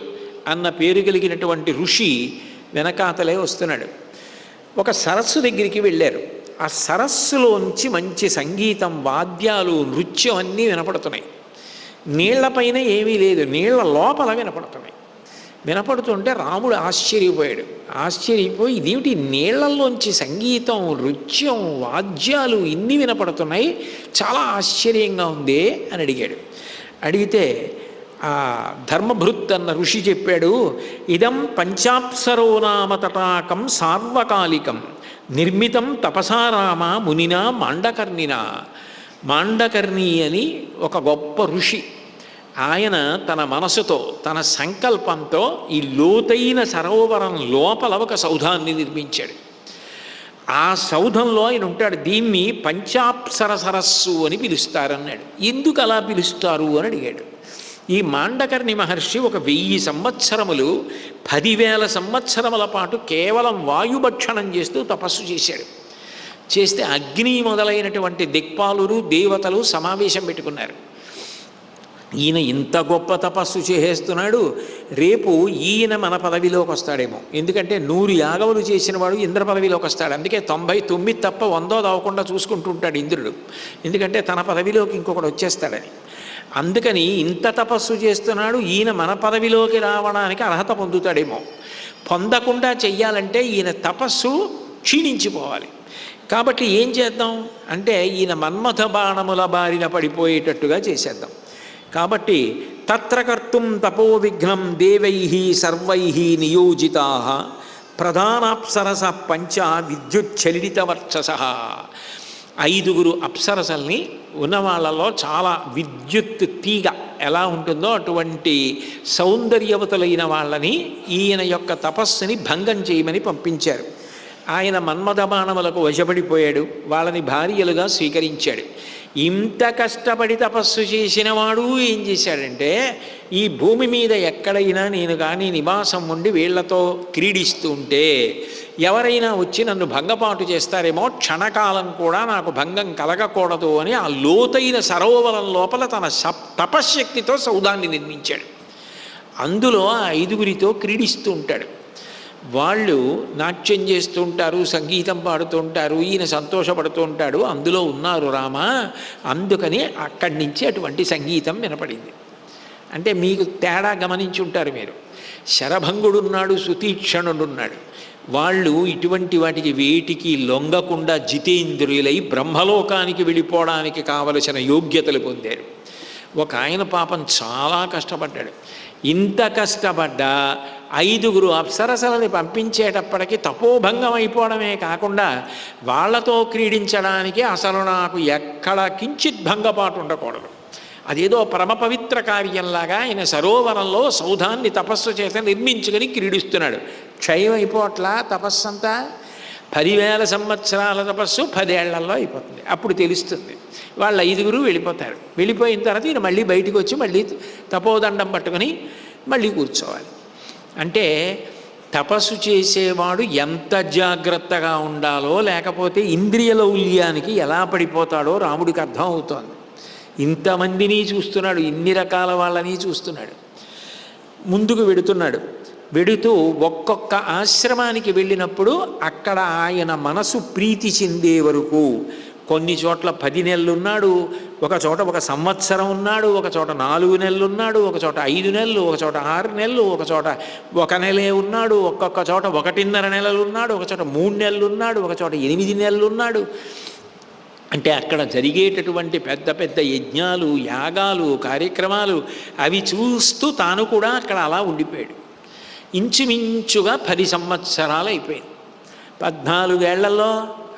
అన్న పేరు కలిగినటువంటి ఋషి వెనకాతలే వస్తున్నాడు. ఒక సరస్సు దగ్గరికి వెళ్ళారు. ఆ సరస్సులోంచి మంచి సంగీతం, వాద్యాలు, నృత్యం అన్నీ వినపడుతున్నాయి. నీళ్లపైన ఏమీ లేదు, నీళ్ల లోపల వినపడుతున్నాయి. వినపడుతుంటే రాముడు ఆశ్చర్యపోయి ఇదేమిటి నీళ్లలోంచి సంగీతం, నృత్యం, వాద్యాలు ఇన్ని వినపడుతున్నాయి, చాలా ఆశ్చర్యంగా ఉంది అని అడిగాడు. అడిగితే ఆ ధర్మభృత్ అన్న ఋషి చెప్పాడు, ఇదం పంచాప్సరో నామ తటాకం సార్వకాలికం నిర్మితం తపసారామ మునినా మాండకర్ణినా. మాండకర్ణి అని ఒక గొప్ప ఋషి. ఆయన తన మనసుతో, తన సంకల్పంతో ఈ లోతైన సరోవరం లోపల ఒక సౌధాన్ని నిర్మించాడు. ఆ సౌధంలో ఆయన ఉంటాడు. దీన్ని పంచాప్సర సరస్సు అని పిలుస్తారన్నాడు. ఎందుకు అలా పిలుస్తారు అని అడిగాడు. ఈ మాండకర్ణి మహర్షి 1000 సంవత్సరములు 10,000 సంవత్సరముల పాటు కేవలం వాయుభక్షణం చేస్తూ తపస్సు చేశాడు. చేస్తే అగ్ని మొదలైనటువంటి దిక్పాలురు, దేవతలు సమావేశం పెట్టుకున్నారు. ఈయన ఇంత గొప్ప తపస్సు చేసేస్తున్నాడు, రేపు ఈయన మన పదవిలోకి వస్తాడేమో. ఎందుకంటే 100 యాగములు చేసిన వాడు ఇంద్ర పదవిలోకి వస్తాడు. అందుకే 99 తప్ప 100 అవ్వకుండా చూసుకుంటూ ఉంటాడు ఇంద్రుడు. ఎందుకంటే తన పదవిలోకి ఇంకొకడు వచ్చేస్తాడని. అందుకని ఇంత తపస్సు చేస్తున్నాడు, ఈయన మన పదవిలోకి రావడానికి అర్హత పొందుతాడేమో. పొందకుండా చెయ్యాలంటే ఈయన తపస్సు క్షీణించిపోవాలి. కాబట్టి ఏం చేద్దాం అంటే ఈయన మన్మథ బాణముల బారిన పడిపోయేటట్టుగా చేసేద్దాం. కాబట్టి తత్ర కర్తుం తపో విఘ్నం దేవై సర్వై నియోజితా ప్రధానాప్సరస పంచ విద్యుచ్చలితవర్చస. 5 అప్సరసల్ని ఉన్న వాళ్ళలో చాలా విద్యుత్ తీగ ఎలా ఉంటుందో అటువంటి సౌందర్యవతులైన వాళ్ళని ఈయన యొక్క తపస్సుని భంగం చేయమని పంపించారు. ఆయన మన్మథ బాణములకు వశపడిపోయాడు, వాళ్ళని భార్యలుగా స్వీకరించాడు. ఇంత కష్టపడి తపస్సు చేసిన వాడు ఏం చేశాడంటే, ఈ భూమి మీద ఎక్కడైనా నేను కానీ నివాసం ఉండి వీళ్లతో క్రీడిస్తూ ఉంటే ఎవరైనా వచ్చి నన్ను భంగపాటు చేస్తారేమో, క్షణకాలం కూడా నాకు భంగం కలగకూడదు అని ఆ లోతైన సరోవరం లోపల తన తపశ్శక్తితో సౌధాన్ని నిర్మించాడు. అందులో ఆ 5 క్రీడిస్తూ ఉంటాడు. వాళ్ళు నాట్యం చేస్తూ ఉంటారు, సంగీతం పాడుతూ ఉంటారు, ఈయన సంతోషపడుతూ ఉంటాడు. అందులో ఉన్నారు రామ. అందుకని అక్కడి నుంచి అటువంటి సంగీతం వినపడింది. అంటే మీకు తేడా గమనించి ఉంటారు మీరు. శరభంగుడున్నాడు, సుతీక్షణుడున్నాడు. వాళ్ళు ఇటువంటి వాటికి వేటికి లొంగకుండా జితేంద్రియులై బ్రహ్మలోకానికి వెళ్ళిపోవడానికి కావలసిన యోగ్యతలు పొందారు. ఒక ఆయన పాపం చాలా కష్టపడ్డాడు. ఇంత కష్టపడ్డా 5 అప్సరసలని పంపించేటప్పటికి తపోభంగం అయిపోవడమే కాకుండా వాళ్లతో క్రీడించడానికి అసలు నాకు ఎక్కడ కించిత్ భంగపాటు ఉండకూడదు. అదేదో పరమ పవిత్ర కార్యంలాగా ఆయన సరోవరంలో సౌధాన్ని తపస్సు చేత నిర్మించుకొని క్రీడిస్తున్నాడు. క్షయం అయిపోవట్లా తపస్సంతా. 10,000 సంవత్సరాల తపస్సు 10 ఏళ్లలో అయిపోతుంది. అప్పుడు తెలుస్తుంది. వాళ్ళు 5 వెళ్ళిపోతారు. వెళ్ళిపోయిన తర్వాత ఈయన మళ్ళీ బయటికి వచ్చి మళ్ళీ తపోదండం పట్టుకొని మళ్ళీ కూర్చోవాలి. అంటే తపస్సు చేసేవాడు ఎంత జాగ్రత్తగా ఉండాలో, లేకపోతే ఇంద్రియ లౌల్యానికి ఎలా పడిపోతాడో రాముడికి అర్థం అవుతోంది. ఇంతమందిని చూస్తున్నాడు, ఇన్ని రకాల వాళ్ళని చూస్తున్నాడు. ముందుకు వెడుతున్నాడు. వెడుతూ ఒక్కొక్క ఆశ్రమానికి వెళ్ళినప్పుడు అక్కడ ఆయన మనసు ప్రీతి చెందే వరకు కొన్ని చోట్ల 10 నెలలు ఉన్నాడు, ఒక చోట 1 సంవత్సరం ఉన్నాడు, ఒక చోట 4 నెలలు ఉన్నాడు, ఒక చోట 5 నెలలు, ఒక చోట 6 నెలలు, ఒక చోట 1 నెలే ఉన్నాడు, ఒక్కొక్క చోట 1.5 నెలలు ఉన్నాడు, ఒక చోట 3 నెలలు ఉన్నాడు, ఒక చోట 8 నెలలు ఉన్నాడు. అంటే అక్కడ జరిగేటటువంటి పెద్ద పెద్ద యజ్ఞాలు, యాగాలు, కార్యక్రమాలు అవి చూస్తూ తాను కూడా అక్కడ అలా ఉండిపోయాడు. ఇంచుమించుగా 10 సంవత్సరాలు అయిపోయింది. 14 ఏళ్లలో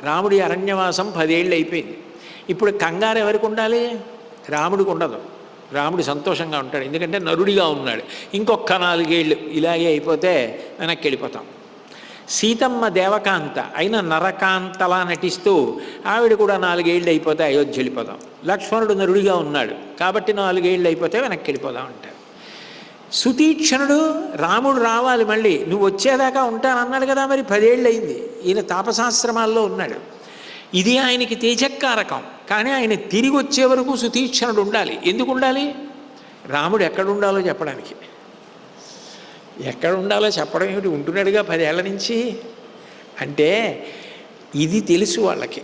రాముడి అరణ్యవాసం 10 ఏళ్ళు అయిపోయింది. ఇప్పుడు కంగారు ఎవరికి ఉండాలి? రాముడికి ఉండదు. రాముడు సంతోషంగా ఉంటాడు, ఎందుకంటే నరుడిగా ఉన్నాడు. ఇంకొక 4 ఏళ్ళు ఇలాగే అయిపోతే వెనక్కి వెళ్ళిపోతాం. సీతమ్మ దేవకాంత అయిన నరకాంతలా నటిస్తూ ఆవిడ కూడా 4 ఏళ్ళు అయిపోతే అయోధ్య వెళ్ళిపోదాం. లక్ష్మణుడు నరుడిగా ఉన్నాడు కాబట్టి 4 ఏళ్ళు అయిపోతే వెనక్కి వెళ్ళిపోదాం అంటారు. సుతీక్షణుడు రాముడు రావాలి మళ్ళీ, నువ్వు వచ్చేదాకా ఉంటానన్నాడు కదా, మరి 10 ఏళ్ళు అయింది. ఈయన తాపసాశ్రమాల్లో ఉన్నాడు. ఇది ఆయనకి తేజక్కారకం. కానీ ఆయన తిరిగి వచ్చే వరకు సుతీక్షణుడు ఉండాలి. ఎందుకు ఉండాలి? రాముడు ఎక్కడ ఉండాలో చెప్పడానికి. ఎక్కడ ఉండాలో చెప్పడం ఏమిటి? ఉంటున్నాడుగా 10 ఏళ్ల నుంచి. అంటే ఇది తెలుసు వాళ్ళకి.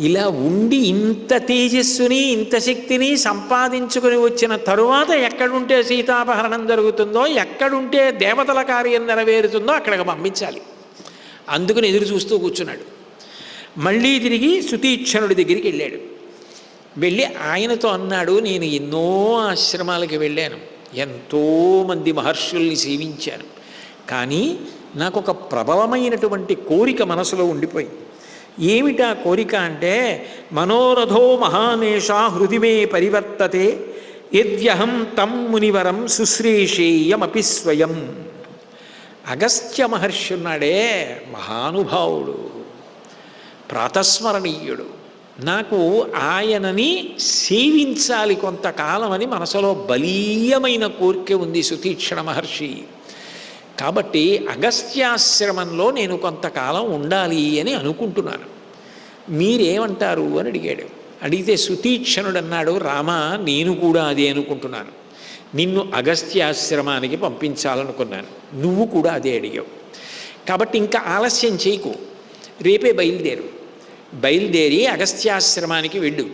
ఇలా ఉండి ఇంత తేజస్సుని ఇంత శక్తిని సంపాదించుకొని వచ్చిన తరువాత ఎక్కడుంటే సీతాపహరణం జరుగుతుందో, ఎక్కడుంటే దేవతల కార్యం నెరవేరుతుందో అక్కడికి పంపించాలి. అందుకని ఎదురు చూస్తూ కూర్చున్నాడు. మళ్ళీ తిరిగి సుతీక్షణుడి దగ్గరికి వెళ్ళాడు. వెళ్ళి ఆయనతో అన్నాడు, నేను ఎన్నో ఆశ్రమాలకి వెళ్ళాను, ఎంతోమంది మహర్షుల్ని సేవించాను, కానీ నాకు ఒక ప్రబలమైనటువంటి కోరిక మనసులో ఉండిపోయింది. ఏమిటా కోరిక అంటే, మనోరథో మహానేష హృదిమే పరివర్తతే యద్యహం తం మునివరం శుశ్రేషేయమపి స్వయం. అగస్త్య మహర్షి ఉన్నాడే, మహానుభావుడు, ప్రాతస్మరణీయుడు. నాకు ఆయనని సేవించాలి కొంతకాలమని మనసులో బలీయమైన కోరిక ఉంది సుతీక్షణ మహర్షి. కాబట్టి అగస్త్యాశ్రమంలో నేను కొంతకాలం ఉండాలి అని అనుకుంటున్నాను, మీరేమంటారు అని అడిగాడు. అడిగితే సుతీక్షణుడు అన్నాడు, రామా, నేను కూడా అదే అనుకుంటున్నాను. నిన్ను అగస్త్యాశ్రమానికి పంపించాలనుకున్నాను, నువ్వు కూడా అదే అడిగావు. కాబట్టి ఇంకా ఆలస్యం చేయకు, రేపే బయలుదేరి అగస్త్యాశ్రమానికి వెళ్ళు.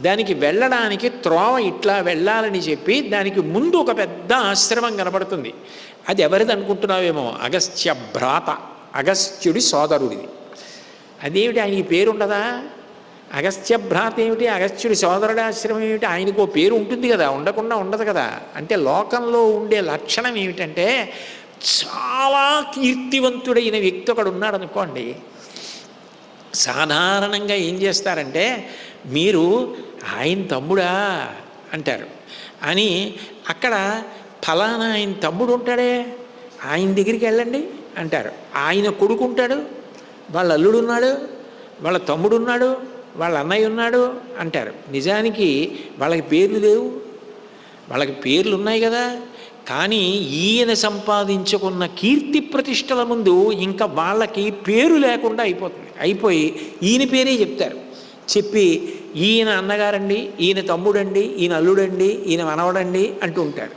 దానికి వెళ్ళడానికి త్రోవ ఇట్లా వెళ్ళాలని చెప్పి దానికి ముందు ఒక పెద్ద ఆశ్రమం కనబడుతుంది. అది ఎవరిది అనుకుంటున్నావేమో, అగస్త్య భ్రాత, అగస్త్యుడి సోదరుడిది. అదేమిటి, ఆయనకి పేరుండదా? అగస్త్య భ్రాత ఏమిటి, అగస్త్యుడి సోదరుడి ఆశ్రమం ఏమిటి? ఆయనకు పేరు ఉంటుంది కదా, ఉండకుండా ఉండదు కదా. అంటే లోకంలో ఉండే లక్షణం ఏమిటంటే, చాలా కీర్తివంతుడైన వ్యక్తి ఒకడు ఉన్నాడు అనుకోండి, సాధారణంగా ఏం చేస్తారంటే, మీరు ఆయన తమ్ముడా అంటారు అని, అక్కడ ఫలానా ఆయన తమ్ముడు ఉంటాడే, ఆయన దగ్గరికి వెళ్ళండి అంటారు. ఆయన కొడుకు ఉంటాడు, వాళ్ళ అల్లుడు ఉన్నాడు, వాళ్ళ తమ్ముడు ఉన్నాడు, వాళ్ళ అన్నయ్య ఉన్నాడు అంటారు. నిజానికి వాళ్ళకి పేర్లు లేవు, వాళ్ళకి పేర్లు ఉన్నాయి కదా. కానీ ఈయన సంపాదించుకున్న కీర్తి ప్రతిష్టల ముందు ఇంకా వాళ్ళకి పేరు లేకుండా అయిపోయి ఈయన పేరే చెప్తారు. చెప్పి ఈయన అన్నగారండి, ఈయన తమ్ముడండి, ఈయన అల్లుడండి, ఈయన మనవడండి అంటూ ఉంటారు.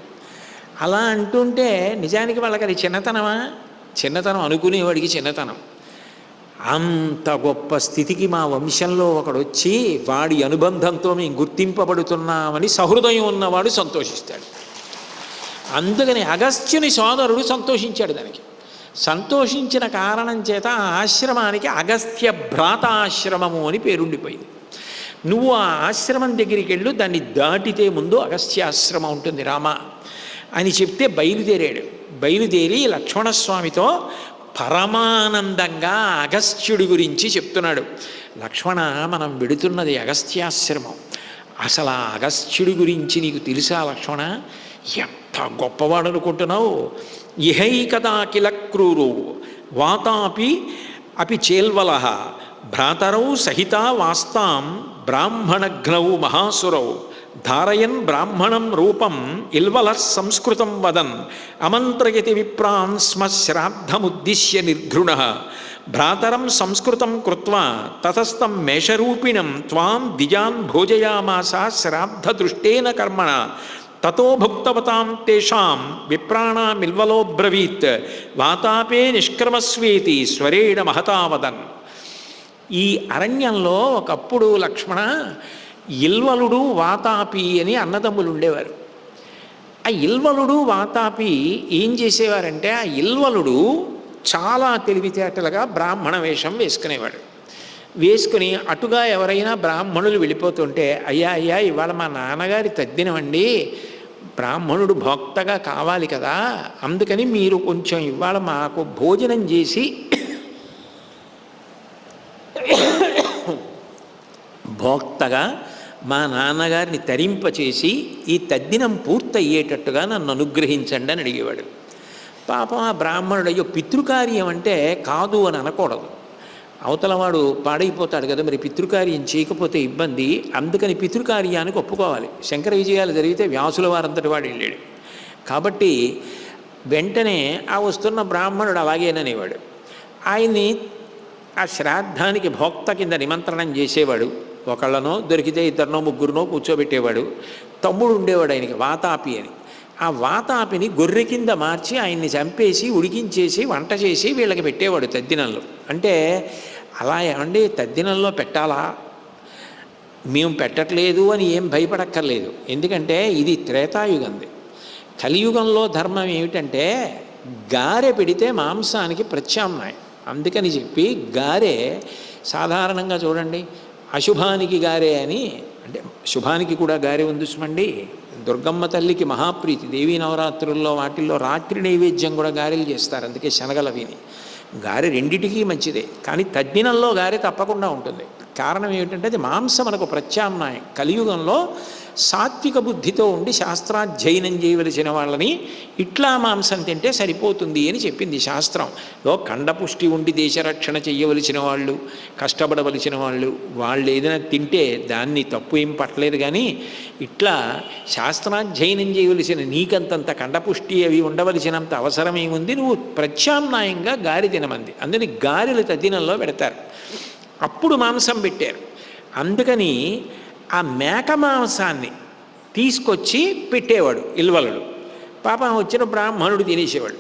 అలా అంటుంటే నిజానికి వాళ్ళకి అది చిన్నతనమా? చిన్నతనం అనుకునేవాడికి చిన్నతనం. అంత గొప్ప స్థితికి మా వంశంలో ఒకడు వచ్చి వాడి అనుబంధంతో మేము గుర్తింపబడుతున్నామని సహృదయం ఉన్నవాడు సంతోషిస్తాడు. అందుకని అగస్త్యుని సోదరుడు సంతోషించాడు. దానికి సంతోషించిన కారణం చేత ఆ ఆశ్రమానికి అగస్త్య భ్రాత ఆశ్రమము అని పేరుండిపోయింది. నువ్వు ఆ ఆశ్రమం దగ్గరికి వెళ్ళు, దాన్ని దాటితే ముందు అగస్త్యాశ్రమం ఉంటుంది రామా అని చెప్తే బయలుదేరి లక్ష్మణస్వామితో పరమానందంగా అగస్త్యుడి గురించి చెప్తున్నాడు. లక్ష్మణ, మనం వెడుతున్నది అగస్త్యాశ్రమం. అసలు ఆ అగస్త్యుడి గురించి నీకు తెలుసా లక్ష్మణ? ఎంత గొప్పవాడు అనుకుంటున్నావు? ఇహైకదా కిల క్రూరు వాతాపి అపి చేల్వల భ్రాతరౌ సహిత వాస్తాం బ్రాహ్మణఘ్నౌ మహాసురౌ ధారయన్ బ్రాహ్మణం రూపం ఇల్వల సంస్కృతం వదన్ అమంత్రయతి విప్రాన్ స్మ శ్రాద్ధముద్దిశ్య నిర్ఘృణ భ్రాతరం సంస్కృతం కృత్వా తతస్థం మేషరూపిణం త్వాం ద్విజాన్ భోజయామాస శ్రాద్ధదృష్టేన కర్మణ తతో భుక్తవతాం తేషాం విప్రాణామిల్వలోబ్రవీత్ వాతాపే నిష్క్రమస్వేతి స్వరేణ మహతావదన్. ఈ అరణ్యంలో ఒకప్పుడు లక్ష్మణ ఇల్వలుడు వాతాపి అని అన్నదమ్ములు ఉండేవారు. ఆ ఇల్వలుడు వాతాపి ఏం చేసేవారంటే, ఆ ఇల్వలుడు చాలా తెలివితేటలుగా బ్రాహ్మణ వేషం వేసుకునేవాడు. వేసుకుని అటుగా ఎవరైనా బ్రాహ్మణులు వెళ్ళిపోతుంటే, అయ్యా అయ్యా ఇవాళ మా నాన్నగారి తద్దినమండి, బ్రాహ్మణుడు భోక్తగా కావాలి కదా, అందుకని మీరు కొంచెం ఇవాళ మాకు భోజనం చేసి భోక్తగా మా నాన్నగారిని తరింపచేసి ఈ తద్దినం పూర్తయ్యేటట్టుగా నన్ను అనుగ్రహించండి అని అడిగేవాడు. పాపం ఆ బ్రాహ్మణుడు అయ్యో పితృకార్యం అంటే కాదు అని అనకూడదు, అవతలవాడు పాడైపోతాడు కదా, మరి పితృకార్యం చేయకపోతే ఇబ్బంది, అందుకని పితృకార్యానికి ఒప్పుకోవాలి. శంకర విజయాలు జరిగితే వ్యాసుల వారంతటి వాడు వెళ్ళాడు. కాబట్టి వెంటనే ఆ వస్తున్న బ్రాహ్మణుడు అలాగేననేవాడు. ఆయన్ని ఆ శ్రాద్ధానికి భోక్త కింద నిమంత్రణం చేసేవాడు. ఒకళ్ళనో దొరికితే ఇద్దరినో ముగ్గురునో కూర్చోబెట్టేవాడు. తమ్ముడు ఉండేవాడు ఆయనకి, వాతాపి అని. ఆ వాతాపిని గొర్రె కింద మార్చి ఆయన్ని చంపేసి ఉడికించేసి వంట చేసి వీళ్ళకి పెట్టేవాడు తద్దినంలో. అంటే అలా ఏమండి తద్దినంలో పెట్టాలా, మేము పెట్టట్లేదు అని ఏం భయపడక్కర్లేదు. ఎందుకంటే ఇది త్రేతాయుగంది. కలియుగంలో ధర్మం ఏమిటంటే గారె పెడితే మాంసానికి ప్రత్యామ్నాయం. అందుకని చెప్పి గారె సాధారణంగా చూడండి, అశుభానికి గారె అని, అంటే శుభానికి కూడా గారె ఉంది సుమండి. దుర్గమ్మ తల్లికి మహాప్రీతి, దేవీ నవరాత్రుల్లో వాటిల్లో రాత్రి నైవేద్యం కూడా గారెలు చేస్తారు. అందుకే శనగలవిని గారె రెండిటికీ మంచిదే, కానీ తద్దినంలో గారె తప్పకుండా ఉంటుంది. కారణం ఏమిటంటే అది మాంసం మనకు ప్రత్యామ్నాయం. కలియుగంలో సాత్విక బుద్ధితో ఉండి శాస్త్రాధ్యయనం చేయవలసిన వాళ్ళని ఇట్లా మాంసం తింటే సరిపోతుంది అని చెప్పింది శాస్త్రం. కండపుష్టి ఉండి దేశరక్షణ చెయ్యవలసిన వాళ్ళు, కష్టపడవలసిన వాళ్ళు ఏదైనా తింటే దాన్ని తప్పు ఏం పట్టలేదు. కానీ ఇట్లా శాస్త్రాధ్యయనం చేయవలసిన నీకంతంత కండపుష్టి అవి ఉండవలసినంత అవసరం ఏముంది, నువ్వు ప్రత్యామ్నాయంగా గారె తినమంది. అందుకని గారెలు తద్దినంలో పెడతారు. అప్పుడు మాంసం పెట్టారు. అందుకని ఆ మేక మాంసాన్ని తీసుకొచ్చి పెట్టేవాడు ఇల్వలుడు. పాపం వచ్చిన బ్రాహ్మణుడు తినేసేవాడు.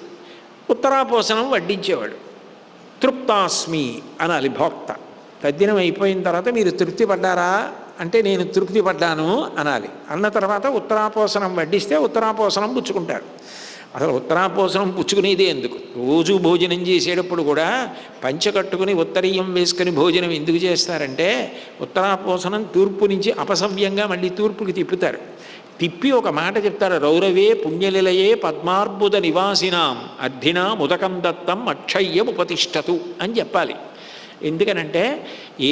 ఉత్తరాపోసనం వడ్డించేవాడు. తృప్తాస్మి అనాలి భోక్త. తద్దినం అయిపోయిన తర్వాత మీరు తృప్తి పడ్డారా అంటే నేను తృప్తి పడ్డాను అనాలి. అన్న తర్వాత ఉత్తరాపోసనం వడ్డిస్తే ఉత్తరాపోసనం పుచ్చుకుంటారు. అసలు ఉత్తరాపోసనం పుచ్చుకునేదే ఎందుకు? రోజు భోజనం చేసేటప్పుడు కూడా పంచె కట్టుకుని ఉత్తరీయం వేసుకుని భోజనం ఎందుకు చేస్తారంటే, ఉత్తరాపోసనం తూర్పు నుంచి అపసవ్యంగా మళ్ళీ తూర్పుకి తిప్పుతారు. తిప్పి ఒక మాట చెప్తారు, రౌరవే పుణ్యలిలయే పద్మార్బుద నివాసినాం అర్థినా ముదకం దత్తం అక్షయ్యం ఉపతిష్టతు అని చెప్పాలి. ఎందుకనంటే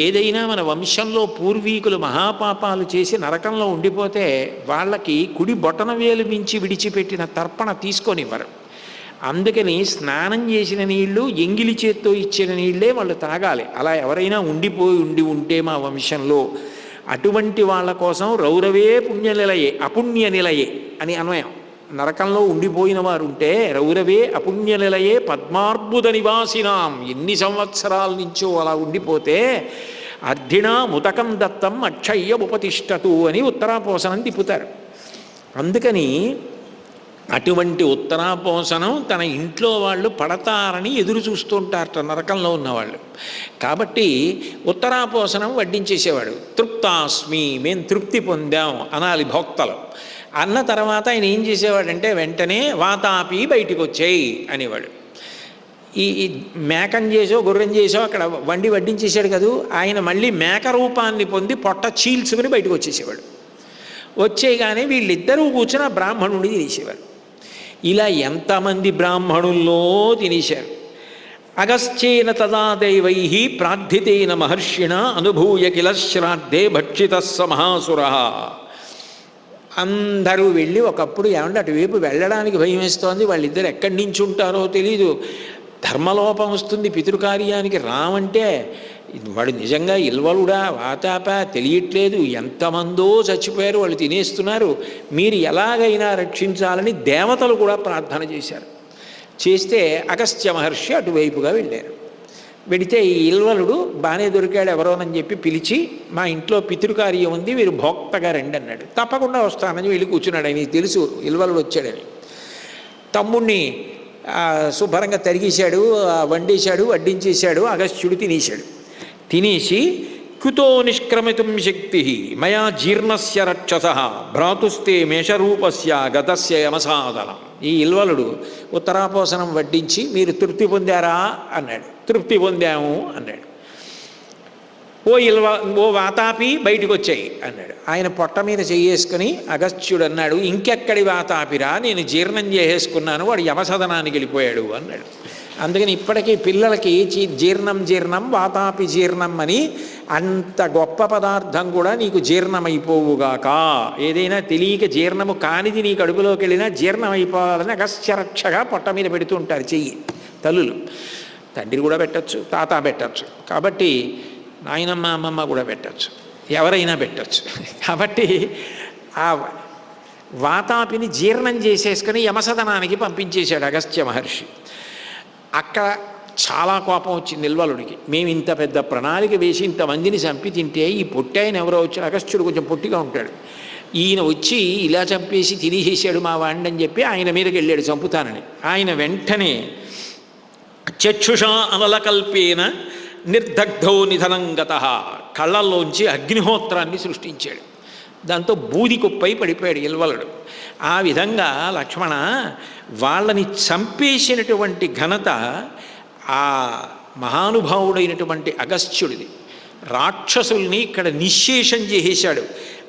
ఏదైనా మన వంశంలో పూర్వీకులు మహాపాపాలు చేసి నరకంలో ఉండిపోతే వాళ్ళకి కుడి బొటన వేలు మించి విడిచిపెట్టిన తర్పణ తీసుకొనివ్వరు. అందుకని స్నానం చేసిన నీళ్లు ఎంగిలి చేత్తో ఇచ్చిన నీళ్లే వాళ్ళు తాగాలి. అలా ఎవరైనా ఉండి ఉంటే మా వంశంలో అటువంటి వాళ్ళ కోసం రౌరవే పుణ్యనిలయే అపుణ్య నిలయే అని అన్వయం. నరకంలో ఉండిపోయిన వారు ఉంటే రౌరవే అపుణ్యనిలయే పద్మార్బుద నివాసినాం, ఎన్ని సంవత్సరాల నుంచో అలా ఉండిపోతే అర్ధినా ముతకం దత్తం అక్షయ్య ఉపతిష్టతు అని ఉత్తరాపోసనం తిప్పుతారు. అందుకని అటువంటి ఉత్తరాపోసనం తన ఇంట్లో వాళ్ళు పడతారని ఎదురు చూస్తుంటారట నరకంలో ఉన్నవాళ్ళు. కాబట్టి ఉత్తరాపోసనం వడ్డించేసేవాడు. తృప్తాస్మి, మేము తృప్తి పొందాం అనాలి భోక్తలు. అన్న తర్వాత ఆయన ఏం చేసేవాడంటే వెంటనే వాతాపి బయటికి వచ్చేయి అనేవాడు. ఈ మేకం చేసో గుర్రం చేసో అక్కడ వడ్డించేసాడు కదూ, ఆయన మళ్ళీ మేక రూపాన్ని పొంది పొట్ట చీల్చుకుని బయటకు వచ్చేసేవాడు. వచ్చేయగానే వీళ్ళిద్దరూ కూర్చుని ఆ బ్రాహ్మణుడిని తినేసేవారు. ఇలా ఎంతమంది బ్రాహ్మణుల్లో తినేశారు. అగస్త్యేన తదా దైవై ప్రార్థితేన మహర్షిణ అనుభూయ కిల శ్రాద్ధే భక్షిత మహాసుర. అందరూ వెళ్ళి ఒకప్పుడు ఏమంటే అటువైపు వెళ్ళడానికి భయం వేస్తోంది, వాళ్ళిద్దరు ఎక్కడి నుంచి ఉంటారో తెలీదు, ధర్మలోపం వస్తుంది పితృకార్యానికి రామంటే, వాడు నిజంగా ఇల్వలుడా వాతాప తెలియట్లేదు, ఎంతమందో చచ్చిపోయారు, వాళ్ళు తినేస్తున్నారు, మీరు ఎలాగైనా రక్షించాలని దేవతలు కూడా ప్రార్థన చేశారు. చేస్తే అగస్త్య మహర్షి అటువైపుగా వెళ్ళారు. వెడితే ఈ ఇల్వలుడు బాగానే దొరికాడు ఎవరోనని చెప్పి పిలిచి, మా ఇంట్లో పితృకార్యం ఉంది, మీరు భోక్తగా రండి అన్నాడు. తప్పకుండా వస్తానని వెళ్ళి కూర్చున్నాడు. ఆయనకి తెలుసు ఇల్వలుడు వచ్చాడని. తమ్ముణ్ణి శుభ్రంగా తరిగేశాడు, వండేశాడు, వడ్డించేశాడు. అగస్త్యుడు తినేశాడు. తినేసి కుతో నిష్క్రమితుం శక్తి మయా జీర్ణస్య రక్షస భ్రాతుస్తే మేషరూపస్య గతస్య యమసాదనం. ఈ ఇల్వలుడు ఉత్తరాపోసనం వడ్డించి మీరు తృప్తి పొందారా అన్నాడు. తృప్తి పొందాము అన్నాడు. ఓ వాతాపి బయటకు వచ్చాయి అన్నాడు. ఆయన పొట్ట మీద చెయ్యేసుకుని అగస్త్యుడు అన్నాడు, ఇంకెక్కడి వాతాపిరా, నేను జీర్ణం చేసేసుకున్నాను, వాడు యమసదనానికి వెళ్ళిపోయాడు అన్నాడు. అందుకని ఇప్పటికీ పిల్లలకి జీర్ణం వాతాపి జీర్ణం అని, అంత గొప్ప పదార్థం కూడా నీకు జీర్ణమైపోవుగాక. ఏదైనా తెలియక జీర్ణము కానిది నీ కడుపులోకి వెళ్ళినా జీర్ణమైపోవాలని అగస్త్యరక్షగా పొట్ట మీద పెడుతూ ఉంటారు చెయ్యి తల్లులు. తండ్రి కూడా పెట్టచ్చు, తాత పెట్టచ్చు, కాబట్టి నాయనమ్మ అమ్మమ్మ కూడా పెట్టచ్చు, ఎవరైనా పెట్టచ్చు. కాబట్టి ఆ వాతాపిని జీర్ణం చేసేసుకుని యమసదనానికి పంపించేశాడు అగస్త్య మహర్షి. అక్కడ చాలా కోపం వచ్చింది నిల్వలుడికి. మేము ఇంత పెద్ద ప్రణాళిక వేసి ఇంతమందిని చంపి తింటే ఈ పొట్టాయన ఎవరో వచ్చాడు, అగస్త్యుడు కొంచెం పొట్టిగా ఉంటాడు, ఈయన వచ్చి ఇలా చంపేసి తినేసేసాడు మా వాడిని అని చెప్పి ఆయన మీదకి వెళ్ళాడు చంపుతానని. ఆయన వెంటనే చక్షుషా అనలకల్పేన నిర్దగ్ధో నిధనంగత, కళ్ళల్లోంచి అగ్నిహోత్రాన్ని సృష్టించాడు. దాంతో బూది కుప్పై పడిపోయాడు ఇల్వలుడు. ఆ విధంగా లక్ష్మణ వాళ్ళని చంపేసినటువంటి ఘనత ఆ మహానుభావుడైనటువంటి అగస్త్యుడిది. రాక్షసుల్ని ఇక్కడ నిశ్శేషం చేసేశాడు.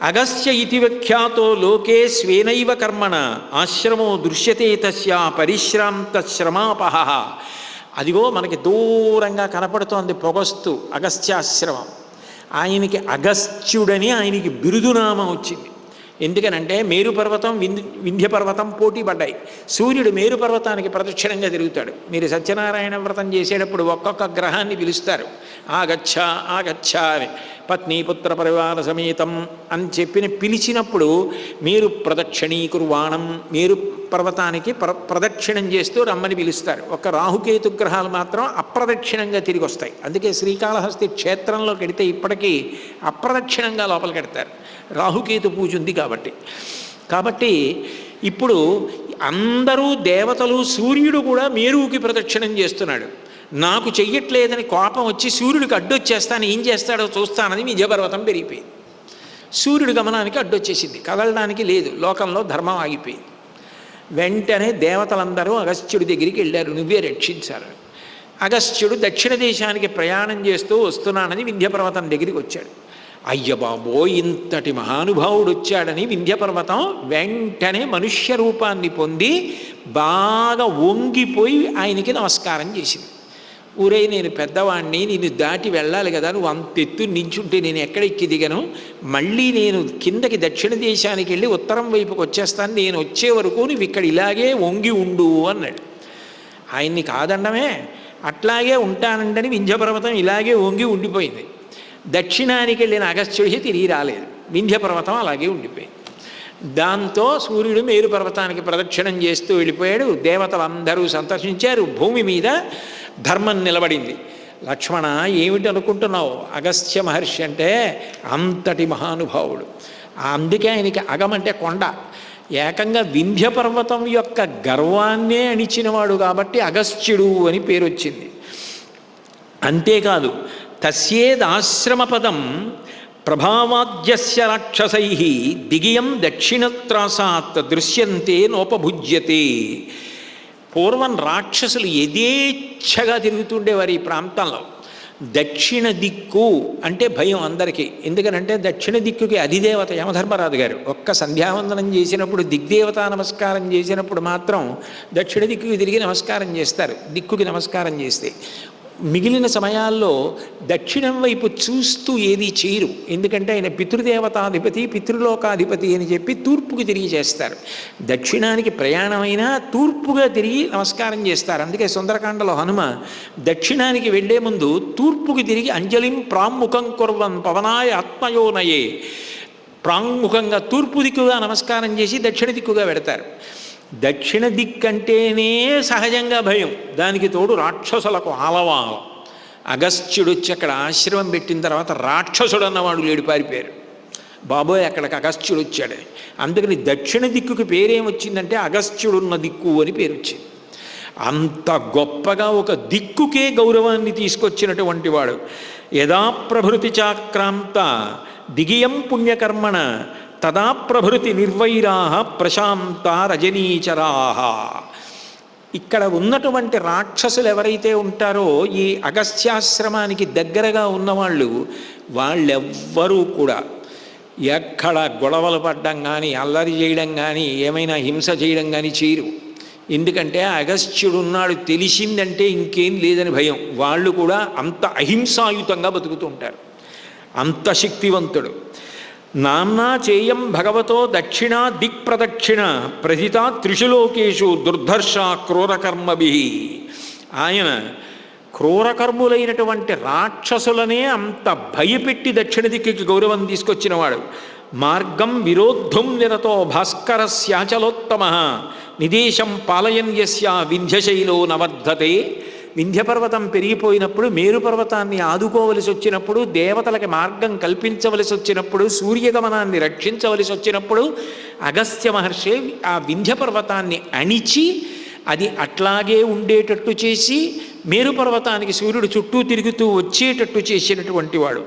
అగస్త్య ఇతి వ్యాఖ్యాతో లోకే స్వేనైవ కర్మణ ఆశ్రమో దృశ్యతే తస్య పరిశ్రాంత శ్రమాపహ. అదిగో మనకి దూరంగా కనపడుతోంది పొగస్తు అగస్త్యాశ్రమం. ఆయనకి అగస్త్యుడని ఆయనకి బిరుదునామం వచ్చింది. ఎందుకనంటే మేరు పర్వతం వింధ్య పర్వతం పోటీ పడ్డాయి. సూర్యుడు మేరు పర్వతానికి ప్రదక్షిణంగా తిరుగుతాడు. మీరు సత్యనారాయణ వ్రతం చేసేటప్పుడు ఒక్కొక్క గ్రహాన్ని పిలుస్తారు, ఆగచ్చ ఆగచ్చ అని, పత్ని పుత్ర పరివార సమేతం అని పిలిచినప్పుడు మీరు ప్రదక్షిణీకుర్వాణం, మేరు పర్వతానికి ప్రదక్షిణం చేస్తూ రమ్మని పిలుస్తారు. ఒక రాహుకేతు గ్రహాలు మాత్రం అప్రదక్షిణంగా తిరిగి వస్తాయి. అందుకే శ్రీకాళహస్తి క్షేత్రంలోకి వెడితే ఇప్పటికీ అప్రదక్షిణంగా లోపలికి వెడతారు, రాహుకేతు పూజ ఉంది కాబట్టి ఇప్పుడు అందరూ దేవతలు, సూర్యుడు కూడా మేరువుకి ప్రదక్షిణం చేస్తున్నాడు. నాకు చెయ్యట్లేదని కోపం వచ్చి సూర్యుడికి అడ్డొచ్చేస్తాను, ఏం చేస్తాడో చూస్తానని వింధ్యపర్వతం పెరిగిపోయింది. సూర్యుడి గమనానికి అడ్డొచ్చేసింది, కదలడానికి లేదు, లోకంలో ధర్మం ఆగిపోయింది. వెంటనే దేవతలందరూ అగస్త్యుడి దగ్గరికి వెళ్ళారు, నువ్వే రక్షించారు. అగస్త్యుడు దక్షిణ దేశానికి ప్రయాణం చేస్తూ వస్తున్నానని వింధ్యపర్వతం దగ్గరికి వచ్చాడు. అయ్య బాబోయ్, ఇంతటి మహానుభావుడు వచ్చాడని వింధ్యపర్వతం వెంటనే మనుష్య రూపాన్ని పొంది బాగా వంగిపోయి ఆయనకి నమస్కారం చేసింది. ఊరే, నేను పెద్దవాణ్ణి, నేను దాటి వెళ్ళాలి కదా, నువ్వు అంత ఎత్తు నించుంటే నేను ఎక్కడ ఎక్కి దిగను, మళ్ళీ నేను కిందకి దక్షిణ దేశానికి వెళ్ళి ఉత్తరం వైపుకి వచ్చేస్తాను, నేను వచ్చే వరకు నువ్వు ఇక్కడ ఇలాగే వంగి ఉండు అన్నాడు. ఆయన్ని కాదండమే, అట్లాగే ఉంటానంటని వింధ్యపర్వతం ఇలాగే వంగి ఉండిపోయింది. దక్షిణానికి వెళ్ళిన అగస్త్యుడికి తిరిగి రాలేదు, వింధ్యపర్వతం అలాగే ఉండిపోయింది. దాంతో సూర్యుడు మేరు పర్వతానికి ప్రదక్షిణం చేస్తూ వెళ్ళిపోయాడు. దేవతలందరూ సంతోషించారు, భూమి మీద ధర్మం నిలబడింది. లక్ష్మణ, ఏమిటి అనుకుంటున్నావు? అగస్త్య మహర్షి అంటే అంతటి మహానుభావుడు. అందుకే ఆయనకి అగమంటే కొండ. ఏకంగా వింధ్య పర్వతం యొక్క గర్వాన్నే అణిచినవాడు కాబట్టి అగస్త్యుడు అని పేరు వచ్చింది. అంతేకాదు, తస్యేదాశ్రమపదం ప్రభావాద్యస్య రాక్షసై దిగియం దక్షిణత్రాసాత్ దృశ్యంతే నోపభుజ్యతే. పూర్వం రాక్షసులు యథేచ్ఛగా తిరుగుతుండేవారు ఈ ప్రాంతంలో. దక్షిణ దిక్కు అంటే భయం అందరికీ. ఎందుకనంటే దక్షిణ దిక్కుకి అధిదేవత యమధర్మరాజు గారు. ఒక్క సంధ్యావందనం చేసినప్పుడు, దిగ్దేవతా నమస్కారం చేసినప్పుడు మాత్రం దక్షిణ దిక్కుకి తిరిగి నమస్కారం చేస్తారు, దిక్కుకి నమస్కారం చేస్తే. మిగిలిన సమయాల్లో దక్షిణం వైపు చూస్తూ ఏది చేయరు. ఎందుకంటే ఆయన పితృదేవతాధిపతి, పితృలోకాధిపతి అని చెప్పి తూర్పుకి తిరిగి చేస్తారు. దక్షిణానికి ప్రయాణమైనా తూర్పుగా తిరిగి నమస్కారం చేస్తారు. అందుకే సుందరకాండలో హనుమ దక్షిణానికి వెళ్లే ముందు తూర్పుకి తిరిగి అంజలిం ప్రాముఖం కుర్వన్ పవనాయ ఆత్మయోనయే, ప్రాముఖంగా తూర్పు దిక్కుగా నమస్కారం చేసి దక్షిణ దిక్కుగా పెడతారు. దక్షిణ దిక్కంటేనే సహజంగా భయం, దానికి తోడు రాక్షసులకు ఆలవాలం. అగస్త్యుడు వచ్చి అక్కడ ఆశ్రమం పెట్టిన తర్వాత రాక్షసుడు అన్నవాడు లేడు, పారిపోయారు. బాబోయ్, అక్కడికి అగస్త్యుడు వచ్చాడని. అందుకని దక్షిణ దిక్కుకి పేరేమొచ్చిందంటే అగస్త్యుడున్న దిక్కు అని పేరు వచ్చింది. అంత గొప్పగా ఒక దిక్కుకే గౌరవాన్ని తీసుకొచ్చినటువంటి వాడు. యదా ప్రభృతి చాక్రాంత దిగియం పుణ్యకర్మణ తదా ప్రభృతి నిర్వైరా ప్రశాంత రజనీచరాహ. ఇక్కడ ఉన్నటువంటి రాక్షసులు ఎవరైతే ఉంటారో ఈ అగస్త్యాశ్రమానికి దగ్గరగా ఉన్నవాళ్ళు, వాళ్ళెవ్వరూ కూడా ఎక్కడ గొడవలు పడ్డం కానీ, అల్లరి చేయడం కానీ, ఏమైనా హింస చేయడం కానీ చేయరు. ఎందుకంటే అగస్త్యుడు ఉన్నాడు తెలిసిందంటే ఇంకేం లేదని భయం. వాళ్ళు కూడా అంత అహింసాయుతంగా బతుకుతూ ఉంటారు, అంత శక్తివంతుడు. నామ్నా చేయం భగవతో దక్షిణా దిక్ప్రదక్షిణ ప్రథితా త్రిషులోకేషు దుర్ధర్ష క్రూరకర్మభి. ఆయన క్రూరకర్ములైనటువంటి రాక్షసులనే అంత భయపెట్టి దక్షిణ దిక్కుకి గౌరవం తీసుకొచ్చినవాడు. మార్గం విరోద్ధం నిరతో భాస్కరస్యాచలోత్తమ నిదేశం పాలయన్ యస్య వింధ్యశైలో నవర్ధతే. వింధ్యపర్వతం పెరిగిపోయినప్పుడు, మేరు పర్వతాన్ని ఆదుకోవలసి వచ్చినప్పుడు, దేవతలకి మార్గం కల్పించవలసి వచ్చినప్పుడు, సూర్యగమనాన్ని రక్షించవలసి వచ్చినప్పుడు అగస్త్య మహర్షి ఆ వింధ్యపర్వతాన్ని అణిచి అది అట్లాగే ఉండేటట్టు చేసి మేరు పర్వతానికి సూర్యుడు చుట్టూ తిరుగుతూ వచ్చేటట్టు చేసినటువంటి వాడు.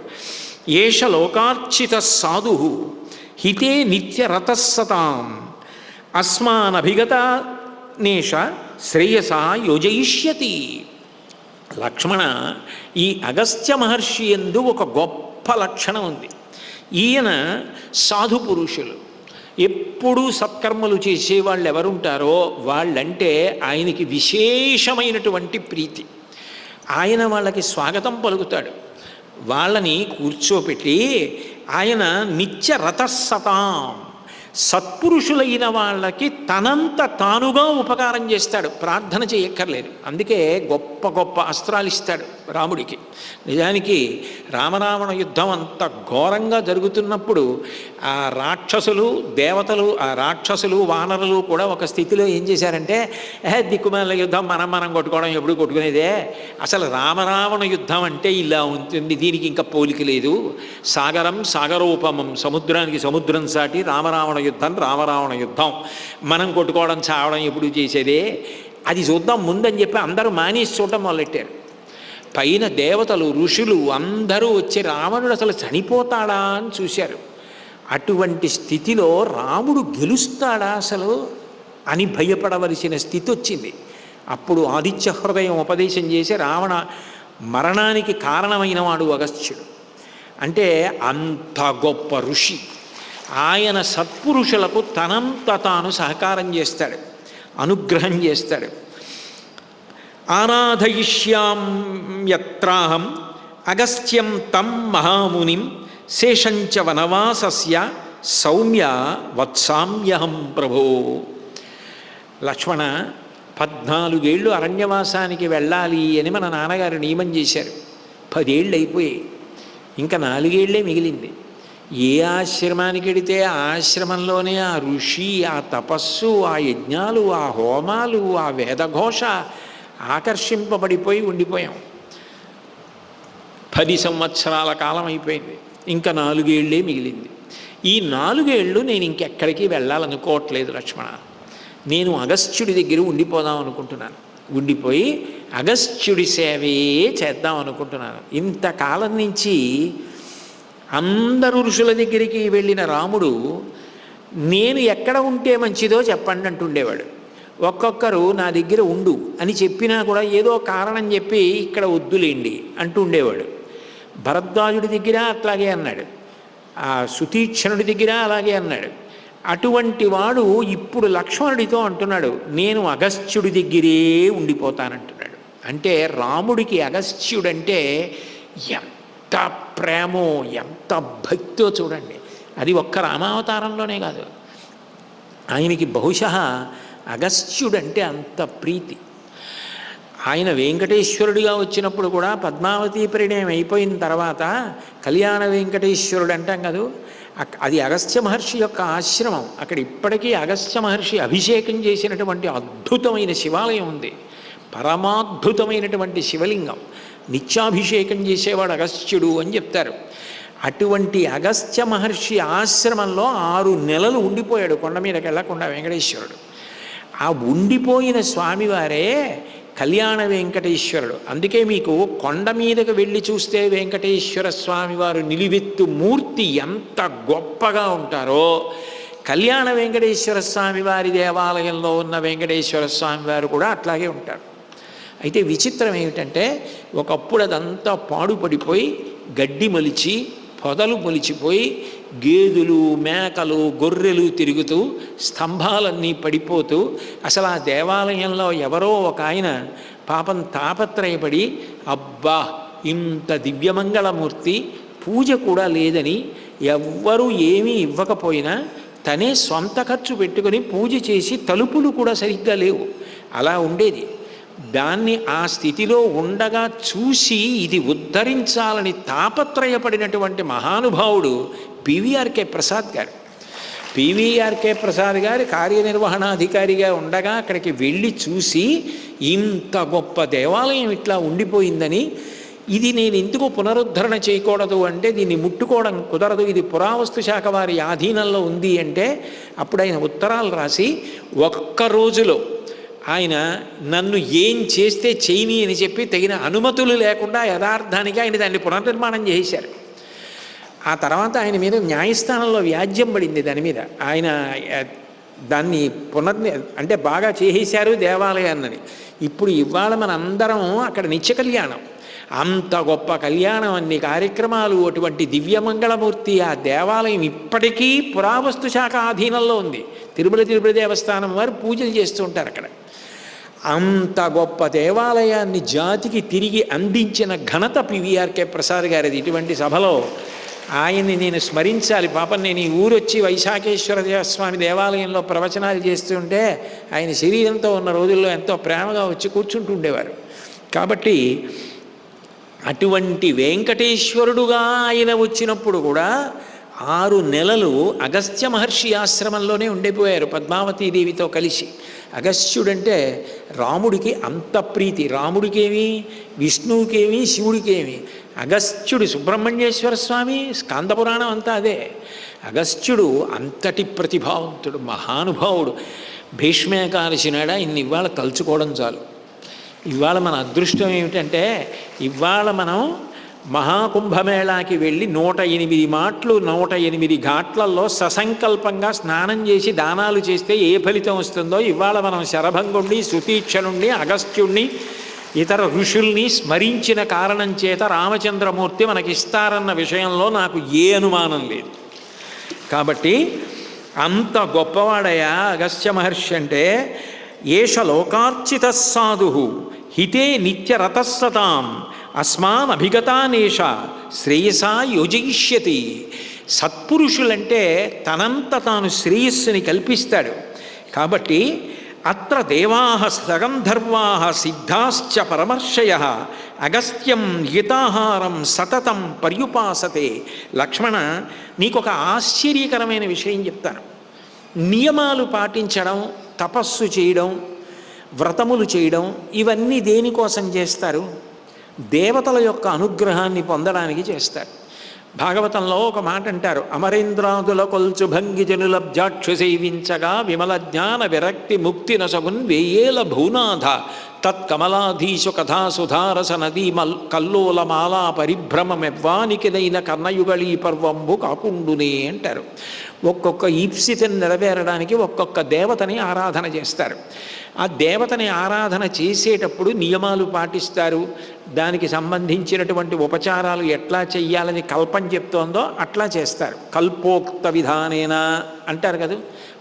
ఏష లోకార్చిత సాధు హితే నిత్యరతస్సతాం అస్మానభిగత నేష శ్రేయస యోజయిష్యతి. లక్ష్మణ, ఈ అగస్త్య మహర్షి యందు ఒక గొప్ప లక్షణం ఉంది. ఈయన సాధు పురుషులు, ఎప్పుడూ సత్కర్మలు చేసేవాళ్ళు ఎవరుంటారో వాళ్ళంటే ఆయనకి విశేషమైనటువంటి ప్రీతి. ఆయన వాళ్ళకి స్వాగతం పలుకుతాడు. వాళ్ళని కూర్చోపెట్టి ఆయన నిత్య రతస్సతాం, సత్పురుషులైన వాళ్ళకి తనంత తానుగా ఉపకారం చేస్తాడు, ప్రార్థన చేయక్కర్లేదు. అందుకే గొప్ప గొప్ప అస్త్రాలు ఇస్తాడు రాముడికి. నిజానికి రామరావణ యుద్ధం అంత ఘోరంగా జరుగుతున్నప్పుడు ఆ రాక్షసులు దేవతలు, ఆ రాక్షసులు వానరులు కూడా ఒక స్థితిలో ఏం చేశారంటే, దిక్కుమాల యుద్ధం మనం కొట్టుకోవడం ఎప్పుడు కొట్టుకునేదే, అసలు రామరావణ యుద్ధం అంటే ఇలా ఉంటుంది, దీనికి ఇంకా పోలిక లేదు, సాగరం సాగరోపమం, సముద్రానికి సముద్రం సాటి రామరావణ యుద్ధం రామరావణ యుద్ధం, మనం కొట్టుకోవడం చావడం ఎప్పుడు చేసేదే, అది చూద్దాం ముందని చెప్పి అందరూ మానేసి చూడటం మొదలెట్టారు. పైన దేవతలు ఋషులు అందరూ వచ్చి రావణుడు అసలు చనిపోతాడా అని చూశారు. అటువంటి స్థితిలో రాముడు గెలుస్తాడా అసలు అని భయపడవలసిన స్థితి వచ్చింది. అప్పుడు ఆదిత్య హృదయం ఉపదేశం చేసి రావణ మరణానికి కారణమైన వాడు అగస్త్యుడు. అంటే అంత గొప్ప ఋషి ఆయన సత్పురుషులకు తనంత తాను సహకారం చేస్తాడు, అనుగ్రహం చేస్తాడు. ఆరాధయిష్యామ్యత్రాహం అగస్త్యం తం మహామునిం శేషంచ వనవాసస్య సౌమ్య వత్సామ్యహం ప్రభో. లక్ష్మణ, 14 ఏళ్ళు అరణ్యవాసానికి వెళ్ళాలి అని మన నాన్నగారు నియమం చేశారు. 10 ఏళ్ళు అయిపోయాయి, ఇంకా 4 ఏళ్లే మిగిలింది. ఏ ఆశ్రమానికి వెడితే ఆ ఆశ్రమంలోనే ఆ ఋషి, ఆ తపస్సు, ఆ యజ్ఞాలు, ఆ హోమాలు, ఆ వేదఘోష ఆకర్షింపబడిపోయి ఉండిపోయాం. 10 సంవత్సరాల కాలం అయిపోయింది, ఇంకా 4 ఏళ్లే మిగిలింది. ఈ 4 ఏళ్ళు నేను ఇంకెక్కడికి వెళ్ళాలనుకోవట్లేదు లక్ష్మణ. నేను అగస్త్యుడి దగ్గర ఉండిపోదాం అనుకుంటున్నాను. ఉండిపోయి అగస్త్యుడి సేవే చేద్దాం అనుకుంటున్నాను. ఇంతకాలం నుంచి అందరు ఋషుల దగ్గరికి వెళ్ళిన రాముడు నేను ఎక్కడ ఉంటే మంచిదో చెప్పండి అంటుండేవాడు. ఒక్కొక్కరు నా దగ్గర ఉండు అని చెప్పినా కూడా ఏదో కారణం చెప్పి ఇక్కడ వద్దులేండి అంటూ ఉండేవాడు. భరద్వాజుడి దగ్గర అట్లాగే అన్నాడు, ఆ సుతీక్షణుడి దగ్గర అలాగే అన్నాడు. అటువంటి వాడు ఇప్పుడు లక్ష్మణుడితో అంటున్నాడు, నేను అగస్త్యుడి దగ్గరే ఉండిపోతానంటున్నాడు. అంటే రాముడికి అగస్త్యుడంటే ఎంత ప్రేమో, ఎంత భక్తో చూడండి. అది ఒక్క రామావతారంలోనే కాదు, ఆయనకి బహుశः అగస్త్యుడంటే అంత ప్రీతి. ఆయన వెంకటేశ్వరుడిగా వచ్చినప్పుడు కూడా పద్మావతి పరిణయం అయిపోయిన తర్వాత కళ్యాణ వెంకటేశ్వరుడు అంటాం కదా, అది అగస్త్య మహర్షి యొక్క ఆశ్రమం. అక్కడ ఇప్పటికీ అగస్త్య మహర్షి అభిషేకం చేసినటువంటి అద్భుతమైన శివాలయం ఉంది, పరమాద్భుతమైనటువంటి శివలింగం. నిత్యాభిషేకం చేసేవాడు అగస్త్యుడు అని చెప్తారు. అటువంటి అగస్త్య మహర్షి ఆశ్రమంలో 6 నెలలు ఉండిపోయాడు, కొండ మీదకి వెళ్ళకుండా వెంకటేశ్వరుడు. ఆ ఉండిపోయిన స్వామివారే కళ్యాణ వెంకటేశ్వరుడు. అందుకే మీకు కొండ మీదకు వెళ్ళి చూస్తే వెంకటేశ్వర స్వామివారు నిలువెత్తు మూర్తి ఎంత గొప్పగా ఉంటారో, కళ్యాణ వెంకటేశ్వర స్వామివారి దేవాలయంలో ఉన్న వెంకటేశ్వర స్వామివారు కూడా అట్లాగే ఉంటారు. అయితే విచిత్రం ఏమిటంటే, ఒకప్పుడు అదంతా పాడుపడిపోయి గడ్డి మొలిచి పొదలు మొలిచిపోయి గేదెలు మేకలు గొర్రెలు తిరుగుతూ స్తంభాలన్నీ పడిపోతూ, అసలు ఆ దేవాలయంలో ఎవరో ఒక ఆయన పాపం తాపత్రయపడి, అబ్బా ఇంత దివ్యమంగళమూర్తి పూజ కూడా లేదని ఎవ్వరూ ఏమీ ఇవ్వకపోయినా తనే స్వంత ఖర్చు పెట్టుకొని పూజ చేసి తలుపులు కూడా సరిగ్గా లేవు, అలా ఉండేది. దాన్ని ఆ స్థితిలో ఉండగా చూసి ఇది ఉద్ధరించాలని తాపత్రయపడినటువంటి మహానుభావుడు పివిఆర్కే ప్రసాద్ గారు. పివిఆర్కే ప్రసాద్ గారు కార్యనిర్వహణాధికారిగా ఉండగా అక్కడికి వెళ్ళి చూసి ఇంత గొప్ప దేవాలయం ఇట్లా ఉండిపోయిందని, ఇది నేను ఎందుకు పునరుద్ధరణ చేయకూడదు అంటే దీన్ని ముట్టుకోవడం కుదరదు, ఇది పురావస్తు శాఖ వారి ఆధీనంలో ఉంది అంటే, అప్పుడు ఆయన ఉత్తరాలు రాసి ఒక్క రోజులో ఆయన నన్ను ఏం చేస్తే చేయని అని చెప్పి తగిన అనుమతులు లేకుండా యథార్థానికి ఆయన దాన్ని పునర్నిర్మాణం చేశారు. ఆ తర్వాత ఆయన మీద న్యాయస్థానంలో వ్యాజ్యం పడింది దాని మీద. ఆయన దాన్ని అంటే బాగా చేసేశారు దేవాలయాన్ని. ఇప్పుడు ఇవాళ మన అందరం అక్కడ నిత్య కళ్యాణం, అంత గొప్ప కళ్యాణం, అన్ని కార్యక్రమాలు, అటువంటి దివ్యమంగళమూర్తి ఆ దేవాలయం ఇప్పటికీ పురావస్తు శాఖ ఆధీనంలో ఉంది. తిరుపతి దేవస్థానం వారు పూజలు చేస్తూ ఉంటారు అక్కడ. అంత గొప్ప దేవాలయాన్ని జాతికి తిరిగి అందించిన ఘనత పివిఆర్కే ప్రసాద్ గారిది. ఇటువంటి సభలో ఆయన్ని నేను స్మరించాలి. పాపం నేను ఈ ఊరొచ్చి వైశాఖేశ్వర స్వామి దేవాలయంలో ప్రవచనాలు చేస్తుంటే ఆయన శరీరంతో ఉన్న రోజుల్లో ఎంతో ప్రేమగా వచ్చి కూర్చుంటుండేవారు. కాబట్టి అటువంటి వెంకటేశ్వరుడుగా ఆయన వచ్చినప్పుడు కూడా 6 నెలలు అగస్త్య మహర్షి ఆశ్రమంలోనే ఉండిపోయారు పద్మావతీదేవితో కలిసి. అగస్త్యుడంటే రాముడికి అంత ప్రీతి, రాముడికేమి విష్ణువుకేమి శివుడికేమి. అగస్త్యుడు సుబ్రహ్మణ్యేశ్వర స్వామి, స్కాందపురాణం అంతా అదే. అగస్త్యుడు అంతటి ప్రతిభావంతుడు, మహానుభావుడు. భీష్మేకాదశి నాడ ఇన్ని ఇవాళ తలుచుకోవడం చాలు. ఇవాళ మన అదృష్టం ఏమిటంటే, ఇవాళ మనం మహాకుంభమేళాకి వెళ్ళి 108 మాటలు 108 ఘాట్లలో ససంకల్పంగా స్నానం చేసి దానాలు చేస్తే ఏ ఫలితం వస్తుందో, ఇవాళ మనం శరభంగుణ్ణి సుతీక్షణుణ్ణి అగస్త్యుణ్ణి ఇతర ఋషుల్ని స్మరించిన కారణం చేత రామచంద్రమూర్తి మనకిస్తారన్న విషయంలో నాకు ఏ అనుమానం లేదు. కాబట్టి అంత గొప్పవాడయా అగస్త్య మహర్షి అంటే. ఏష లోకార్చిత సాధు హితే నిత్యరతస్సతాం అస్మాన్ అభిగతానేష శ్రేయసా యోజయిష్యతి. సత్పురుషులంటే తనంత తాను శ్రేయస్సుని కల్పిస్తాడు. కాబట్టి అత్ర దేవాః సగంధర్వాః సిద్ధాశ్చ పరమర్షయః అగస్త్యం హితాహారం సతతం పర్యుపాసతే. లక్ష్మణ, నీకొక ఆశ్చర్యకరమైన విషయం చెప్తాను. నియమాలు పాటించడం, తపస్సు చేయడం, వ్రతములు చేయడం, ఇవన్నీ దేనికోసం చేస్తారు? దేవతల యొక్క అనుగ్రహాన్ని పొందడానికి చేస్తారు. భాగవతంలో ఒక మాట అంటారు, అమరేంద్రాదుల కొల్చు భంగి జనులబ్జాక్షు సేవించగా విమల జ్ఞాన విరక్తి ముక్తి నసగున్ వేయేల భూనాథ తత్కమలాధీశు కథాసుధారస నదీ కల్లోల మాలా పరిభ్రమమెవ్వానికిదైన కర్ణయుగళీ పర్వంబు కాకుండునే అంటారు. ఒక్కొక్క ఈప్సితని నెరవేరడానికి ఒక్కొక్క దేవతని ఆరాధన చేస్తారు. ఆ దేవతని ఆరాధన చేసేటప్పుడు నియమాలు పాటిస్తారు. దానికి సంబంధించినటువంటి ఉపచారాలు ఎట్లా చెయ్యాలని కల్పం చెప్తోందో అట్లా చేస్తారు. కల్పోక్త విధానేనా అంటారు కదా,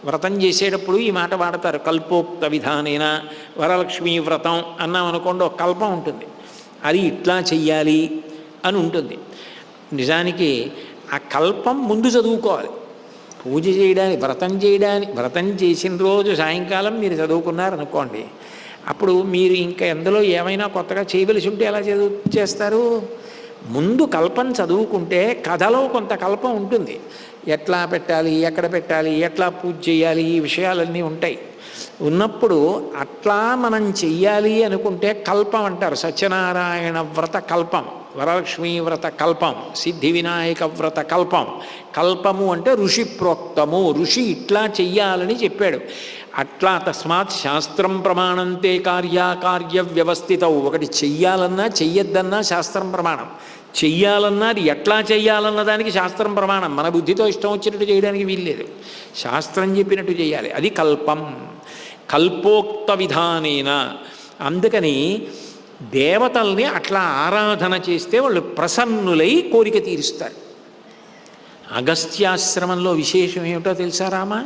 వ్రతం చేసేటప్పుడు ఈ మాట వాడతారు, కల్పోక్త విధానేనా. వరలక్ష్మీ వ్రతం అన్నాం అనుకోండి, ఒక కల్పం ఉంటుంది, అది ఇట్లా చెయ్యాలి అని ఉంటుంది. నిజానికి ఆ కల్పం ముందు చదువుకోవాలి. పూజ చేయడానికి, వ్రతం చేసిన రోజు సాయంకాలం మీరు చదువుకున్నారనుకోండి, అప్పుడు మీరు ఇంకా ఎందులో ఏమైనా కొత్తగా చేయవలసి ఉంటే ఎలా చేస్తారు? ముందు కల్పం చదువుకుంటే కథలో కొంత కల్పం ఉంటుంది. ఎట్లా పెట్టాలి, ఎక్కడ పెట్టాలి, ఎట్లా పూజ చేయాలి, ఈ విషయాలన్నీ ఉంటాయి. ఉన్నప్పుడు అట్లా మనం చెయ్యాలి అనుకుంటే కల్పం అంటారు. సత్యనారాయణ వ్రత కల్పం, వరలక్ష్మీ వ్రత కల్పం, సిద్ధి వినాయక వ్రత కల్పం. కల్పము అంటే ఋషి ప్రోక్తము, ఋషి ఇట్లా చెయ్యాలని చెప్పాడు. అట్లా తస్మాత్ శాస్త్రం ప్రమాణంతే కార్యాకార్య వ్యవస్థితం. ఒకటి చెయ్యాలన్నా చెయ్యొద్దన్నా శాస్త్రం ప్రమాణం. చెయ్యాలన్నా అది ఎట్లా చెయ్యాలన్న దానికి శాస్త్రం ప్రమాణం. మన బుద్ధితో ఇష్టం వచ్చినట్టు చేయడానికి వీల్లేదు. శాస్త్రం చెప్పినట్టు చేయాలి. అది కల్పం. కల్పోక్త విధానేన. అందుకని దేవతల్ని అట్లా ఆరాధన చేస్తే వాళ్ళు ప్రసన్నులై కోరిక తీరుస్తారు. అగస్త్యాశ్రమంలో విశేషం ఏమిటో తెలుసా రామా?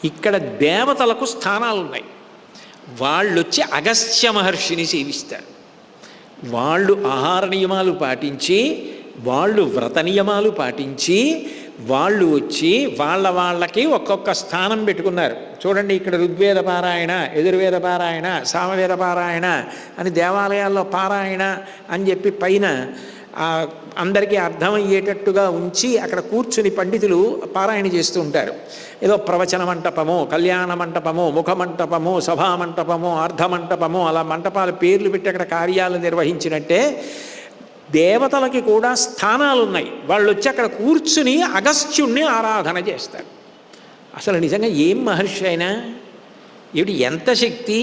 ఇక్కడ దేవతలకు స్థానాలు ఉన్నాయి. వాళ్ళు వచ్చి అగస్త్య మహర్షిని సేవిస్తారు. వాళ్ళు ఆహార నియమాలు పాటించి, వాళ్ళు వ్రత నియమాలు పాటించి, వాళ్ళు వచ్చి వాళ్ళకి ఒక్కొక్క స్థానం పెట్టుకున్నారు. చూడండి, ఇక్కడ ఋగ్వేద పారాయణ, యజుర్వేద పారాయణ, సామవేద పారాయణ అని దేవాలయాల్లో పారాయణ అని చెప్పి పైన అందరికీ అర్థమయ్యేటట్టుగా ఉంచి అక్కడ కూర్చుని పండితులు పారాయణ చేస్తూ ఉంటారు. ఏదో ప్రవచన మంటపమో, కళ్యాణ మంటపమో, ముఖ మంటపమో, సభా మంటపమో, అర్ధమంటపమో, అలా మంటపాల పేర్లు పెట్టి అక్కడ కార్యాలు నిర్వహించినట్టే దేవతలకి కూడా స్థానాలు ఉన్నాయి. వాళ్ళు వచ్చి అక్కడ కూర్చుని అగస్త్యుణ్ణి ఆరాధన చేస్తారు. అసలు నిజంగా ఏం మహర్షి అయినా ఏమిటి, ఎంత శక్తి!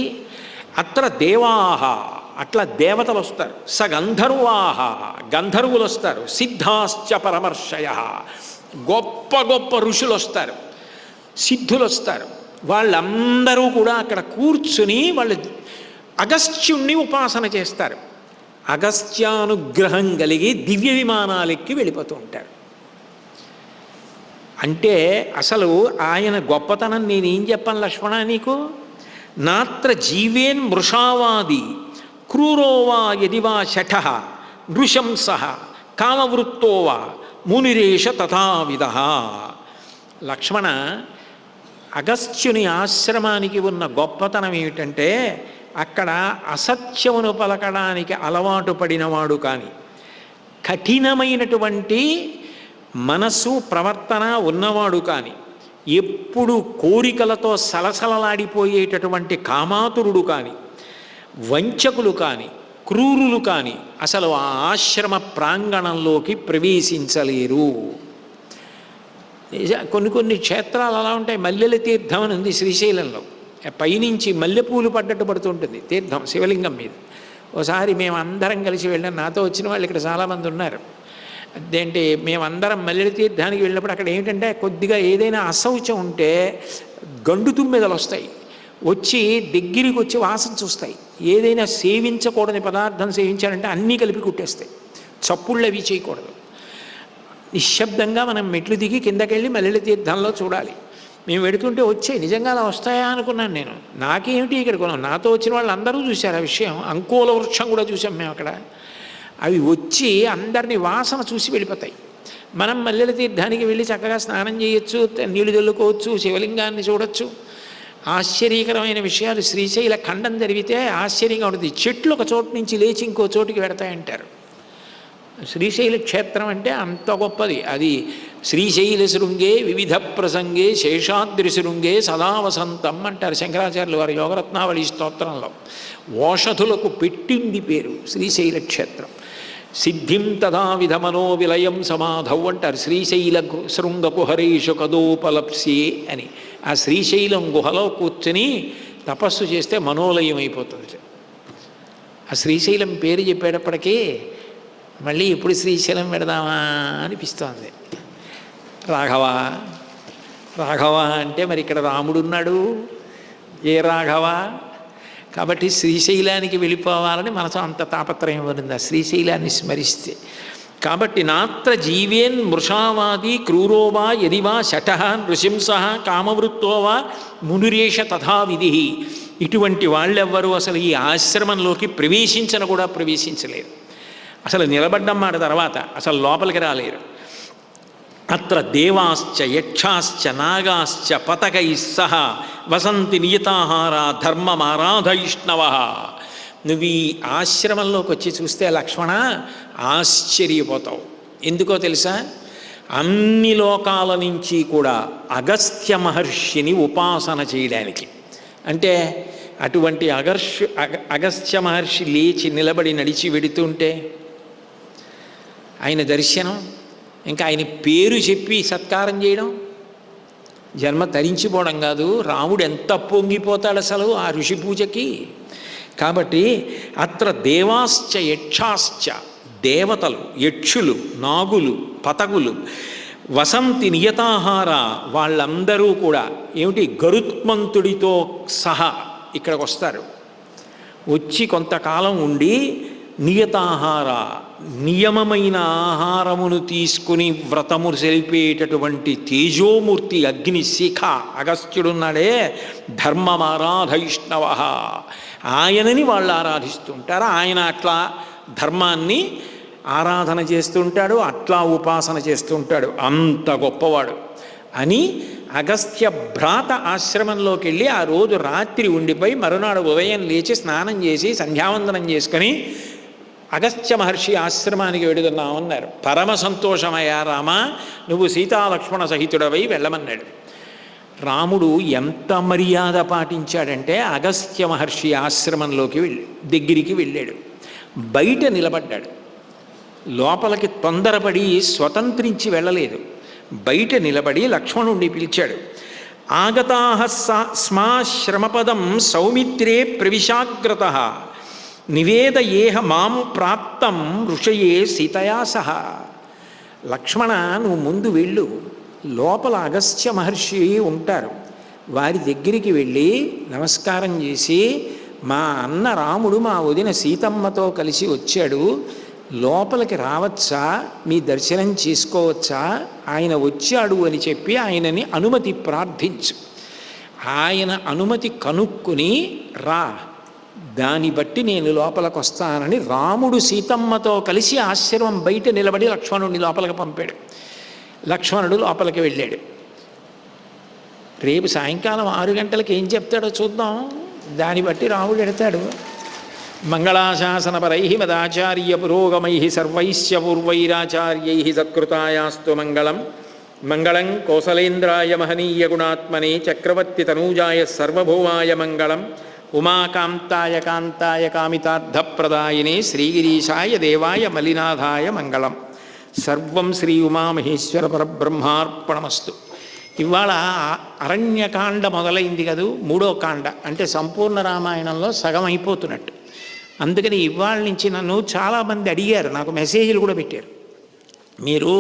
అత్ర దేవాహ, అట్లా దేవతలు వస్తారు. సగంధర్వాహ, గంధర్వులు వస్తారు. సిద్ధాశ్చ పరమర్షయ, గొప్ప గొప్ప ఋషులు వస్తారు, సిద్ధులు వస్తారు. వాళ్ళందరూ కూడా అక్కడ కూర్చుని వాళ్ళు అగస్త్యుణ్ణి ఉపాసన చేస్తారు. అగస్త్యానుగ్రహం కలిగి దివ్య విమానాలెక్కి వెళ్ళిపోతూ ఉంటారు. అంటే అసలు ఆయన గొప్పతనం నేనేం చెప్పాను లక్ష్మణ నీకు? నాత్ర జీవేన్ మృషావాది క్రూరోవా యదివా శఠ నృశంస కామవృత్తోవా మునిరేష తథావిధ. లక్ష్మణ, అగస్త్యుని ఆశ్రమానికి ఉన్న గొప్పతనం ఏమిటంటే అక్కడ అసత్యమును పలకడానికి అలవాటు పడినవాడు కానీ, కఠినమైనటువంటి మనసు ప్రవర్తన ఉన్నవాడు కానీ, ఎప్పుడు కోరికలతో సలసలలాడిపోయేటటువంటి కామాతురుడు కానీ, వంచకులు కానీ, క్రూరులు కానీ అసలు ఆ ఆశ్రమ ప్రాంగణంలోకి ప్రవేశించలేరు. కొన్ని క్షేత్రాలు అలా ఉంటాయి. మల్లెల తీర్థం అని ఉంది శ్రీశైలంలో. పైనుంచి మల్లెపూలు పడ్డట్టు పడుతుంటుంది తీర్థం శివలింగం మీద. ఓసారి మేమందరం కలిసి వెళ్ళాం. నాతో వచ్చిన వాళ్ళు ఇక్కడ చాలామంది ఉన్నారు. అదేంటి, మేమందరం మల్లెల తీర్థానికి వెళ్ళినప్పుడు అక్కడ ఏమిటంటే కొద్దిగా ఏదైనా అశౌచం ఉంటే గండు తుమ్మెదలు వస్తాయి, వచ్చి దగ్గరికి వచ్చి వాసన చూస్తాయి. ఏదైనా సేవించకూడని పదార్థం సేవించాలంటే అన్నీ కలిపి కుట్టేస్తాయి. చప్పుళ్ళు అవి చేయకూడదు. నిశ్శబ్దంగా మనం మెట్లు దిగి కిందకెళ్ళి మల్లెల తీర్థంలో చూడాలి. మేము వెడుతుంటే వచ్చాయి. నిజంగా అలా వస్తాయా అనుకున్నాను నేను. నాకేమిటి ఇక్కడ కొన్నాం, నాతో వచ్చిన వాళ్ళు అందరూ చూశారు ఆ విషయం. అంకోల వృక్షం కూడా చూసాం మేము అక్కడ. అవి వచ్చి అందరినీ వాసన చూసి వెళ్ళిపోతాయి. మనం మల్లెల తీర్థానికి వెళ్ళి చక్కగా స్నానం చేయొచ్చు, నీళ్లు చల్లుకోవచ్చు, శివలింగాన్ని చూడొచ్చు. ఆశ్చర్యకరమైన విషయాలు శ్రీశైల ఖండం జరిగితే ఆశ్చర్యంగా ఉంటుంది. చెట్లు ఒక చోటు నుంచి లేచి ఇంకో చోటుకి పెడతాయంటారు. శ్రీశైల క్షేత్రం అంటే అంత గొప్పది. అది శ్రీశైల శృంగే వివిధ ప్రసంగే శేషాద్రి శృంగే సదా వసంతం అంటారు శంకరాచార్యులు వారి యోగరత్నావళి స్తోత్రంలో. ఓషధులకు పెట్టింది పేరు శ్రీశైల క్షేత్రం. సిద్ధిం తదా విధమనో విలయం సమాధౌ అంటారు. శ్రీశైల శృంగ కుహరేషు కదోపలప్స్యే అని. ఆ శ్రీశైలం గుహలో కూర్చొని తపస్సు చేస్తే మనోలయం అయిపోతుంది. ఆ శ్రీశైలం పేరు చెప్పేటప్పటికీ మళ్ళీ ఎప్పుడు శ్రీశైలం పెడదామా అనిపిస్తోంది. రాఘవ రాఘవ అంటే మరి ఇక్కడ రాముడు ఉన్నాడు, ఏ రాఘవ? కాబట్టి శ్రీశైలానికి వెళ్ళిపోవాలని మనసు అంత తాపత్రయం ఉంది ఆ శ్రీశైలాన్ని స్మరిస్తే. కాబట్టి నాత్ర జీవేన్ మృషావాది క్రూరోవా యదివా శఠ నృశంస కామవృత్తోవా మునిరేష తథావిధి. ఇటువంటి వాళ్ళెవ్వరూ అసలు ఈ ఆశ్రమంలోకి ప్రవేశించను కూడా ప్రవేశించలేరు. అసలు నిలబడ్డం మాట తర్వాత అసలు లోపలికి రాలేరు. అత్ర దేవాశ్చ యక్షాశ్చ నాగాశ్చ పతకై సహ వసంతి నియతాహార ధర్మమారాధయిష్ణవ. నువ్వు ఈ ఆశ్రమంలోకి వచ్చి చూస్తే లక్ష్మణ ఆశ్చర్యపోతావు. ఎందుకో తెలుసా? అన్ని లోకాల నుంచి కూడా అగస్త్య మహర్షిని ఉపాసన చేయడానికి. అంటే అటువంటి అగస్త్య మహర్షి లేచి నిలబడి నడిచి వెడుతుంటే ఆయన దర్శనం, ఇంకా ఆయన పేరు చెప్పి సత్కారం చేయడం, జన్మ తరించిపోవడం కాదు. రాముడు ఎంత పొంగిపోతాడు అసలు ఆ ఋషి పూజకి. కాబట్టి అత్ర దేవాశ్చ యక్షాశ్చ, దేవతలు, యక్షులు, నాగులు, పతగులు, వసంతి నియతాహార, వాళ్ళందరూ కూడా ఏమిటి గరుత్మంతుడితో సహా ఇక్కడికి వస్తారు. వచ్చి కొంతకాలం ఉండి నియతాహార, నియమమైన ఆహారమును తీసుకుని వ్రతము సెలిపేటటువంటి తేజోమూర్తి అగ్నిశిఖ అగస్త్యుడున్నాడే, ధర్మమారాధైష్ణవ, ఆయనని వాళ్ళు ఆరాధిస్తుంటారు. ఆయన అట్లా ధర్మాన్ని ఆరాధన చేస్తుంటాడు, అట్లా ఉపాసన చేస్తుంటాడు, అంత గొప్పవాడు అని అగస్త్య భ్రాత ఆశ్రమంలోకి వెళ్ళి ఆ రోజు రాత్రి ఉండిపోయి మరునాడు ఉదయం లేచి స్నానం చేసి సంధ్యావందనం చేసుకొని అగస్త్య మహర్షి ఆశ్రమానికి వెడుతున్నామన్నారు. పరమ సంతోషమయ్యా రామ, నువ్వు సీతాలక్ష్మణ సహితుడవై వెళ్ళమన్నాడు. రాముడు ఎంత మర్యాద పాటించాడంటే అగస్త్య మహర్షి ఆశ్రమంలోకి దగ్గరికి వెళ్ళాడు. బయట నిలబడ్డాడు. లోపలికి తొందరపడి స్వతంత్రించి వెళ్ళలేదు. బయట నిలబడి లక్ష్మణుణ్ణి పిలిచాడు. ఆగతాః స్మా శ్రమపదం సౌమిత్రే ప్రవిశాగ్రత నివేదయేహ మాం ప్రాప్తం ఋషయే సీతయా సహ. లక్ష్మణ, నువ్వు ముందు వెళ్ళు, లోపల అగస్త్య మహర్షి ఉంటారు, వారి దగ్గరికి వెళ్ళి నమస్కారం చేసి, మా అన్న రాముడు మా వదిన సీతమ్మతో కలిసి వచ్చాడు, లోపలికి రావచ్చా, మీ దర్శనం చేసుకోవచ్చా, ఆయన వచ్చాడు అని చెప్పి ఆయనని అనుమతి ప్రార్థించు. ఆయన అనుమతి కనుక్కుని రా, దాన్ని బట్టి నేను లోపలికి వస్తానని రాముడు సీతమ్మతో కలిసి ఆశ్రమం బయట నిలబడి లక్ష్మణుడిని లోపలికి పంపాడు. లక్ష్మణుడు లోపలికి వెళ్ళాడు. రేపు సాయంకాలం 6 గంటలకు ఏం చెప్తాడో చూద్దాం, దాన్ని బట్టి రాముడు ఎడతాడు. మంగళాశాసనపరై మదాచార్య పురోగమై సర్వైశ్య పూర్వైరాచార్యై సత్కృతాయాస్తు మంగళం. మంగళం కోసలేంద్రాయ మహనీయ గుణాత్మనే చక్రవర్తి తనూజాయ సర్వభౌమాయ మంగళం. ఉమాకాంతాయ కాంతాయ కామితార్థప్రదాయినే శ్రీగిరీశాయ దేవాయ మలినాథాయ మంగళం. సర్వం శ్రీ ఉమామహేశ్వర పరబ్రహ్మార్పణమస్తు. ఇవాళ అరణ్యకాండ మొదలైంది కదూ, 3వ కాండ, అంటే సంపూర్ణ రామాయణంలో సగం అయిపోతున్నట్టు. అందుకని ఇవాళ నుంచి నన్ను చాలామంది అడిగారు, నాకు మెసేజ్లు కూడా పెట్టారు, మీరు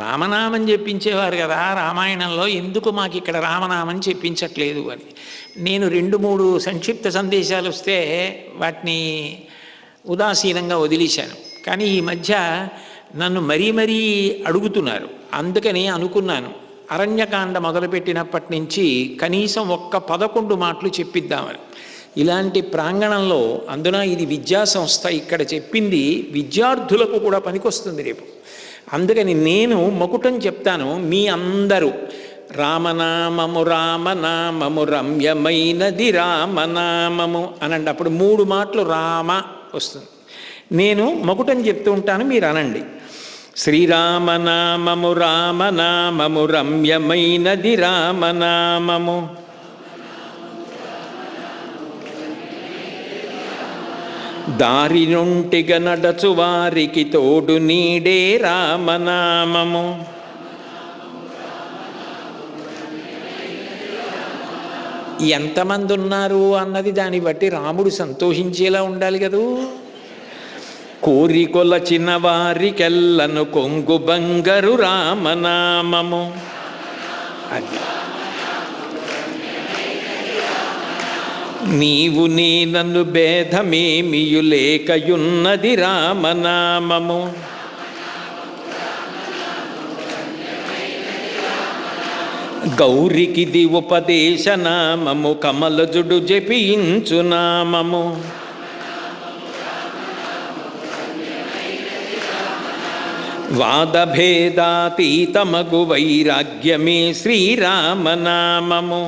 రామనామం చెప్పించేవారు కదా రామాయణంలో, ఎందుకు మాకు ఇక్కడ రామనామం చెప్పించట్లేదు అని. నేను 2-3 సంక్షిప్త సందేశాలు వస్తే వాటిని ఉదాసీనంగా వదిలేశాను. కానీ ఈ మధ్య నన్ను మరీ మరీ అడుగుతున్నారు. అందుకని అనుకున్నాను, అరణ్యకాండ మొదలుపెట్టినప్పటి నుంచి కనీసం 11 మాటలు చెప్పిద్దామని. ఇలాంటి ప్రాంగణంలో, అందున ఇది విద్యా సంస్థ, ఇక్కడ చెప్పింది విద్యార్థులకు కూడా పనికొస్తుంది రేపు. అందుకని నేను మకుటం చెప్తాను, మీ అందరూ రామనామము రామనామము రమ్యమైనది రామనామము అనండి. అప్పుడు 3 మాటలు రామ వస్తుంది. నేను మకుటం చెప్తూ ఉంటాను, మీరు అనండి. శ్రీరామనామము రామనామము రమ్యమైనది రామనామము. దారి నుంటిగ నడచు వారికి తోడు నీడే రామనామము. ఎంతమంది ఉన్నారు అన్నది దాన్ని బట్టి రాముడు సంతోషించేలా ఉండాలి కదూ. కోరికొలచిన వారికెల్లను కొంగు బంగరు రామనామము. అది నీవు నేనను భేదమేమియు లేకయున్నది రామనామము. గౌరికిది ఉపదేశనామము కమలజుడు జపించు నామము. వాదభేదాతీతమగు వైరాగ్యమే శ్రీరామనామము.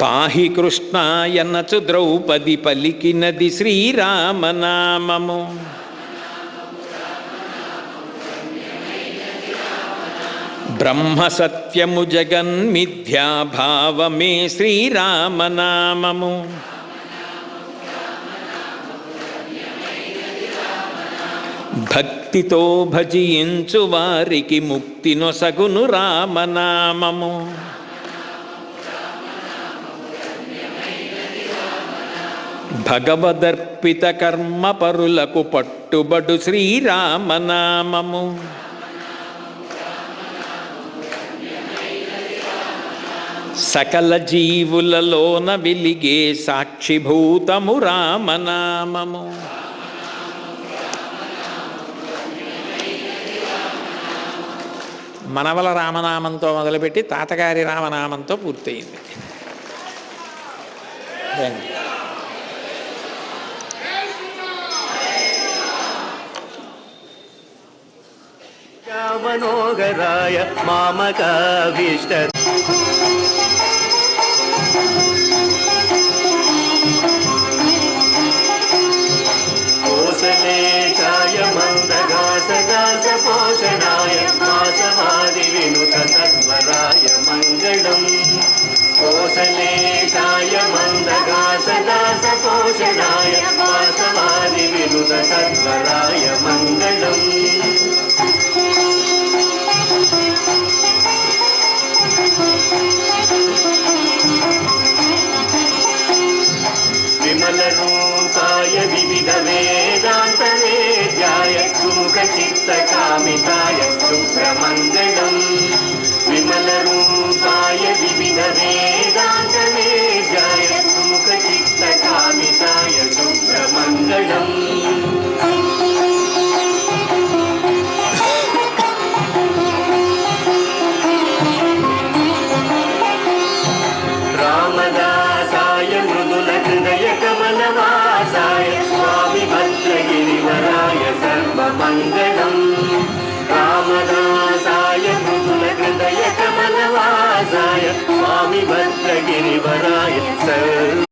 పాహి కృష్ణాయనచు ద్రౌపది పలికినది శ్రీరామనామము. బ్రహ్మ సత్యము జగన్మిథ్యాభావమే శ్రీరామనామము. భక్తితో భజించు వారికి ముక్తి నొసగును రామనామము. భగవదర్పిత కర్మ పరులకు పట్టుబడు శ్రీరామనామము. సకల జీవులలోన వెలిగే సాక్షిభూతము రామనామము. మనవల రామనామంతో మొదలుపెట్టి తాతగారి రామనామంతో పూర్తయింది. మనోహరాయ మామకాభీష్ట కోసలేశాయ మందగాసదాస పోషణాయ మాసవాది వినుత సద్వరాయ మంగళం. కోసలేశాయ మందగాసదాస పోషణాయ మాసవాది వినుత సద్వరాయ మంగళం. విమల రూపాయ వివిధ వేదాంత వేద్యాయ సుముఖ చిత్త కామితాయ శుభ్రమంగళం. విమల రూపాయ వివిధ వేదాంత వేద్యాయ సుముఖ చిత్త కామితాయ శుభ్రమంగళం. రామదాసాయ మృదుల హృదయ కమలవాసాయ స్వామి భద్రగిరివరాయ సర్వమంగళం. రామదాసాయ మృదుల హృదయ కమలవాసాయ స్వామి భద్రగిరివరాయ సర్వ